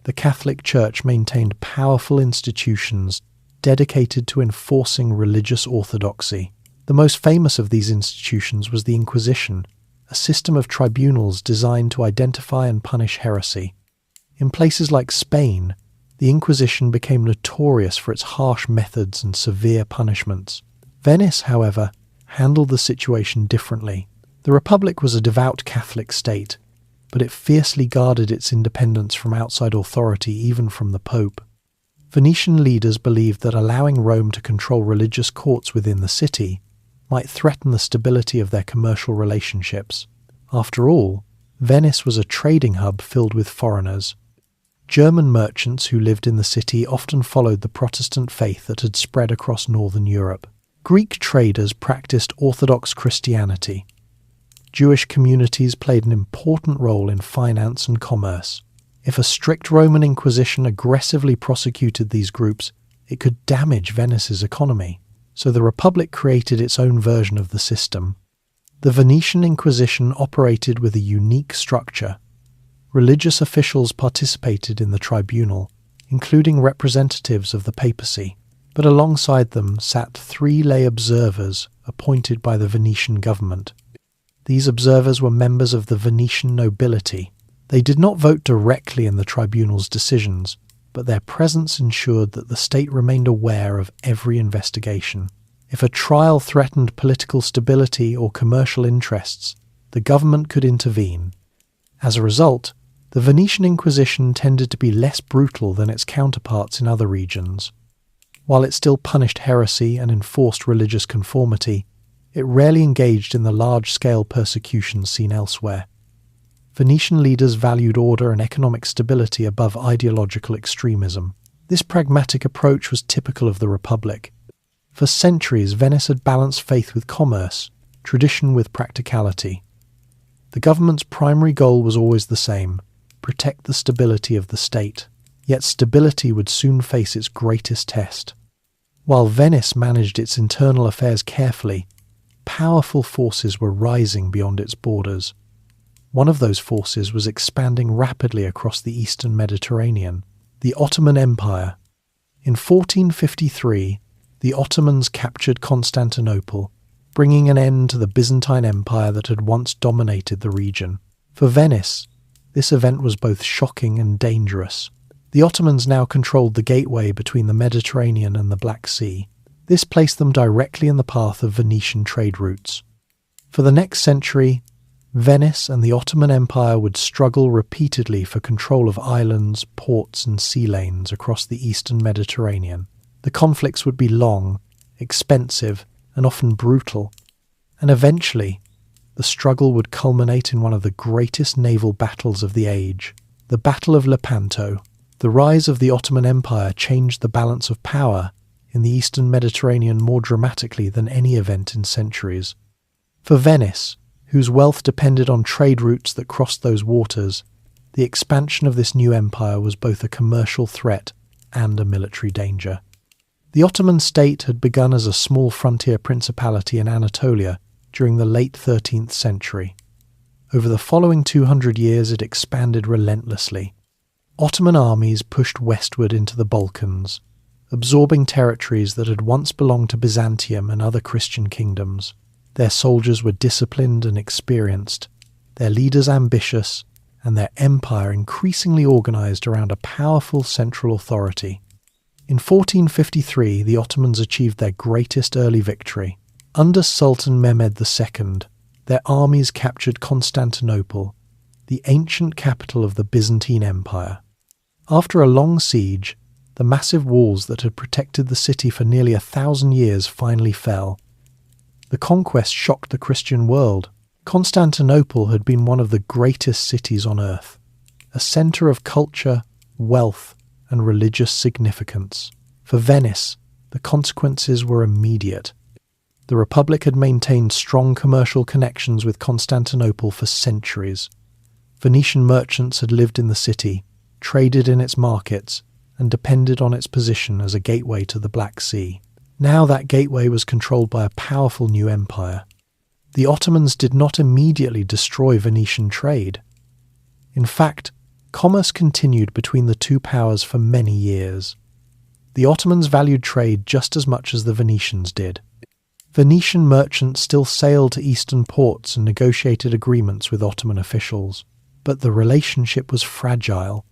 the Catholic Church maintained powerful institutions dedicated to enforcing religious orthodoxy. The most famous of these institutions was the Inquisition, a system of tribunals designed to identify and punish heresy. In places like Spain, the Inquisition became notorious for its harsh methods and severe punishments. Venice, however, handled the situation differently. The Republic was a devout Catholic state, but it fiercely guarded its independence from outside authority, even from the Pope. Venetian leaders believed that allowing Rome to control religious courts within the city might threaten the stability of their commercial relationships. After all, Venice was a trading hub filled with foreigners. German merchants who lived in the city often followed the Protestant faith that had spread across northern Europe. Greek traders practiced Orthodox Christianity. Jewish communities played an important role in finance and commerce. If a strict Roman Inquisition aggressively prosecuted these groups, it could damage Venice's economy. So the Republic created its own version of the system. The Venetian Inquisition operated with a unique structure. Religious officials participated in the tribunal, including representatives of the papacy, but alongside them sat 3 lay observers appointed by the Venetian government. These observers were members of the Venetian nobility. They did not vote directly in the tribunal's decisions, but their presence ensured that the state remained aware of every investigation. If a trial threatened political stability or commercial interests, the government could intervene. As a result, the Venetian Inquisition tended to be less brutal than its counterparts in other regions. While it still punished heresy and enforced religious conformity, it rarely engaged in the large-scale persecutions seen elsewhere. Venetian leaders valued order and economic stability above ideological extremism. This pragmatic approach was typical of the Republic. For centuries, Venice had balanced faith with commerce, tradition with practicality. The government's primary goal was always the same: protect the stability of the state. Yet stability would soon face its greatest test. While Venice managed its internal affairs carefully, powerful forces were rising beyond its borders. One of those forces was expanding rapidly across the eastern Mediterranean, the Ottoman Empire. In 1453, the Ottomans captured Constantinople, bringing an end to the Byzantine Empire that had once dominated the region. For Venice, this event was both shocking and dangerous. The Ottomans now controlled the gateway between the Mediterranean and the Black Sea. This placed them directly in the path of Venetian trade routes. For the next century, Venice and the Ottoman Empire would struggle repeatedly for control of islands, ports, and sea lanes across the eastern Mediterranean. The conflicts would be long, expensive, and often brutal, and eventually, the struggle would culminate in one of the greatest naval battles of the age, the Battle of Lepanto. The rise of the Ottoman Empire changed the balance of power in the eastern Mediterranean more dramatically than any event in centuries. For Venice, whose wealth depended on trade routes that crossed those waters, the expansion of this new empire was both a commercial threat and a military danger. The Ottoman state had begun as a small frontier principality in Anatolia during the late 13th century. Over the following 200 years it expanded relentlessly. Ottoman armies pushed westward into the Balkans, absorbing territories that had once belonged to Byzantium and other Christian kingdoms. Their soldiers were disciplined and experienced, their leaders ambitious, and their empire increasingly organized around a powerful central authority. In 1453, the Ottomans achieved their greatest early victory. Under Sultan Mehmed II, their armies captured Constantinople, the ancient capital of the Byzantine Empire. After a long siege, the massive walls that had protected the city for nearly 1,000 years finally fell. The conquest shocked the Christian world. Constantinople had been one of the greatest cities on earth, a centre of culture, wealth, and religious significance. For Venice, the consequences were immediate. The Republic had maintained strong commercial connections with Constantinople for centuries. Venetian merchants had lived in the city, traded in its markets, and depended on its position as a gateway to the Black Sea. Now that gateway was controlled by a powerful new empire. The Ottomans did not immediately destroy Venetian trade. In fact, commerce continued between the two powers for many years. The Ottomans valued trade just as much as the Venetians did. Venetian merchants still sailed to eastern ports and negotiated agreements with Ottoman officials, but the relationship was fragile.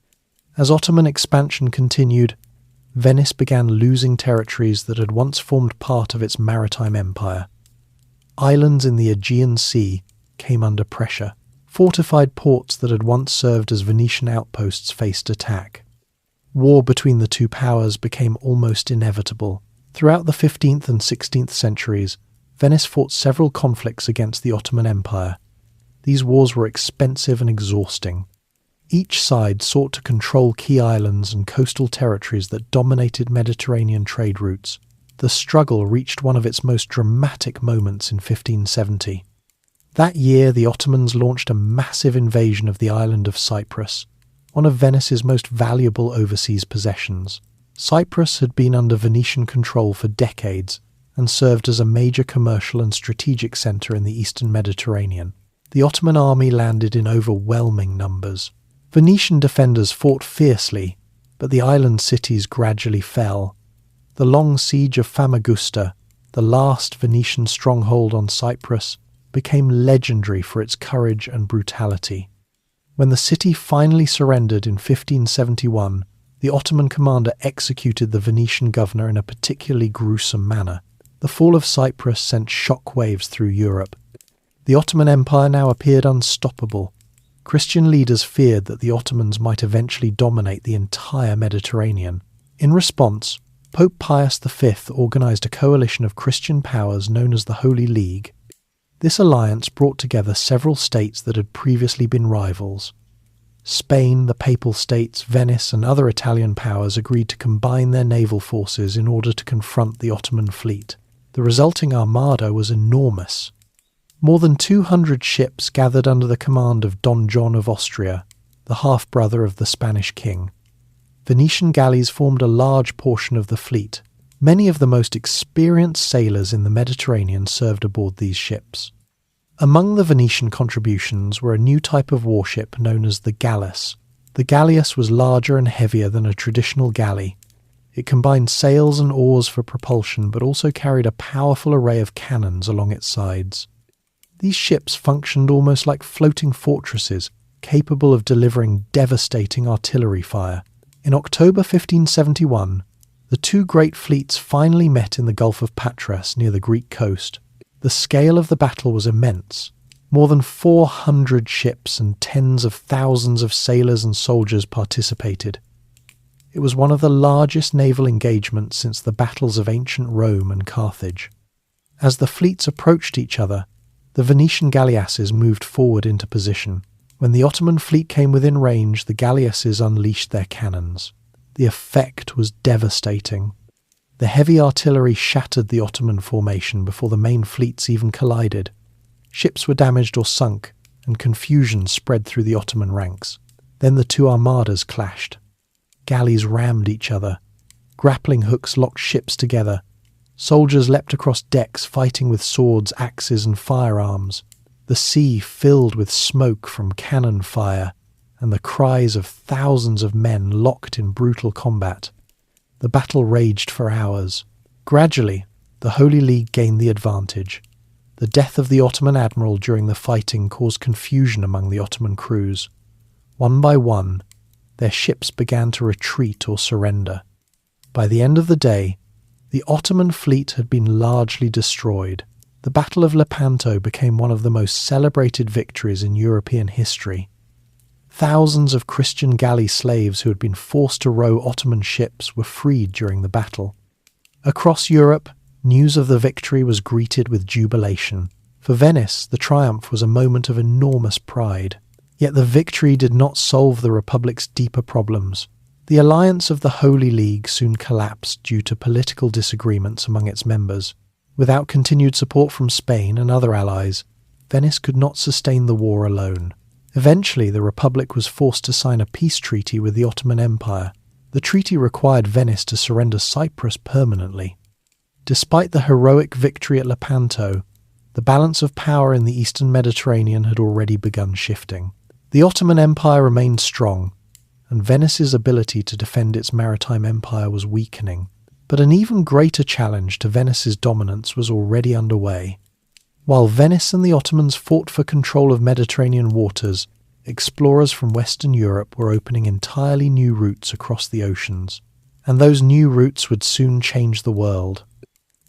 As Ottoman expansion continued, Venice began losing territories that had once formed part of its maritime empire. Islands in the Aegean Sea came under pressure. Fortified ports that had once served as Venetian outposts faced attack. War between the two powers became almost inevitable. Throughout the 15th and 16th centuries, Venice fought several conflicts against the Ottoman Empire. These wars were expensive and exhausting. Each side sought to control key islands and coastal territories that dominated Mediterranean trade routes. The struggle reached one of its most dramatic moments in 1570. That year, the Ottomans launched a massive invasion of the island of Cyprus, one of Venice's most valuable overseas possessions. Cyprus had been under Venetian control for decades and served as a major commercial and strategic centre in the eastern Mediterranean. The Ottoman army landed in overwhelming numbers. Venetian defenders fought fiercely, but the island cities gradually fell. The long siege of Famagusta, the last Venetian stronghold on Cyprus, became legendary for its courage and brutality. When the city finally surrendered in 1571, the Ottoman commander executed the Venetian governor in a particularly gruesome manner. The fall of Cyprus sent shockwaves through Europe. The Ottoman Empire now appeared unstoppable. Christian leaders feared that the Ottomans might eventually dominate the entire Mediterranean. In response, Pope Pius V organised a coalition of Christian powers known as the Holy League. This alliance brought together several states that had previously been rivals. Spain, the Papal States, Venice and other Italian powers agreed to combine their naval forces in order to confront the Ottoman fleet. The resulting armada was enormous. More than 200 ships gathered under the command of Don John of Austria, the half-brother of the Spanish king. Venetian galleys formed a large portion of the fleet. Many of the most experienced sailors in the Mediterranean served aboard these ships. Among the Venetian contributions were a new type of warship known as the galleass. The galleass was larger and heavier than a traditional galley. It combined sails and oars for propulsion, but also carried a powerful array of cannons along its sides. These ships functioned almost like floating fortresses, capable of delivering devastating artillery fire. In October 1571, the two great fleets finally met in the Gulf of Patras near the Greek coast. The scale of the battle was immense. More than 400 ships and tens of thousands of sailors and soldiers participated. It was one of the largest naval engagements since the battles of ancient Rome and Carthage. As the fleets approached each other, the Venetian galleasses moved forward into position. When the Ottoman fleet came within range, the galleasses unleashed their cannons. The effect was devastating. The heavy artillery shattered the Ottoman formation before the main fleets even collided. Ships were damaged or sunk, and confusion spread through the Ottoman ranks. Then the two armadas clashed. Galleys rammed each other. Grappling hooks locked ships together. Soldiers leapt across decks, fighting with swords, axes, and firearms. The sea filled with smoke from cannon fire, and the cries of thousands of men locked in brutal combat. The battle raged for hours. Gradually, the Holy League gained the advantage. The death of the Ottoman admiral during the fighting caused confusion among the Ottoman crews. One by one, their ships began to retreat or surrender. By the end of the day, the Ottoman fleet had been largely destroyed. The Battle of Lepanto became one of the most celebrated victories in European history. Thousands of Christian galley slaves who had been forced to row Ottoman ships were freed during the battle. Across Europe, news of the victory was greeted with jubilation. For Venice, the triumph was a moment of enormous pride. Yet the victory did not solve the Republic's deeper problems. The alliance of the Holy League soon collapsed due to political disagreements among its members. Without continued support from Spain and other allies, Venice could not sustain the war alone. Eventually, the Republic was forced to sign a peace treaty with the Ottoman Empire. The treaty required Venice to surrender Cyprus permanently. Despite the heroic victory at Lepanto, the balance of power in the eastern Mediterranean had already begun shifting. The Ottoman Empire remained strong, and Venice's ability to defend its maritime empire was weakening. But an even greater challenge to Venice's dominance was already underway. While Venice and the Ottomans fought for control of Mediterranean waters, explorers from Western Europe were opening entirely new routes across the oceans, and those new routes would soon change the world.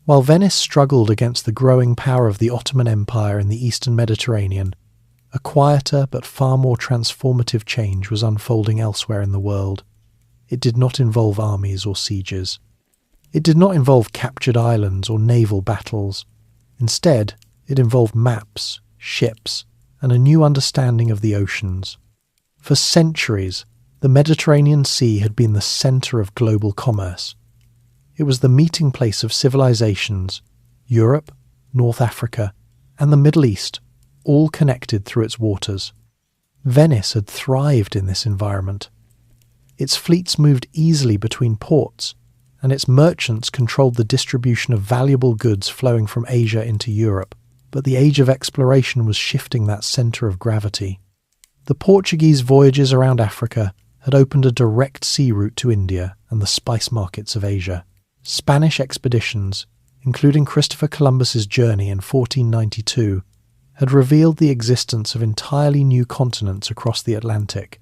While Venice struggled against the growing power of the Ottoman Empire in the eastern Mediterranean, a quieter but far more transformative change was unfolding elsewhere in the world. It did not involve armies or sieges. It did not involve captured islands or naval battles. Instead, it involved maps, ships, and a new understanding of the oceans. For centuries, the Mediterranean Sea had been the centre of global commerce. It was the meeting place of civilizations, Europe, North Africa, and the Middle East, all connected through its waters. Venice had thrived in this environment. Its fleets moved easily between ports, and its merchants controlled the distribution of valuable goods flowing from Asia into Europe. But the age of exploration was shifting that centre of gravity. The Portuguese voyages around Africa had opened a direct sea route to India and the spice markets of Asia. Spanish expeditions, including Christopher Columbus's journey in 1492, had revealed the existence of entirely new continents across the Atlantic.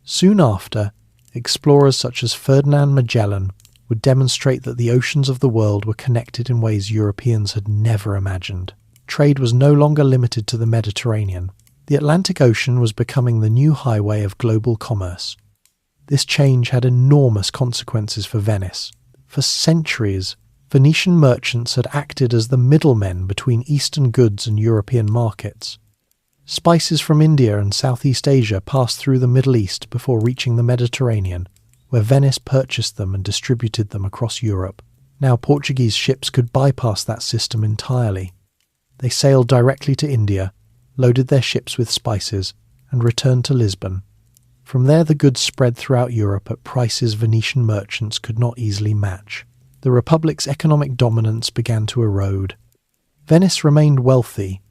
Soon after, explorers such as Ferdinand Magellan would demonstrate that the oceans of the world were connected in ways Europeans had never imagined. Trade was no longer limited to the Mediterranean. The Atlantic Ocean was becoming the new highway of global commerce. This change had enormous consequences for Venice. For centuries, Venetian merchants had acted as the middlemen between Eastern goods and European markets. Spices from India and Southeast Asia passed through the Middle East before reaching the Mediterranean, where Venice purchased them and distributed them across Europe. Now Portuguese ships could bypass that system entirely. They sailed directly to India, loaded their ships with spices, and returned to Lisbon. From there the goods spread throughout Europe at prices Venetian merchants could not easily match. The Republic's economic dominance began to erode. Venice remained wealthy,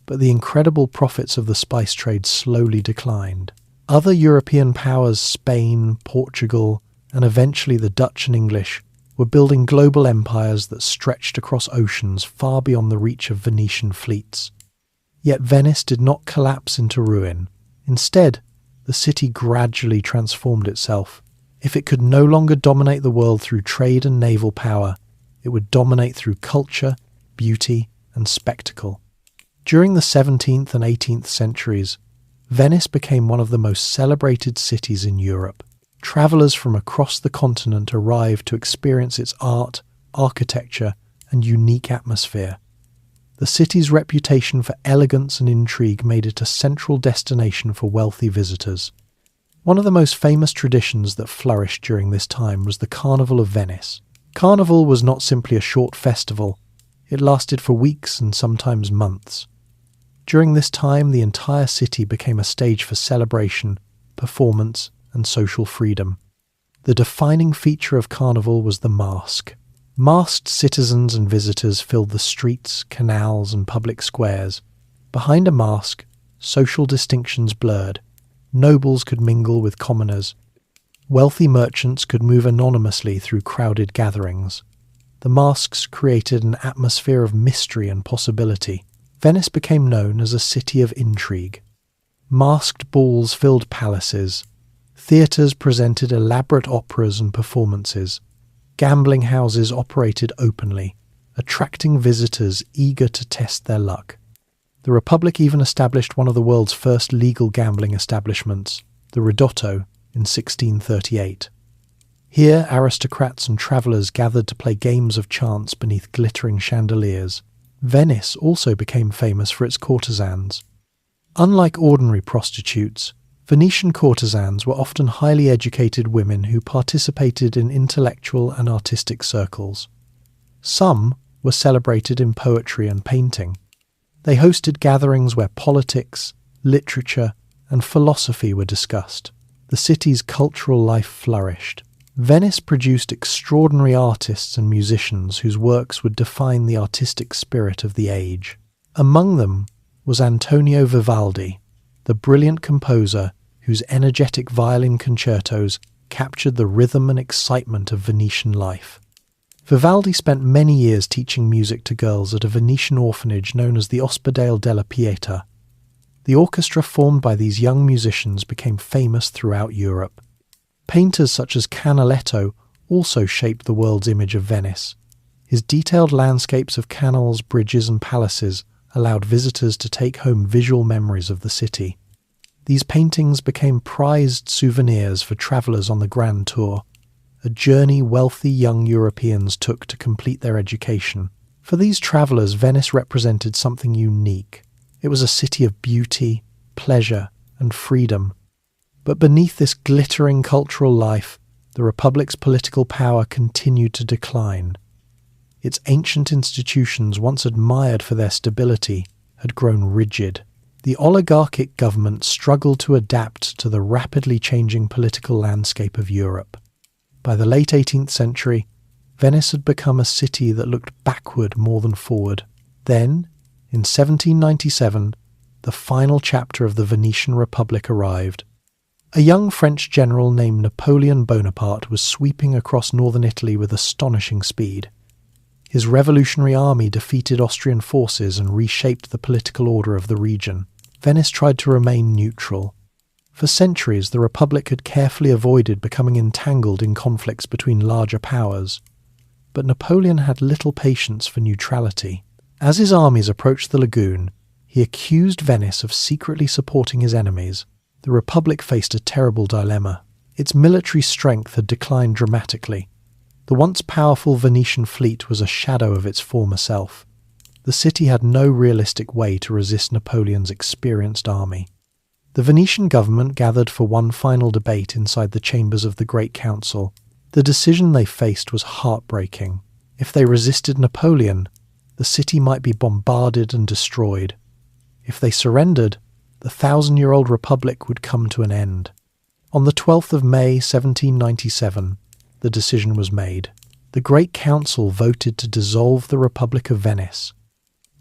but the incredible profits of the spice trade slowly declined. Other European powers, Spain, Portugal, and eventually the Dutch and English, were building global empires that stretched across oceans far beyond the reach of Venetian fleets. Yet Venice did not collapse into ruin. Instead, the city gradually transformed itself. If it could no longer dominate the world through trade and naval power, it would dominate through culture, beauty, and spectacle. During the 17th and 18th centuries, Venice became one of the most celebrated cities in Europe. Travellers from across the continent arrived to experience its art, architecture, and unique atmosphere. The city's reputation for elegance and intrigue made it a central destination for wealthy visitors. One of the most famous traditions that flourished during this time was the Carnival of Venice. Carnival was not simply a short festival. It lasted for weeks and sometimes months. During this time, the entire city became a stage for celebration, performance, and social freedom. The defining feature of Carnival was the mask. Masked citizens and visitors filled the streets, canals, and public squares. Behind a mask, social distinctions blurred. Nobles could mingle with commoners. Wealthy merchants could move anonymously through crowded gatherings. The masks created an atmosphere of mystery and possibility. Venice became known as a city of intrigue. Masked balls filled palaces. Theatres presented elaborate operas and performances. Gambling houses operated openly, attracting visitors eager to test their luck. The Republic even established one of the world's first legal gambling establishments, the Ridotto, in 1638. Here, aristocrats and travellers gathered to play games of chance beneath glittering chandeliers. Venice also became famous for its courtesans. Unlike ordinary prostitutes, Venetian courtesans were often highly educated women who participated in intellectual and artistic circles. Some were celebrated in poetry and painting. They hosted gatherings where politics, literature, and philosophy were discussed. The city's cultural life flourished. Venice produced extraordinary artists and musicians whose works would define the artistic spirit of the age. Among them was Antonio Vivaldi, the brilliant composer whose energetic violin concertos captured the rhythm and excitement of Venetian life. Vivaldi spent many years teaching music to girls at a Venetian orphanage known as the Ospedale della Pietà. The orchestra formed by these young musicians became famous throughout Europe. Painters such as Canaletto also shaped the world's image of Venice. His detailed landscapes of canals, bridges, and palaces allowed visitors to take home visual memories of the city. These paintings became prized souvenirs for travellers on the Grand Tour, a journey wealthy young Europeans took to complete their education. For these travellers, Venice represented something unique. It was a city of beauty, pleasure, and freedom. But beneath this glittering cultural life, the Republic's political power continued to decline. Its ancient institutions, once admired for their stability, had grown rigid. The oligarchic government struggled to adapt to the rapidly changing political landscape of Europe. By the late 18th century, Venice had become a city that looked backward more than forward. Then, in 1797, the final chapter of the Venetian Republic arrived. A young French general named Napoleon Bonaparte was sweeping across northern Italy with astonishing speed. His revolutionary army defeated Austrian forces and reshaped the political order of the region. Venice tried to remain neutral. For centuries, the Republic had carefully avoided becoming entangled in conflicts between larger powers. But Napoleon had little patience for neutrality. As his armies approached the Lagoon, he accused Venice of secretly supporting his enemies. The Republic faced a terrible dilemma. Its military strength had declined dramatically. The once powerful Venetian fleet was a shadow of its former self. The city had no realistic way to resist Napoleon's experienced army. The Venetian government gathered for one final debate inside the chambers of the Great Council. The decision they faced was heartbreaking. If they resisted Napoleon, the city might be bombarded and destroyed. If they surrendered, the 1,000-year-old Republic would come to an end. On the 12th of May 1797, the decision was made. The Great Council voted to dissolve the Republic of Venice.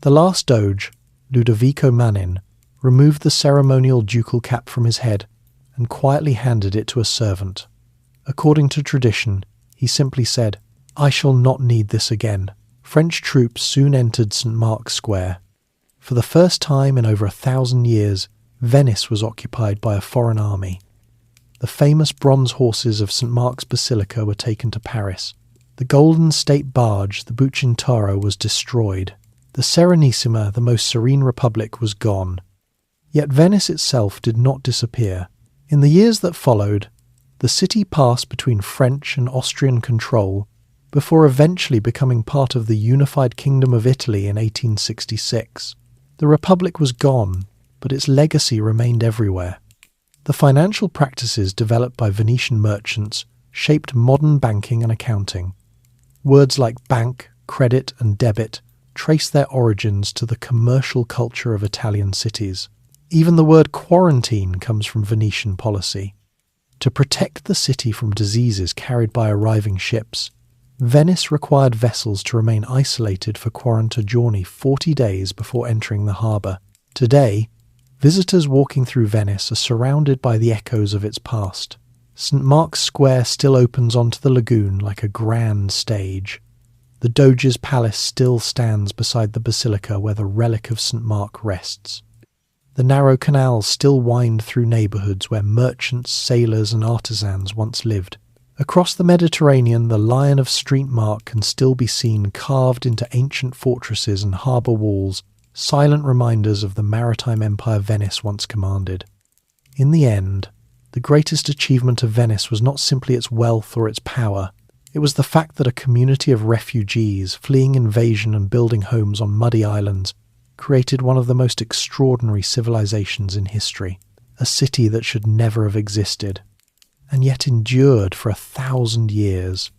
The last Doge, Ludovico Manin, removed the ceremonial ducal cap from his head and quietly handed it to a servant. According to tradition, he simply said, "I shall not need this again." French troops soon entered St. Mark's Square. For the first time in over 1,000 years, Venice was occupied by a foreign army. The famous bronze horses of St. Mark's Basilica were taken to Paris. The golden state barge, the Bucintaro, was destroyed. The Serenissima, the most serene republic, was gone. Yet Venice itself did not disappear. In the years that followed, the city passed between French and Austrian control before eventually becoming part of the unified Kingdom of Italy in 1866. The Republic was gone, but its legacy remained everywhere. The financial practices developed by Venetian merchants shaped modern banking and accounting. Words like bank, credit, and debit trace their origins to the commercial culture of Italian cities. Even the word quarantine comes from Venetian policy. To protect the city from diseases carried by arriving ships, Venice required vessels to remain isolated for quarantagioni 40 days before entering the harbour. Today, visitors walking through Venice are surrounded by the echoes of its past. St. Mark's Square still opens onto the lagoon like a grand stage. The Doge's palace still stands beside the basilica where the relic of St. Mark rests. The narrow canals still wind through neighbourhoods where merchants, sailors and artisans once lived. Across the Mediterranean, the Lion of Street Mark can still be seen carved into ancient fortresses and harbour walls, silent reminders of the maritime empire Venice once commanded. In the end, the greatest achievement of Venice was not simply its wealth or its power. It was the fact that a community of refugees, fleeing invasion and building homes on muddy islands, created one of the most extraordinary civilizations in history, a city that should never have existed, and yet endured for 1,000 years.